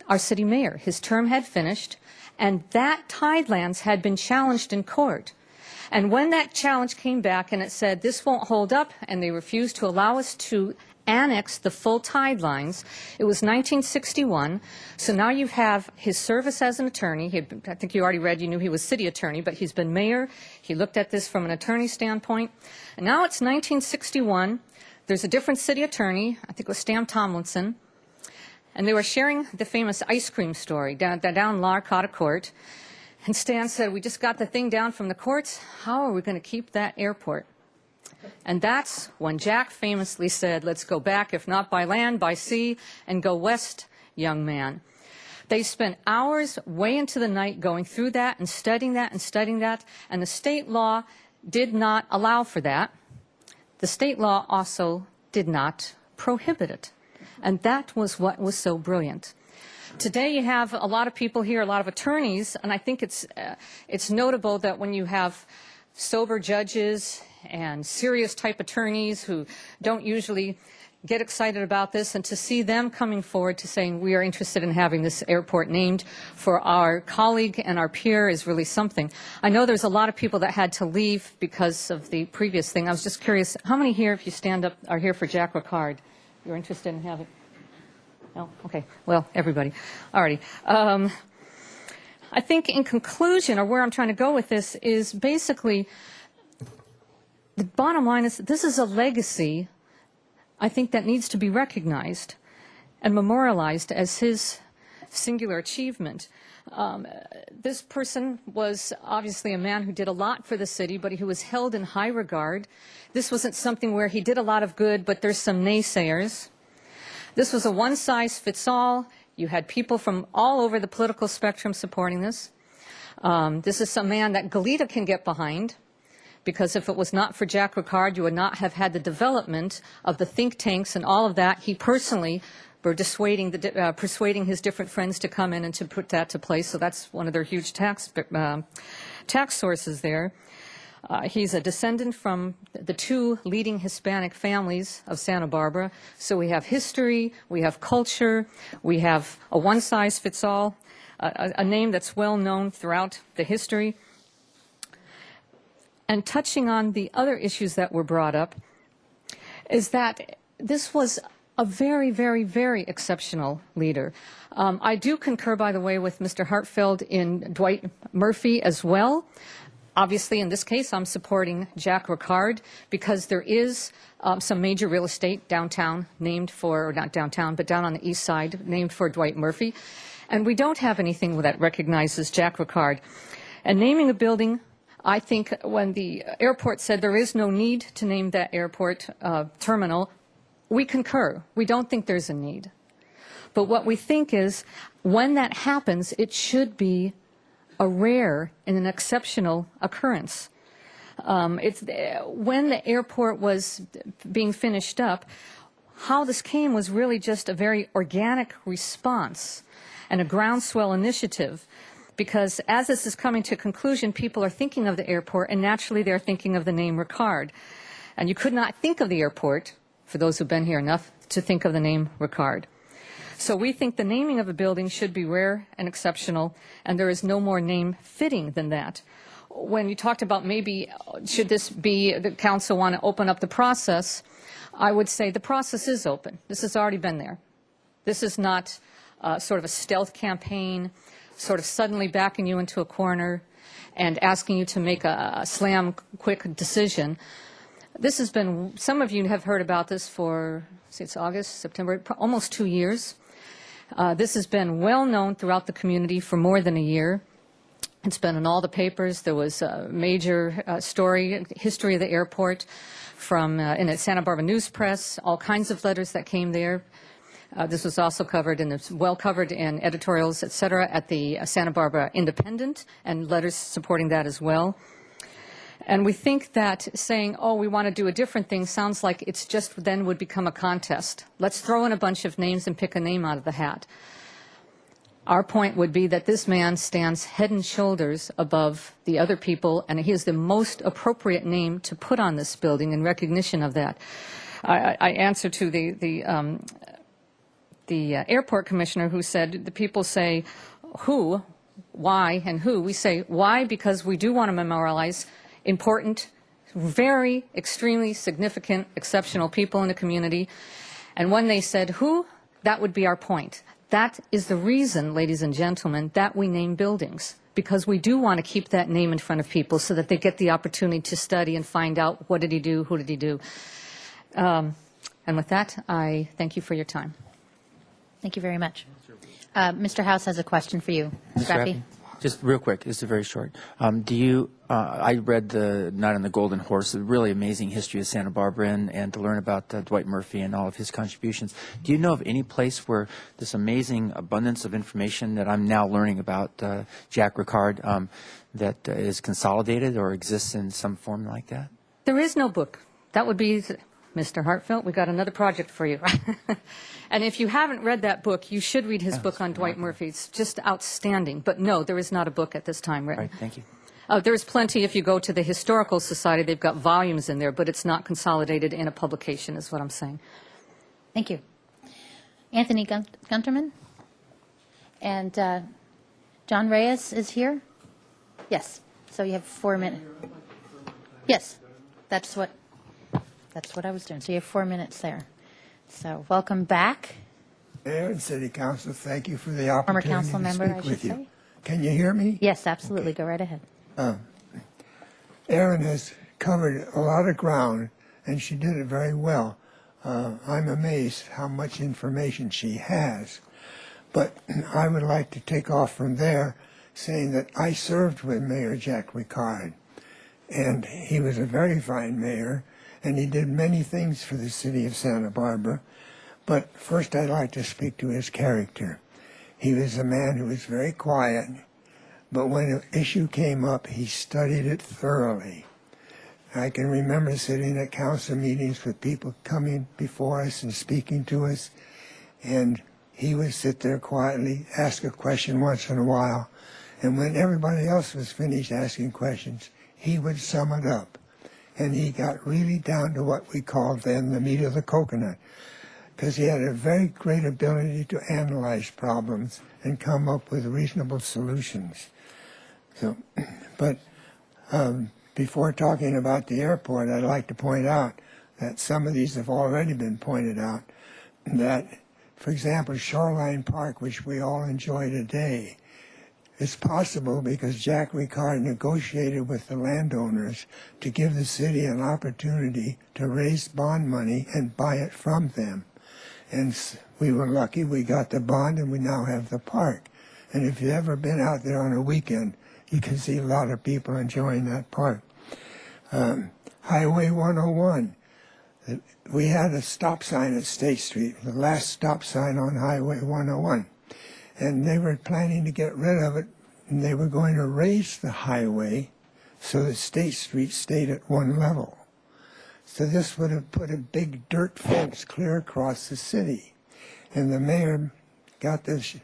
our city mayor. His term had finished, and that tidelands had been challenged in court. And when that challenge came back and it said, this won't hold up, and they refused to allow us to annex the full tide lines, it was 1961. So now you have his service as an attorney. I think you already read, you knew he was city attorney, but he's been mayor. He looked at this from an attorney standpoint. And now it's 1961. There's a different city attorney, I think it was Stan Tomlinson, and they were sharing the famous ice cream story down La Arcata Court. And Stan said, we just got the thing down from the courts. How are we going to keep that airport? And that's when Jack famously said, let's go back, if not by land, by sea, and go west, young man. They spent hours way into the night going through that and studying that and studying that, and the state law did not allow for that. the state law also did not prohibit it. And that was what was so brilliant. Today you have a lot of people here, a lot of attorneys, and I think it's notable that when you have sober judges and serious type attorneys who don't usually get excited about this, and to see them coming forward to saying we are interested in having this airport named for our colleague and our peer is really something. I know there's a lot of people that had to leave because of the previous thing. I was just curious, how many here, if you stand up, are here for Jack Ricard? You're interested in having? No? Okay. Well, everybody. All righty. I think in conclusion, or where I'm trying to go with this, is basically the bottom line is this is a legacy, I think, that needs to be recognized and memorialized as his singular achievement. This person was obviously a man who did a lot for the city, but who was held in high regard. This wasn't something where he did a lot of good, but there's some naysayers. This was a one-size-fits-all. You had people from all over the political spectrum supporting this. This is some man that Goleta can get behind, because if it was not for Jack Ricard, you would not have had the development of the think tanks and all of that. He personally were persuading his different friends to come in and to put that to place. So that's one of their huge tax sources there. He's a descendant from the two leading Hispanic families of Santa Barbara. So we have history, we have culture, we have a one-size-fits-all, a name that's well known throughout the history. And touching on the other issues that were brought up, is that this was a very, very, very exceptional leader. I do concur, by the way, with Mr. Hartfeld in Dwight Murphy as well. Obviously, in this case, I'm supporting Jack Ricard because there is some major real estate downtown named for, or not downtown, but down on the east side, named for Dwight Murphy. And we don't have anything that recognizes Jack Ricard. And naming a building, I think when the airport said there is no need to name that airport terminal, we concur. We don't think there's a need. But what we think is when that happens, it should be a rare and an exceptional occurrence. When the airport was being finished up, how this came was really just a very organic response and a groundswell initiative. Because as this is coming to conclusion, people are thinking of the airport, and naturally they're thinking of the name Ricard. And you could not think of the airport, for those who've been here enough, to think of the name Ricard. So we think the naming of a building should be rare and exceptional, and there is no more name fitting than that. When you talked about maybe should this be, the council want to open up the process, I would say the process is open. This has already been there. This is not sort of a stealth campaign, sort of suddenly backing you into a corner and asking you to make a slam quick decision. This has been, some of you have heard about this for, it's August, September, almost 2 years. This has been well known throughout the community for more than a year. It's been in all the papers. There was a major story, history of the airport from in the Santa Barbara News Press, all kinds of letters that came there. This was also covered and it's well covered in editorials, et cetera, at the Santa Barbara Independent, and letters supporting that as well. And we think that saying, oh, we want to do a different thing sounds like it's just then would become a contest. Let's throw in a bunch of names and pick a name out of the hat. Our point would be that this man stands head and shoulders above the other people, and he is the most appropriate name to put on this building in recognition of that. I answer to the airport commissioner who said, the people say who, why, and who. We say why because we do want to memorialize important, very extremely significant, exceptional people in the community. And when they said who, that would be our point. That is the reason, ladies and gentlemen, that we name buildings, because we do want to keep that name in front of people so that they get the opportunity to study and find out what did he do, who did he do. And with that, I thank you for your time. Thank you very much. Mr. House has a question for you. Ms. Graffi? Just real quick, this is very short. I read the Night on the Golden Horse, a really amazing history of Santa Barbara, and to learn about Dwight Murphy and all of his contributions. Do you know of any place where this amazing abundance of information that I'm now learning about Jack Ricard that is consolidated or exists in some form like that? There is no book that would be, Mr. Hartfeld, we got another project for you. And if you haven't read that book, you should read his book on Dwight Murphy. It's just outstanding. But no, there is not a book at this time written. All right, thank you. There's plenty if you go to the Historical Society. They've got volumes in there, but it's not consolidated in a publication is what I'm saying. Thank you. Anthony Gunterman? And John Reyes is here? Yes. So you have 4 minutes. Yes, that's what I was doing. So you have 4 minutes there. So welcome back. Mayor and City Council, thank you for the opportunity Former council to member, speak I should with you. say. Can you hear me? Yes, absolutely. Go right ahead. Erin has covered a lot of ground, and she did it very well. I'm amazed how much information she has. But I would like to take off from there saying that I served with Mayor Jack Ricard, and he was a very fine mayor, and he did many things for the city of Santa Barbara. But first I'd like to speak to his character. He was a man who was very quiet, but when an issue came up, he studied it thoroughly. I can remember sitting at council meetings with people coming before us and speaking to us, and he would sit there quietly, ask a question once in a while, and when everybody else was finished asking questions, he would sum it up. And he got really down to what we called then the meat of the coconut, because he had a very great ability to analyze problems and come up with reasonable solutions. So, but before talking about the airport, I'd like to point out that some of these have already been pointed out, that, for example, Shoreline Park, which we all enjoy today, is possible because Jack Ricard negotiated with the landowners to give the city an opportunity to raise bond money and buy it from them. And we were lucky we got the bond and we now have the park. And if you've ever been out there on a weekend, you can see a lot of people enjoying that park. Highway 101. We had a stop sign at State Street, the last stop sign on Highway 101. And they were planning to get rid of it, and they were going to raise the highway so that State Street stayed at one level. So this would have put a big dirt fence clear across the city. And the mayor got this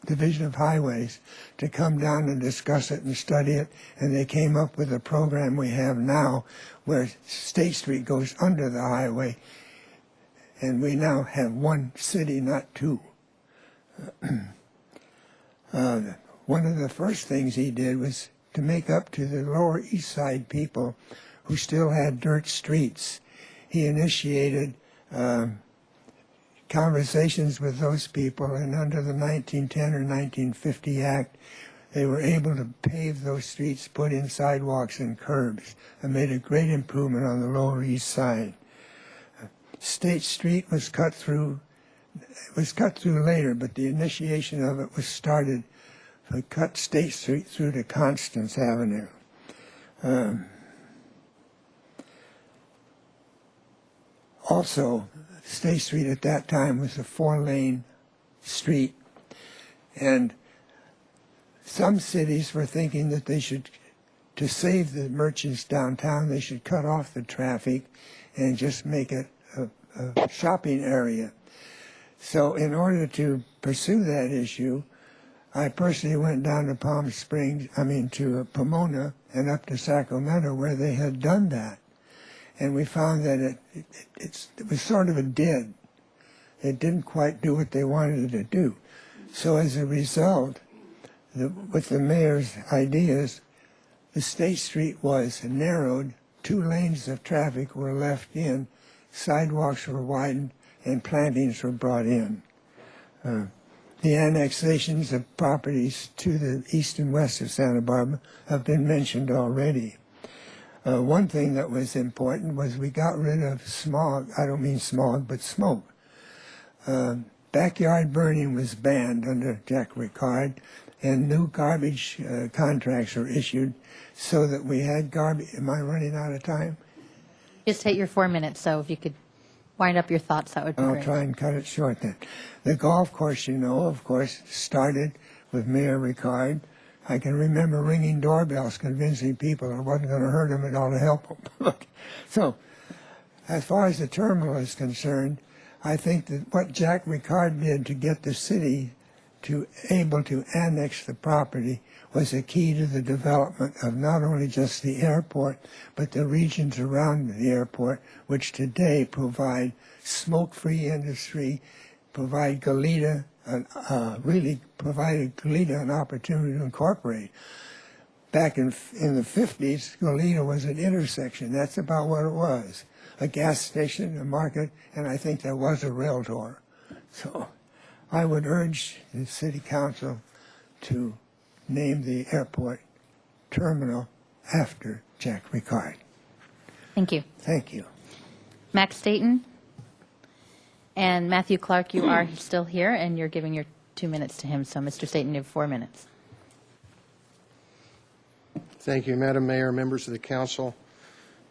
Division of Highways to come down and discuss it and study it, and they came up with a program we have now where State Street goes under the highway, and we now have one city, not two. One of the first things he did was to make up to the Lower East Side people who still had dirt streets. He initiated conversations with those people, and under the 1910 or 1950 Act, they were able to pave those streets, put in sidewalks and curbs, and made a great improvement on the Lower East Side. State Street was cut through. It was cut through later, but the initiation of it was started to cut State Street through to Constance Avenue. Also, State Street at that time was a 4-lane street, and some cities were thinking that they should, to save the merchants downtown, they should cut off the traffic and just make it a shopping area. So in order to pursue that issue, I personally went down to to Pomona and up to Sacramento where they had done that. And we found that it was sort of a did. It didn't quite do what they wanted it to do. So as a result, with the mayor's ideas, the State Street was narrowed, 2 lanes of traffic were left in, sidewalks were widened, and plantings were brought in. The annexations of properties to the east and west of Santa Barbara have been mentioned already. One thing that was important was we got rid of smog. I don't mean smog, but smoke. Backyard burning was banned under Jack Ricard, and new garbage contracts were issued so that we had garbage. Am I running out of time? Just hit your 4 minutes, so if you could wind up your thoughts, that would be great. I'll try and cut it short then. The golf course, of course, started with Mayor Ricard, I can remember ringing doorbells, convincing people it wasn't going to hurt them, it ought to help them. So, as far as the terminal is concerned, I think that what Jack Ricard did to get the city to able to annex the property was a key to the development of not only just the airport, but the regions around the airport, which today provide smoke-free industry, provide Goleta, really provided Goleta an opportunity to incorporate. Back in the 50s, Goleta was an intersection. That's about what it was. A gas station, a market, and I think there was a railroad. So I would urge the City Council to name the airport terminal after Jack Ricard. Thank you. Thank you. Max Staton and Matthew Clark, you are still here, and you're giving your 2 minutes to him. So, Mr. Staton, you have 4 minutes. Thank you, Madam Mayor, members of the council.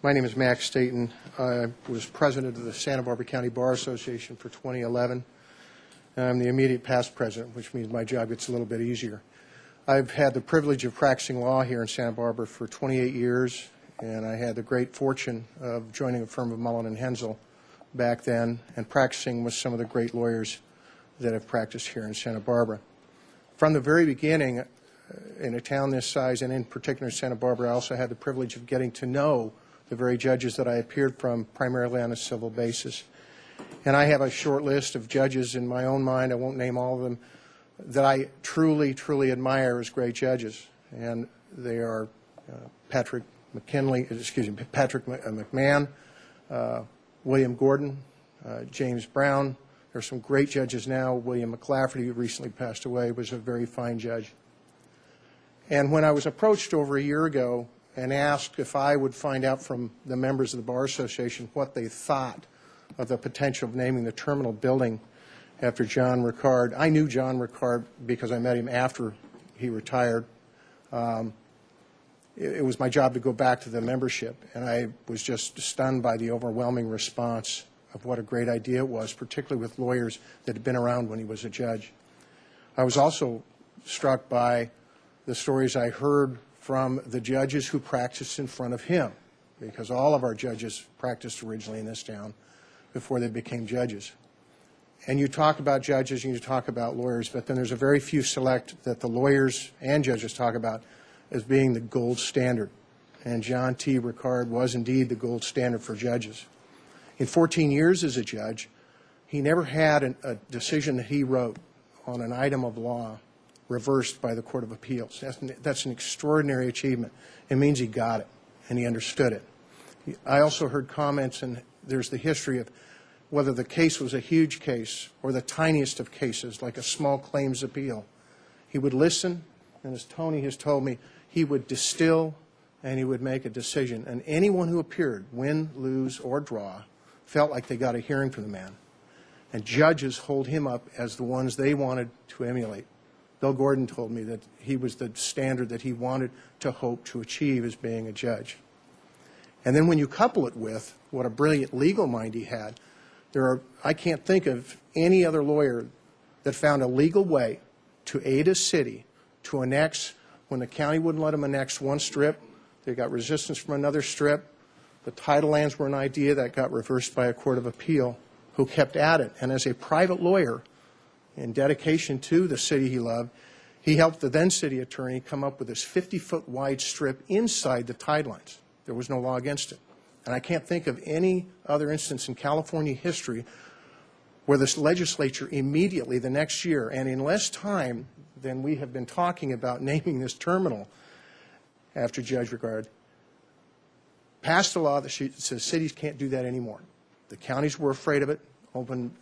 My name is Max Staton. I was president of the Santa Barbara County Bar Association for 2011. I'm the immediate past president, which means my job gets a little bit easier. I've had the privilege of practicing law here in Santa Barbara for 28 years, and I had the great fortune of joining a firm of Mullen and Hensel back then and practicing with some of the great lawyers that have practiced here in Santa Barbara. From the very beginning, in a town this size, and in particular Santa Barbara, I also had the privilege of getting to know the very judges that I appeared from, primarily on a civil basis. And I have a short list of judges in my own mind, I won't name all of them, that I truly, truly admire as great judges. And they are Patrick McMahon, William Gordon, James Brown. There are some great judges now. William McLafferty, who recently passed away, was a very fine judge. And when I was approached over a year ago and asked if I would find out from the members of the Bar Association what they thought of the potential of naming the terminal building after John Ricard, I knew John Ricard because I met him after he retired. It was my job to go back to the membership, and I was just stunned by the overwhelming response of what a great idea it was, particularly with lawyers that had been around when he was a judge. I was also struck by the stories I heard from the judges who practiced in front of him, because all of our judges practiced originally in this town before they became judges. And you talk about judges and you talk about lawyers, but then there's a very few select that the lawyers and judges talk about as being the gold standard. And John T. Ricard was indeed the gold standard for judges. In 14 years as a judge, he never had a decision that he wrote on an item of law reversed by the Court of Appeals. That's an extraordinary achievement. It means he got it and he understood it. I also heard comments, and there's the history of whether the case was a huge case or the tiniest of cases, like a small claims appeal. He would listen, and as Tony has told me, he would distill and he would make a decision. And anyone who appeared, win, lose, or draw, felt like they got a hearing from the man. And judges hold him up as the ones they wanted to emulate. Bill Gordon told me that he was the standard that he wanted to hope to achieve as being a judge. And then when you couple it with what a brilliant legal mind he had, I can't think of any other lawyer that found a legal way to aid a city to annex when the county wouldn't let them annex one strip. They got resistance from another strip. The title lands were an idea that got reversed by a court of appeal who kept at it. And as a private lawyer, in dedication to the city he loved, he helped the then city attorney come up with this 50-foot wide strip inside the tide lines. There was no law against it. And I can't think of any other instance in California history where this legislature immediately the next year, and in less time than we have been talking about naming this terminal after Judge Ricard, passed a law that says cities can't do that anymore. The counties were afraid of it. Open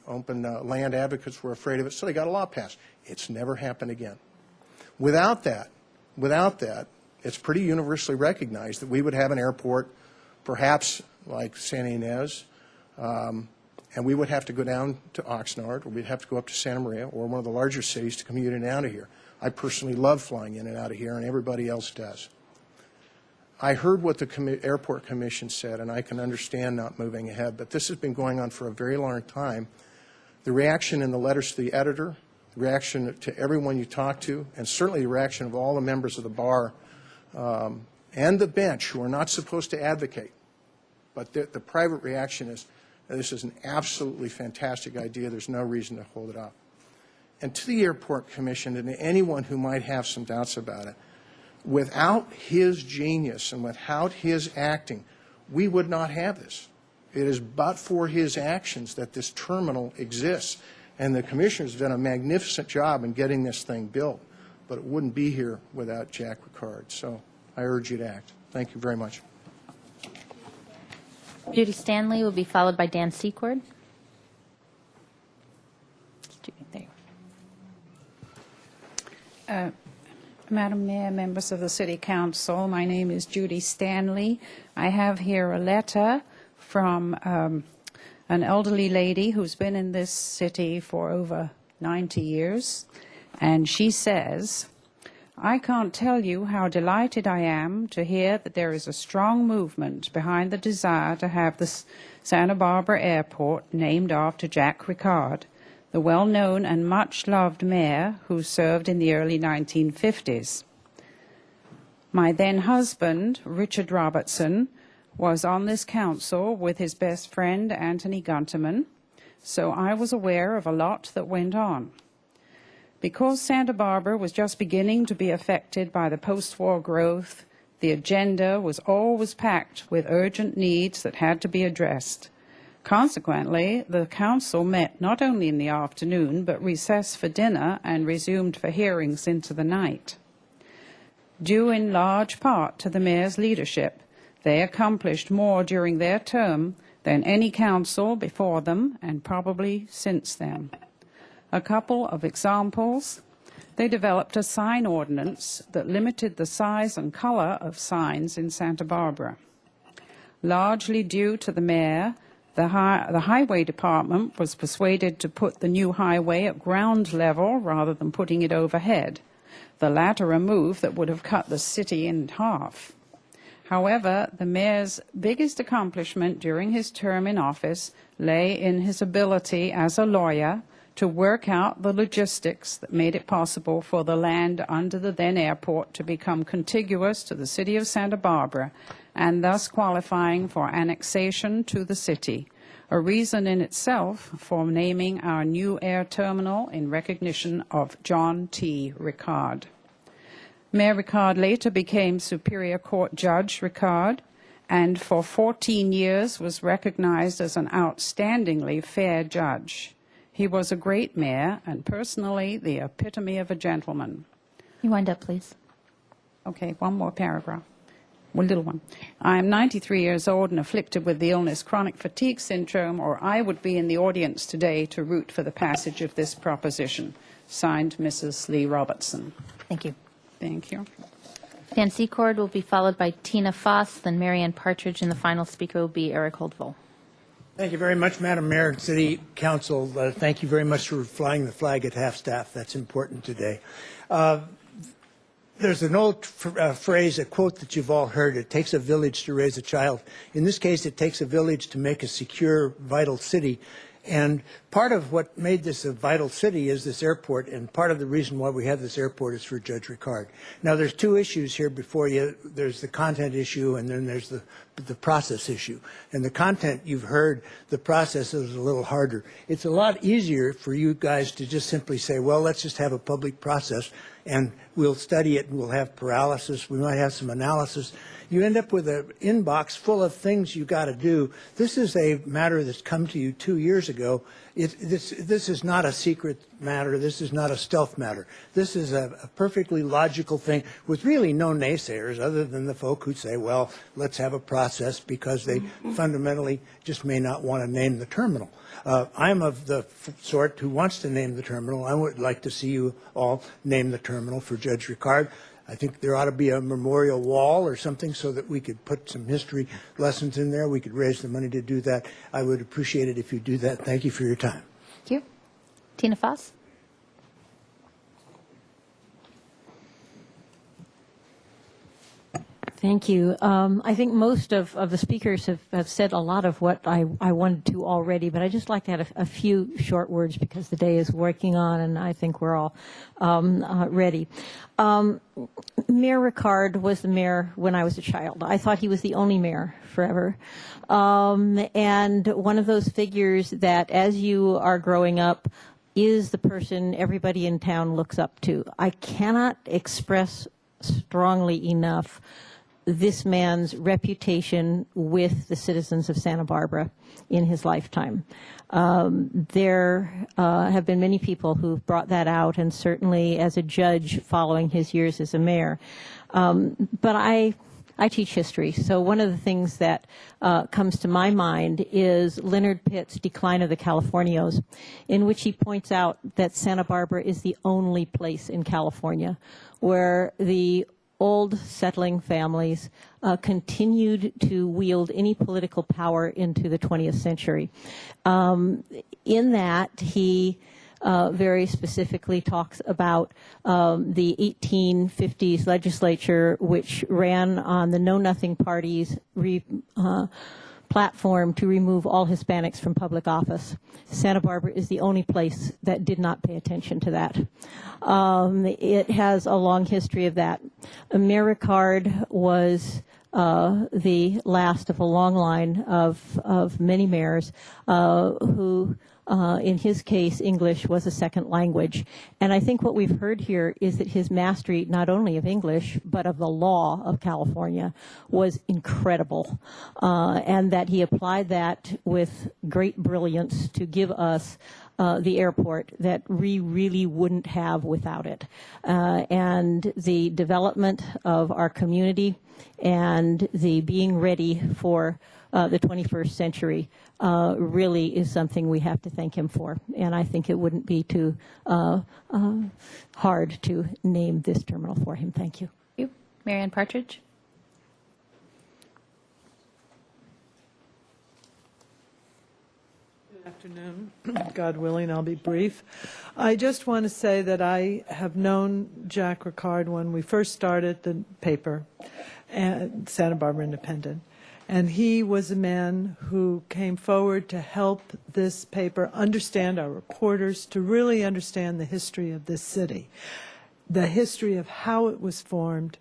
land advocates were afraid of it, so they got a law passed. It's never happened again. Without that, it's pretty universally recognized that we would have an airport, perhaps like Santa Ynez, and we would have to go down to Oxnard, or we'd have to go up to Santa Maria, or one of the larger cities to commute in and out of here. I personally love flying in and out of here, and everybody else does. I heard what the Airport Commission said, and I can understand not moving ahead, but this has been going on for a very long time. The reaction in the letters to the editor the reaction to everyone you talk to, and certainly the reaction of all the members of the bar and the bench who are not supposed to advocate. But the private reaction is, this is an absolutely fantastic idea. There's no reason to hold it up. And to the Airport Commission and to anyone who might have some doubts about it, without his genius and without his acting, we would not have this. It is but for his actions that this terminal exists. And the Commissioner's done a magnificent job in getting this thing built. But it wouldn't be here without Jack Ricard. So I urge you to act. Thank you very much. Judy Stanley will be followed by Dan Secord. Madam Mayor, members of the City Council, my name is Judy Stanley. I have here a letter from an elderly lady who's been in this city for over 90 years, and she says, I can't tell you how delighted I am to hear that there is a strong movement behind the desire to have the Santa Barbara Airport named after Jack Ricard, the well-known and much-loved mayor who served in the early 1950s. My then-husband, Richard Robertson, was on this council with his best friend, Anthony Gunterman, so I was aware of a lot that went on. Because Santa Barbara was just beginning to be affected by the post-war growth, the agenda was always packed with urgent needs that had to be addressed. Consequently, the council met not only in the afternoon, but recessed for dinner and resumed for hearings into the night. Due in large part to the mayor's leadership, they accomplished more during their term than any council before them and probably since then. A couple of examples. They developed a sign ordinance that limited the size and color of signs in Santa Barbara. Largely due to the mayor, the highway department was persuaded to put the new highway at ground level rather than putting it overhead, the latter a move that would have cut the city in half. However, the mayor's biggest accomplishment during his term in office lay in his ability as a lawyer to work out the logistics that made it possible for the land under the then airport to become contiguous to the city of Santa Barbara and thus qualifying for annexation to the city, a reason in itself for naming our new air terminal in recognition of John T. Ricard. Mayor Ricard later became Superior Court Judge Ricard, and for 14 years was recognized as an outstandingly fair judge. He was a great mayor and personally the epitome of a gentleman. You wind up, please. Okay, one more paragraph. One little one. I am 93 years old and afflicted with the illness chronic fatigue syndrome, or I would be in the audience today to root for the passage of this proposition. Signed, Mrs. Lee Robertson. Thank you. Thank you. Dan Secord will be followed by Tina Foss, then Marianne Partridge, and the final speaker will be Eric Holdville. Thank you very much, Madam Mayor and City Council. Thank you very much for flying the flag at half-staff. That's important today. There's an old phrase, a quote that you've all heard, it takes a village to raise a child. In this case, it takes a village to make a secure, vital city. And part of what made this a vital city is this airport, and part of the reason why we have this airport is for Judge Ricard. Now, there's two issues here before you. There's the content issue, and then there's the process issue. And the content, you've heard, the process is a little harder. It's a lot easier for you guys to just simply say, well, let's just have a public process, and we'll study it, and we'll have paralysis. We might have some analysis. You end up with an inbox full of things you got to do. This is a matter that's come to you 2 years ago. This is not a secret matter. This is not a stealth matter. This is a perfectly logical thing with really no naysayers other than the folk who say, well, let's have a process because they fundamentally just may not want to name the terminal. I'm of the sort who wants to name the terminal. I would like to see you all name the terminal for Judge Ricard. I think there ought to be a memorial wall or something so that we could put some history lessons in there. We could raise the money to do that. I would appreciate it if you do that. Thank you for your time. Thank you. Tina Foss. Thank you. I think most of the speakers have said a lot of what I wanted to already, but I'd just like to add a few short words because the day is working on and I think we're all ready. Mayor Ricard was the mayor when I was a child. I thought he was the only mayor forever. And one of those figures that as you are growing up is the person everybody in town looks up to. I cannot express strongly enough this man's reputation with the citizens of Santa Barbara in his lifetime. There have been many people who've brought that out, and certainly as a judge following his years as a mayor. But I teach history, so one of the things that comes to my mind is Leonard Pitt's Decline of the Californios, in which he points out that Santa Barbara is the only place in California where the old settling families continued to wield any political power into the 20th century. In that, he very specifically talks about the 1850s legislature, which ran on the Know Nothing Party's platform to remove all Hispanics from public office. Santa Barbara is the only place that did not pay attention to that. It has a long history of that. Mayor Ricard was the last of a long line of many mayors who in his case, English was a second language. And I think what we've heard here is that his mastery, not only of English, but of the law of California, was incredible. And that he applied that with great brilliance to give us the airport that we really wouldn't have without it. And the development of our community and the being ready for the 21st century really is something we have to thank him for. And I think it wouldn't be too hard to name this terminal for him. Thank you. Thank you. Marianne Partridge. Good afternoon. God willing, I'll be brief. I just want to say that I have known Jack Ricard when we first started the paper, Santa Barbara Independent. And he was a man who came forward to help this paper understand, our reporters, to really understand the history of this city, the history of how it was formed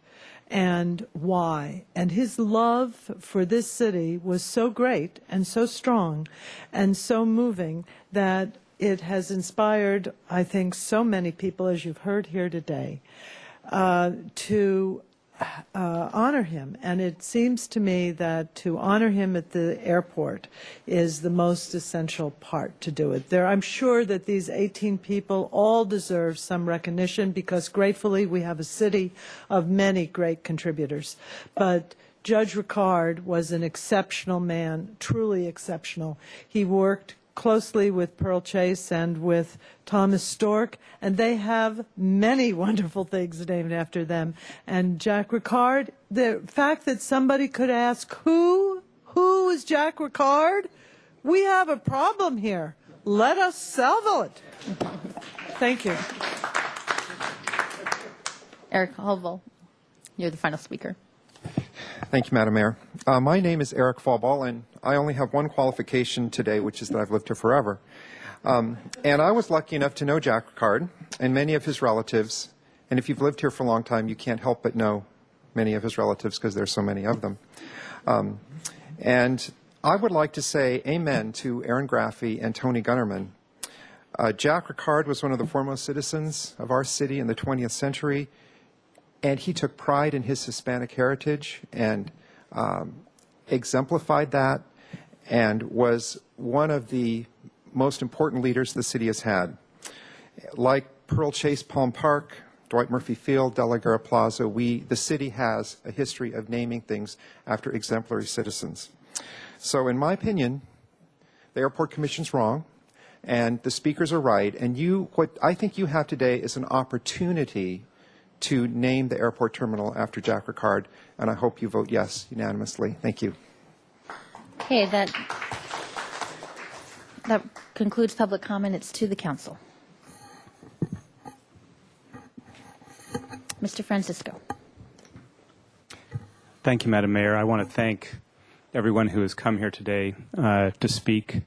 and why. And his love for this city was so great and so strong and so moving that it has inspired, I think, so many people, as you've heard here today, to honor him. And it seems to me that to honor him at the airport is the most essential part to do it. I'm sure that these 18 people all deserve some recognition because gratefully we have a city of many great contributors. But Judge Ricard was an exceptional man, truly exceptional. He worked closely with Pearl Chase and with Thomas Stork, and they have many wonderful things named after them. And Jack Ricard, the fact that somebody could ask, who is Jack Ricard? We have a problem here. Let us solve it. Thank you. Eric Holville, you're the final speaker. Thank you, Madam Mayor. My name is Eric Fallball, and I only have one qualification today, which is that I've lived here forever. And I was lucky enough to know Jack Ricard and many of his relatives. And if you've lived here for a long time, you can't help but know many of his relatives because there's so many of them. And I would like to say amen to Aaron Graffey and Tony Gunnerman. Jack Ricard was one of the foremost citizens of our city in the 20th century. And he took pride in his Hispanic heritage and exemplified that and was one of the most important leaders the city has had. Like Pearl Chase Palm Park, Dwight Murphy Field, De La Guerra Plaza, the city has a history of naming things after exemplary citizens. So in my opinion, the Airport Commission's wrong and the speakers are right. And what I think you have today is an opportunity to name the airport terminal after Jack Ricard, and I hope you vote yes unanimously. Thank you. Okay, that concludes public comment. It's to the council. Mr. Francisco. Thank you, Madam Mayor. I want to thank everyone who has come here today to speak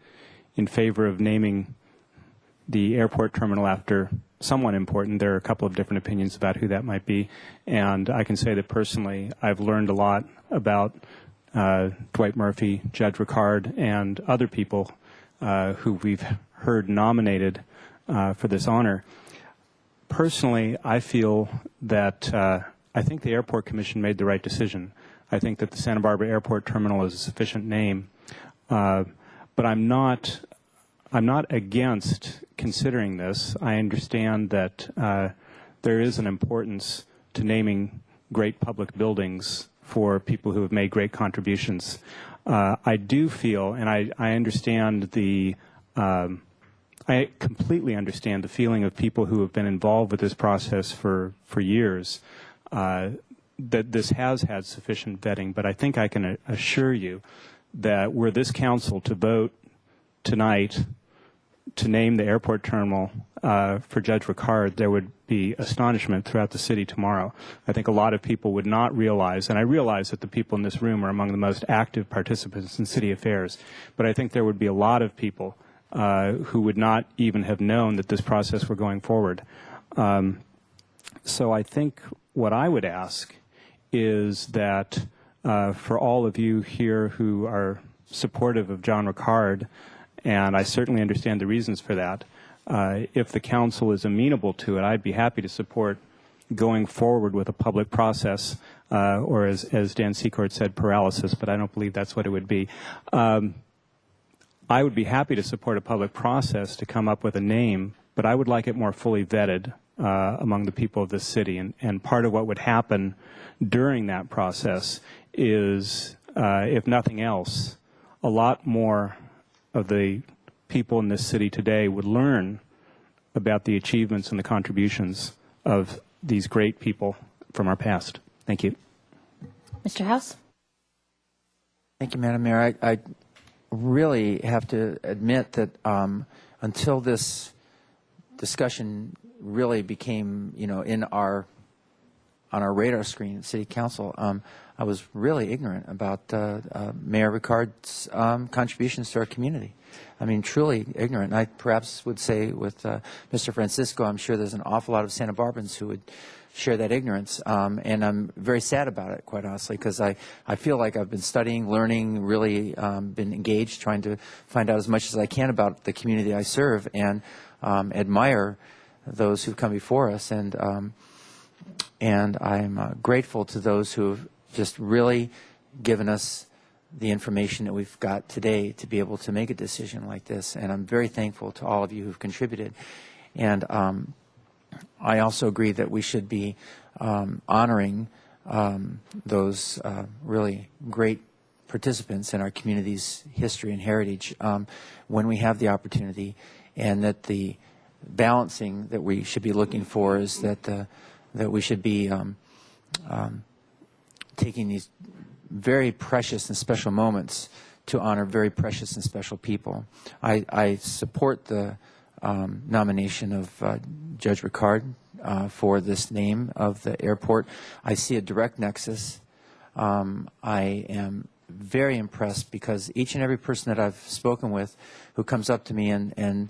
in favor of naming the airport terminal after someone important. There are a couple of different opinions about who that might be, and I can say that personally I've learned a lot about Dwight Murphy, Judge Ricard, and other people who we've heard nominated for this honor. Personally, I feel that I think the Airport Commission made the right decision. I think that the Santa Barbara Airport Terminal is a sufficient name, but I'm not against considering this. I understand that there is an importance to naming great public buildings for people who have made great contributions. I do feel, and I understand I completely understand the feeling of people who have been involved with this process for years, that this has had sufficient vetting, but I think I can assure you that were this council to vote tonight to name the airport terminal for Judge Ricard, there would be astonishment throughout the city tomorrow. I think a lot of people would not realize, and I realize that the people in this room are among the most active participants in city affairs, but I think there would be a lot of people who would not even have known that this process were going forward. So I think what I would ask is that for all of you here who are supportive of John Ricard, and I certainly understand the reasons for that, if the council is amenable to it, I'd be happy to support going forward with a public process, or as Dan Secord said, paralysis, but I don't believe that's what it would be. I would be happy to support a public process to come up with a name, but I would like it more fully vetted among the people of this city. And part of what would happen during that process is, if nothing else, a lot more of the people in this city today would learn about the achievements and the contributions of these great people from our past. Thank you. Mr. House? Thank you, Madam Mayor. I really have to admit that until this discussion really became, on our radar screen at City Council, I was really ignorant about Mayor Ricard's contributions to our community. I mean, truly ignorant. And I perhaps would say with Mr. Francisco, I'm sure there's an awful lot of Santa Barbans who would share that ignorance. And I'm very sad about it, quite honestly, because I feel like I've been studying, learning, really been engaged, trying to find out as much as I can about the community I serve, and admire those who've come before us. And I'm grateful to those who have just really given us the information that we've got today to be able to make a decision like this. And I'm very thankful to all of you who've contributed. And I also agree that we should be honoring those really great participants in our community's history and heritage when we have the opportunity, and that the balancing that we should be looking for is that we should be taking these very precious and special moments to honor very precious and special people. I support the nomination of Judge Ricard for this name of the airport. I see a direct nexus. I am very impressed because each and every person that I've spoken with who comes up to me and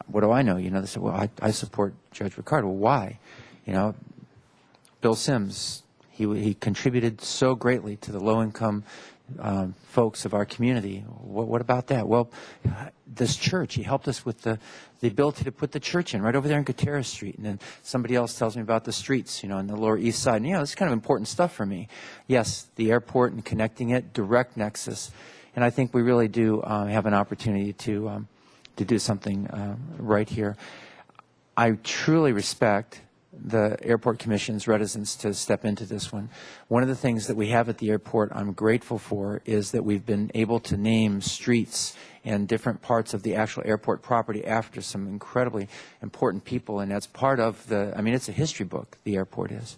what do I know? They say, well, I support Judge Ricard. Well, why? Bill Sims, he contributed so greatly to the low-income folks of our community. What about that? Well, this church, he helped us with the ability to put the church in right over there on Gutierrez Street. And then somebody else tells me about the streets, on the Lower East Side. And, this is kind of important stuff for me. Yes, the airport and connecting it, direct nexus. And I think we really do have an opportunity to do something right here. I truly respect the Airport Commission's reticence to step into this one. One of the things that we have at the airport I'm grateful for is that we've been able to name streets and different parts of the actual airport property after some incredibly important people, and that's part of it's a history book, the airport is.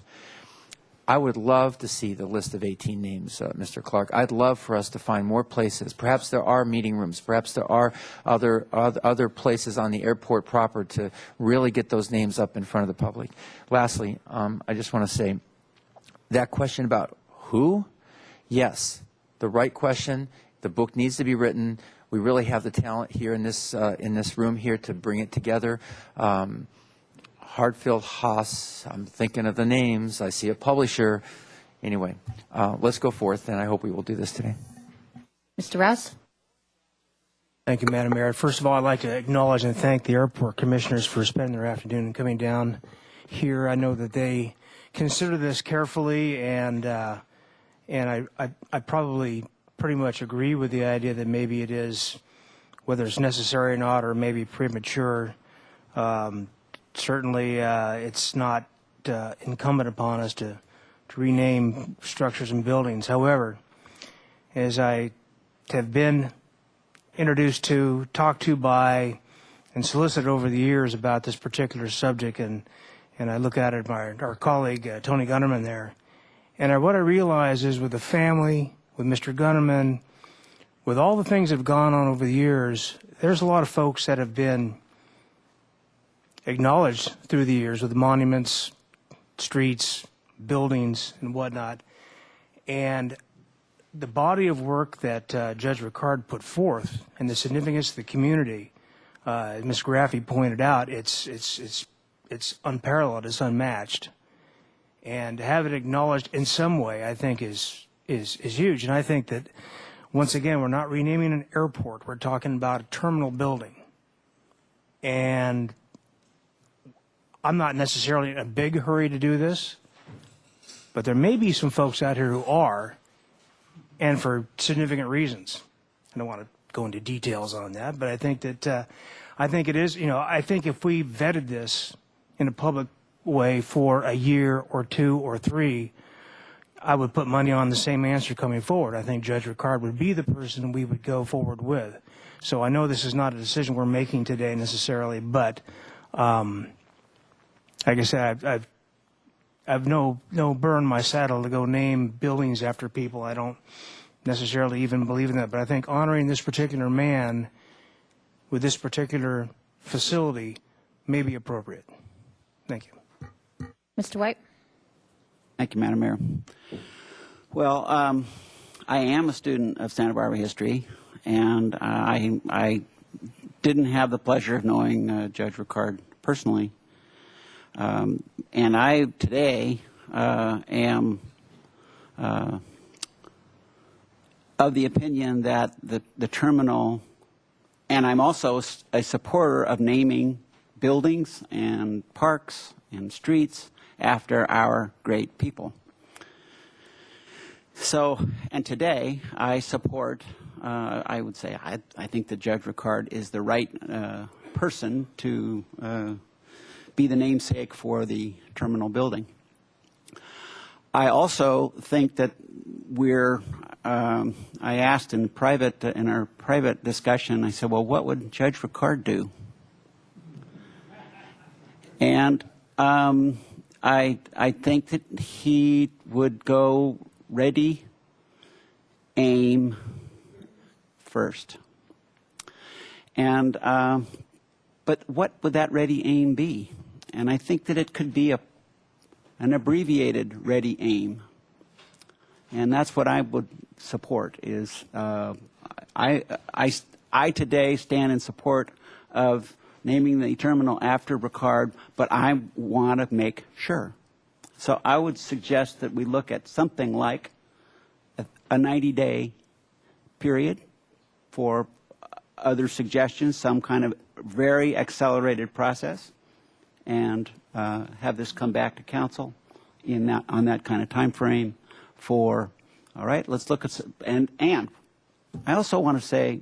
I would love to see the list of 18 names, Mr. Clark. I'd love for us to find more places. Perhaps there are meeting rooms. Perhaps there are other places on the airport proper to really get those names up in front of the public. Lastly, I just want to say that question about Who? Yes, the right question. The book needs to be written. We really have the talent here in this room here to bring it together. Hartfield Haas, I'm thinking of the names. I see a publisher. Anyway, let's go forth, and I hope we will do this today. Mr. Rouse? Thank you, Madam Mayor. First of all, I'd like to acknowledge and thank the airport commissioners for spending their afternoon and coming down here. I know that they consider this carefully, and I probably pretty much agree with the idea that maybe it is, whether it's necessary or not, or maybe premature. Certainly, it's not incumbent upon us to rename structures and buildings. However, as I have been introduced to, talked to by, and solicited over the years about this particular subject, and I look at it by our colleague Tony Gunnerman there, and what I realize is with the family, with Mr. Gunnerman, with all the things that have gone on over the years, there's a lot of folks that have been acknowledged through the years with monuments, streets, buildings, and whatnot. And the body of work that Judge Ricard put forth and the significance of the community, as Ms. Graffi pointed out, it's unparalleled, it's unmatched. And to have it acknowledged in some way, I think, is huge. And I think that, once again, we're not renaming an airport. We're talking about a terminal building. And I'm not necessarily in a big hurry to do this, but there may be some folks out here who are, and for significant reasons. I don't want to go into details on that, but I think that I think it is, I think if we vetted this in a public way for a year or 2 or 3, I would put money on the same answer coming forward. I think Judge Ricard would be the person we would go forward with. So I know this is not a decision we're making today necessarily, but like I said, I've no burn in my saddle to go name buildings after people. I don't necessarily even believe in that, but I think honoring this particular man with this particular facility may be appropriate. Thank you. Mr. White? Thank you, Madam Mayor. Well, I am a student of Santa Barbara history, and I didn't have the pleasure of knowing Judge Ricard personally. And I today am of the opinion that the terminal, and I'm also a supporter of naming buildings and parks and streets after our great people. So, and today I support, I would say, I think that Judge Ricard is the right person to be the namesake for the terminal building. I also think that I asked in our private discussion, I said, well, what would Judge Ricard do? And I think that he would go ready, aim first. And but what would that ready aim be? And I think that it could be an abbreviated ready aim. And that's what I would support is I today stand in support of naming the terminal after Ricard, but I want to make sure. So I would suggest that we look at something like a 90-day period for other suggestions, some kind of very accelerated process, and have this come back to council on that kind of time frame for, all right, let's look at, and I also want to say,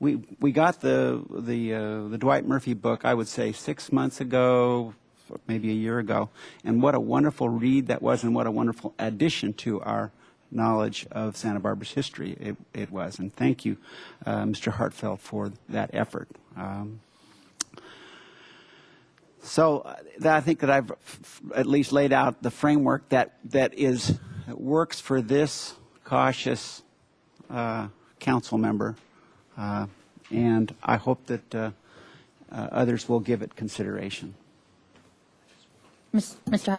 we got the Dwight Murphy book, I would say 6 months ago, maybe a year ago, and what a wonderful read that was, and what a wonderful addition to our knowledge of Santa Barbara's history it was. And thank you, Mr. Hartfeld, for that effort. So I think that I've at least laid out the framework that works for this cautious council member, and I hope that others will give it consideration. Mr.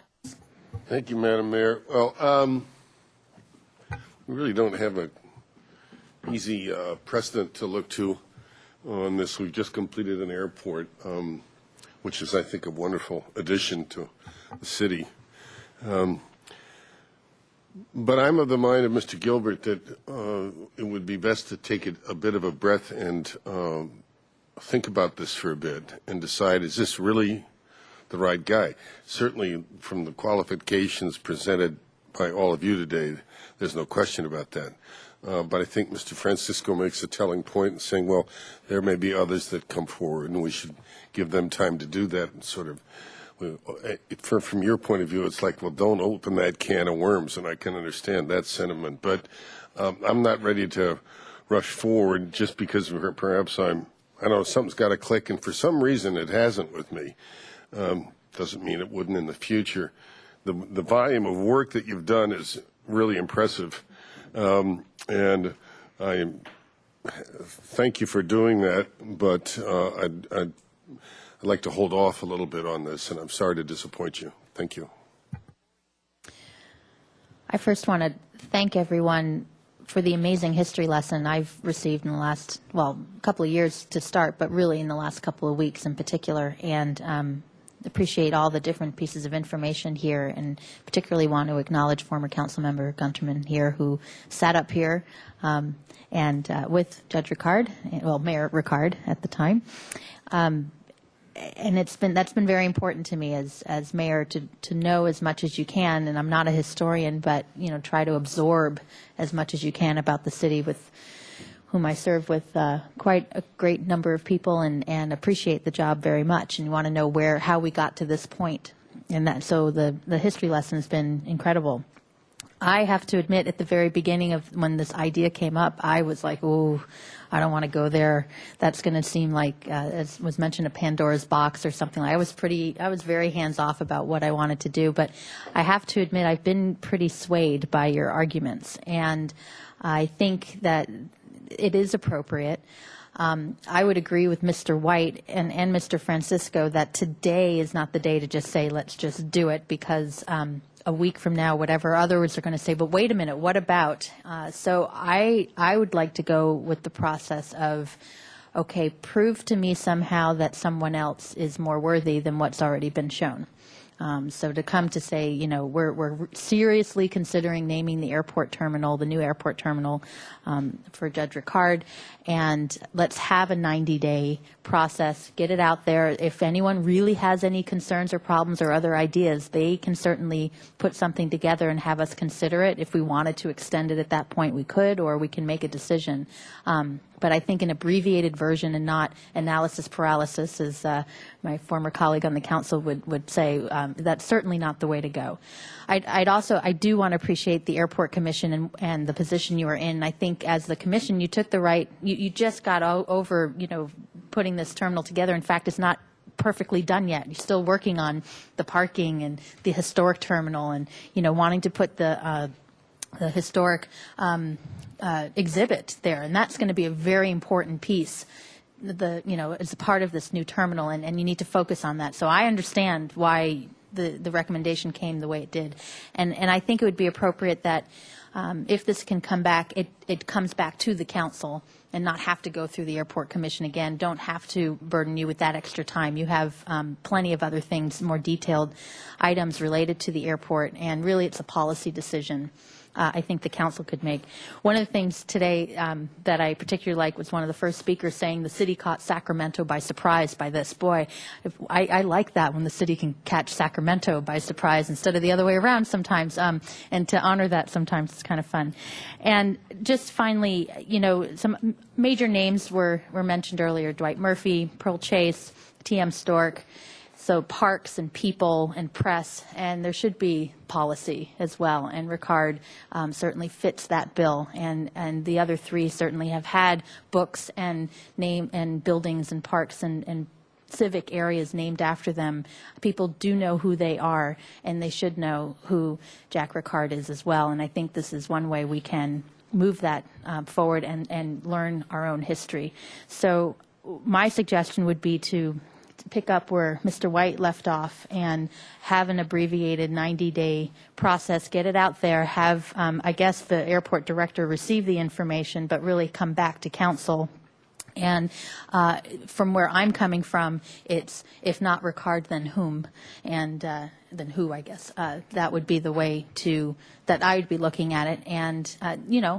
Thank you, Madam Mayor. Well, we really don't have a easy precedent to look to on this. We've just completed an airport, which is, I think, a wonderful addition to the city. But I'm of the mind of Mr. Gilbert that it would be best to take a bit of a breath and think about this for a bit and decide, is this really the right guy? Certainly from the qualifications presented by all of you today, there's no question about that. But I think Mr. Francisco makes a telling point in saying, well, there may be others that come forward and we should give them time to do that and sort of, from your point of view, it's like, well, don't open that can of worms, and I can understand that sentiment. But I'm not ready to rush forward just because perhaps I don't know, something's got to click, and for some reason it hasn't with me. Doesn't mean it wouldn't in the future. The volume of work that you've done is really impressive, and I thank you for doing that, but I'd like to hold off a little bit on this, and I'm sorry to disappoint you. Thank you. I first want to thank everyone for the amazing history lesson I've received in the last, well, couple of years to start, but really in the last couple of weeks in particular, and appreciate all the different pieces of information here, and particularly want to acknowledge former council member Gunterman here, who sat up here and with Judge Ricard, well, Mayor Ricard at the time. And that's been very important to me as mayor to know as much as you can. And I'm not a historian, but try to absorb as much as you can about the city with whom I serve with quite a great number of people, and appreciate the job very much. And you want to know how we got to this point. And so the history lesson has been incredible. I have to admit, at the very beginning of when this idea came up, I was like, "Ooh, I don't want to go there. That's going to seem like, as was mentioned, a Pandora's box or something." I was very hands off about what I wanted to do. But I have to admit, I've been pretty swayed by your arguments, and I think that it is appropriate. I would agree with Mr. White and Mr. Francisco that today is not the day to just say, let's just do it, because a week from now, whatever others are going to say, but wait a minute, what about? So I would like to go with the process of, okay, prove to me somehow that someone else is more worthy than what's already been shown. So to come to say, we're seriously considering naming the airport terminal, the new airport terminal, for Judge Ricard, and let's have a 90-day process, get it out there. If anyone really has any concerns or problems or other ideas, they can certainly put something together and have us consider it. If we wanted to extend it at that point, we could, or we can make a decision. But I think an abbreviated version and not analysis paralysis, as my former colleague on the council would say, that's certainly not the way to go. I do want to appreciate the Airport Commission and the position you are in. I think as the commission, you took the right, you just got over, putting this terminal together. In fact, it's not perfectly done yet. You're still working on the parking and the historic terminal, and wanting to put the historic exhibit there, and that's going to be a very important piece. It's a part of this new terminal, and you need to focus on that. So I understand why the recommendation came the way it did, and I think it would be appropriate that if this can come back, it comes back to the council and not have to go through the Airport Commission again. Don't have to burden you with that extra time. You have plenty of other things, more detailed items related to the airport, and really it's a policy decision I think the council could make. One of the things today that I particularly like was one of the first speakers saying the city caught Sacramento by surprise by this. Boy, I like that, when the city can catch Sacramento by surprise instead of the other way around sometimes. And to honor that sometimes is kind of fun. And just finally, some major names were mentioned earlier: Dwight Murphy, Pearl Chase, T.M. Stork. So parks and people and press, and there should be policy as well. And Ricard certainly fits that bill, and the other three certainly have had books and name and buildings and parks and civic areas named after them. People do know who they are, and they should know who Jack Ricard is as well. And I think this is one way we can move that forward and learn our own history. So my suggestion would be to pick up where Mr. White left off and have an abbreviated 90-day process, get it out there, have, I guess, the airport director receive the information, but really come back to council. And from where I'm coming from, it's if not Ricard, then whom, and then who, I guess. That would be the way that I would be looking at it. And,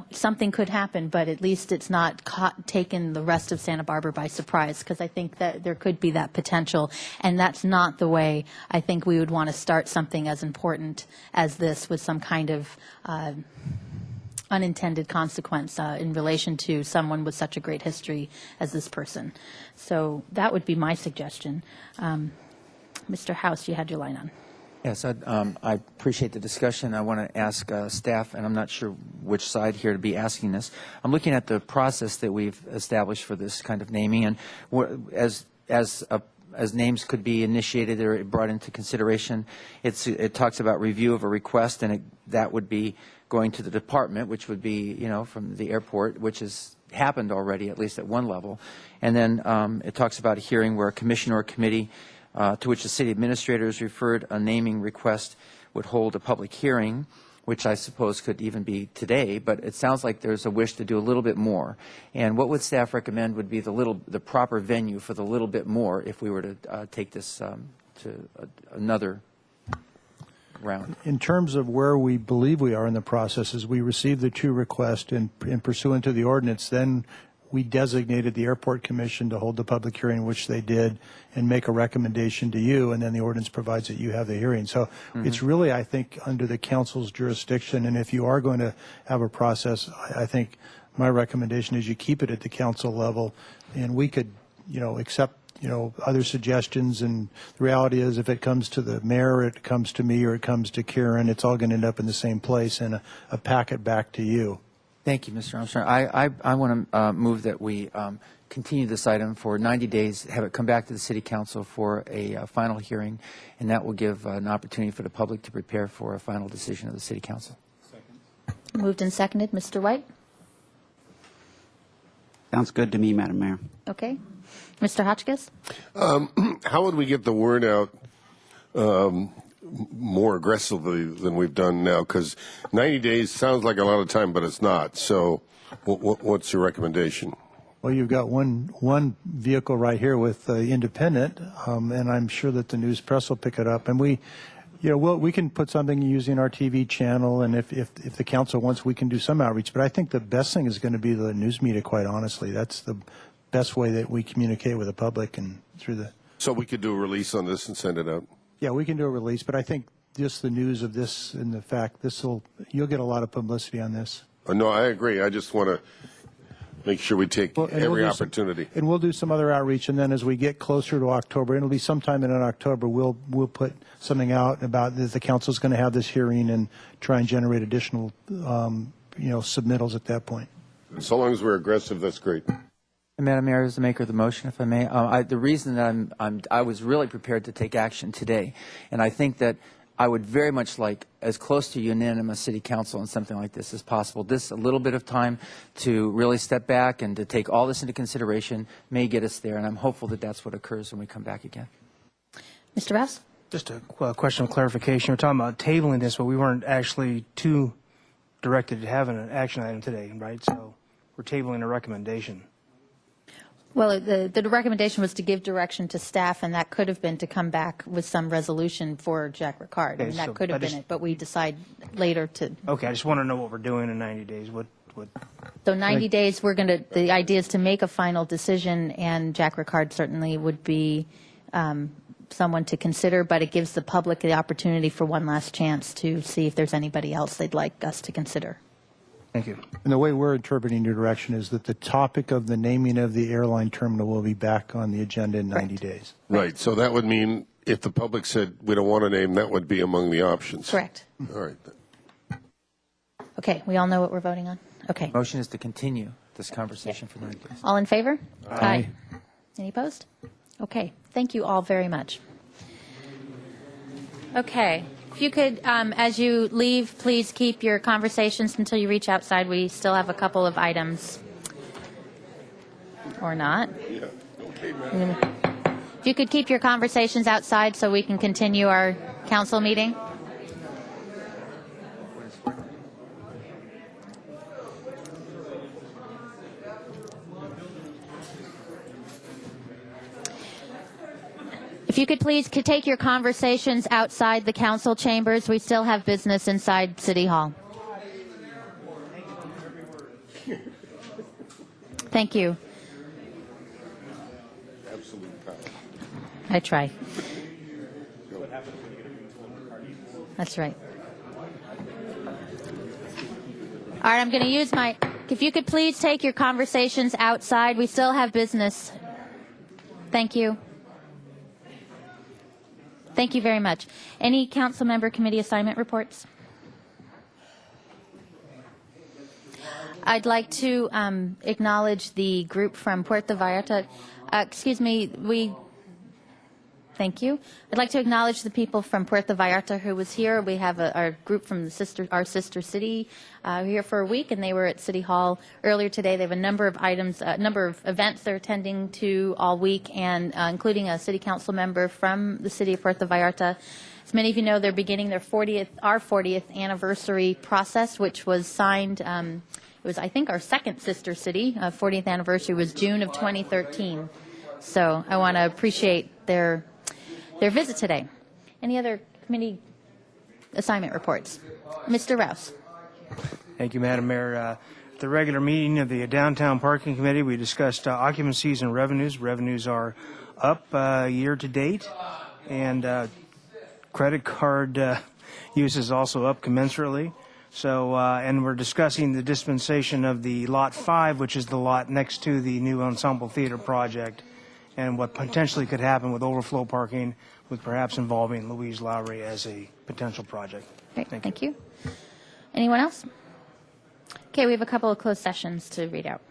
something could happen, but at least it's not taken the rest of Santa Barbara by surprise, because I think that there could be that potential. And that's not the way I think we would want to start something as important as this with some kind of unintended consequence in relation to someone with such a great history as this person. So that would be my suggestion. Mr. House, you had your line on. Yes, I appreciate the discussion. I want to ask staff, and I'm not sure which side here to be asking this. I'm looking at the process that we've established for this kind of naming, and as names could be initiated or brought into consideration, it talks about review of a request, and that would be going to the department, which would be, from the airport, which has happened already, at least at one level. And then it talks about a hearing where a commission or a committee to which the city administrator has referred a naming request would hold a public hearing, which I suppose could even be today, but it sounds like there's a wish to do a little bit more. And what would staff recommend would be the proper venue for the little bit more if we were to take this to another round? In terms of where we believe we are in the process, as we received the two requests and pursuant to the ordinance, then we designated the Airport Commission to hold the public hearing, which they did, and make a recommendation to you, and then the ordinance provides that you have the hearing. So it's really, I think, under the council's jurisdiction, and if you are going to have a process, I think my recommendation is you keep it at the council level, and we could, accept other suggestions, and the reality is if it comes to the mayor, it comes to me, or it comes to Karen, it's all going to end up in the same place and a packet back to you. Thank you, Mr. Armstrong. I want to move that we continue this item for 90 days, have it come back to the City Council for a final hearing, and that will give an opportunity for the public to prepare for a final decision of the City Council. Second. Moved and seconded. Mr. White? Sounds good to me, Madam Mayor. Okay. Mr. Hotchkiss? How would we get the word out more aggressively than we've done now? Because 90 days sounds like a lot of time, but it's not. So what's your recommendation? Well, you've got one vehicle right here with Independent, and I'm sure that the news press will pick it up. And we can put something using our TV channel, and if the council wants, we can do some outreach. But I think the best thing is going to be the news media, quite honestly. That's the best way that we communicate with the public and through the... So we could do a release on this and send it out? Yeah, we can do a release, but I think just the news of this and the fact you'll get a lot of publicity on this. No, I agree. I just want to make sure we take every opportunity. And we'll do some other outreach, and then as we get closer to October, and it'll be sometime in October, we'll put something out about that the council's going to have this hearing and try and generate additional submittals at that point. So long as we're aggressive, that's great. Madam Mayor, as the maker of the motion, if I may, the reason that I was really prepared to take action today, and I think that I would very much like as close to unanimous City Council on something like this as possible. This, a little bit of time to really step back and to take all this into consideration may get us there, and I'm hopeful that that's what occurs when we come back again. Mr. Bass? Just a question of clarification. We're talking about tabling this, but we weren't actually too directed to having an action item today, right? So we're tabling a recommendation. Well, the recommendation was to give direction to staff, and that could have been to come back with some resolution for Jack Ricard. Okay, and that so could have been it, but we decide later to. Okay, I just want to know what we're doing in 90 days. So 90 days, the idea is to make a final decision, and Jack Ricard certainly would be someone to consider, but it gives the public the opportunity for one last chance to see if there's anybody else they'd like us to consider. Thank you. And the way we're interpreting your direction is that the topic of the naming of the airline terminal will be back on the agenda in 90 days. Right. So that would mean if the public said we don't want a name, that would be among the options. Correct. All right. Okay. We all know what we're voting on? Okay. Motion is to continue this conversation for 90 days. All in favor? Aye. Any opposed? Okay. Thank you all very much. Okay. If you could, as you leave, please keep your conversations until you reach outside. We still have a couple of items. Or not. Yeah. Okay, man. If you could keep your conversations outside so we can continue our council meeting. If you could please take your conversations outside the council chambers, we still have business inside City Hall. Thank you. I try. That's right. All right, I'm going to use my... If you could please take your conversations outside, we still have business. Thank you. Thank you very much. Any council member committee assignment reports? I'd like to acknowledge the group from Puerto Vallarta. Thank you. I'd like to acknowledge the people from Puerto Vallarta who was here. We have our group from our sister city here for a week, and they were at City Hall earlier today. They have a number of items, a number of events they're attending to all week, and including a city council member from the city of Puerto Vallarta. As many of you know, they're beginning their our 40th anniversary process, which was signed. It was, I think, our second sister city. 40th anniversary was June of 2013. So I want to appreciate their visit today. Any other committee assignment reports? Mr. Rouse. Thank you, Madam Mayor. At the regular meeting of the Downtown Parking Committee, we discussed occupancies and revenues. Revenues are up year to date, and credit card use is also up commensurately. So, and we're discussing the dispensation of the Lot 5, which is the lot next to the new Ensemble Theater project, and what potentially could happen with overflow parking, with perhaps involving Louise Lowry as a potential project. Great, thank you. Anyone else? Okay, we have a couple of closed sessions to read out.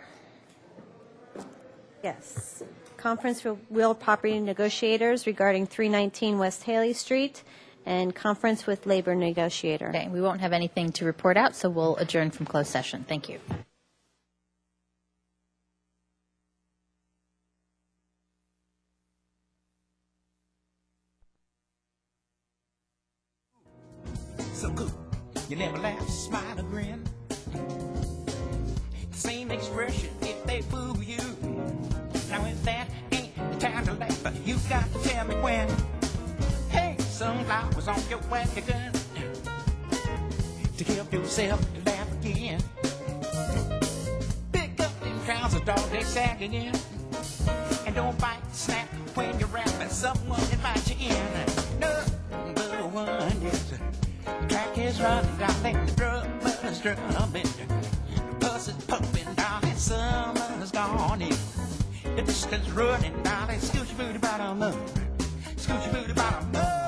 Yes. Conference with real property negotiators regarding 319 West Haley Street, and conference with labor negotiator. Okay, we won't have anything to report out, so we'll adjourn from closed session. Thank you. So good, you never laugh, smile, or grin. Same expression if they fool you. Now if that ain't the time to laugh, you got to tell me when. Hey, sunflowers on your wagon to help yourself laugh again. Pick up them trousers, dog, they sag again. And don't bite, snap when you're rapping. Someone invite you in. Number one, yes. The track is running, darling, the drum is drumming. The bus is pumping, darling, summer's gone in. The distance running, darling, scoot your booty bottom up. Scoot your booty bottom up.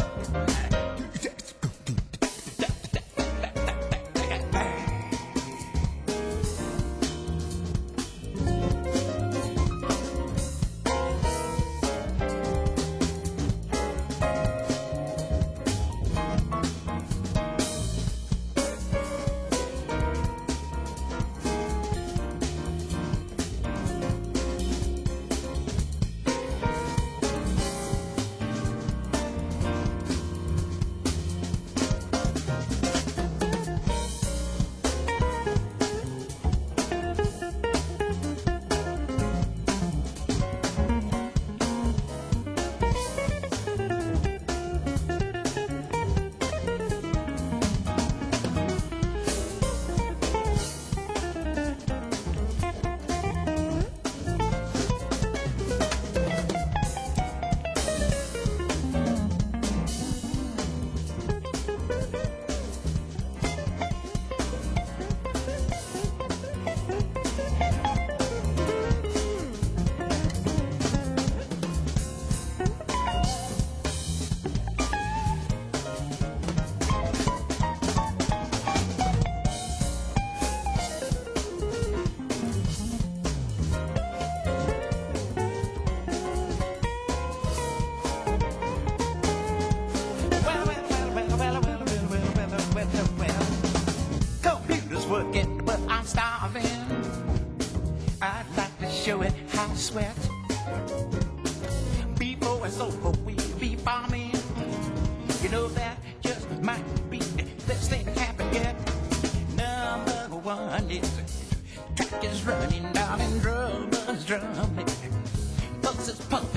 Show it how to sweat. Before it's You know that just might be the best thing happen yet. Number one is track is running down and drummers drumming. Folks is pumping.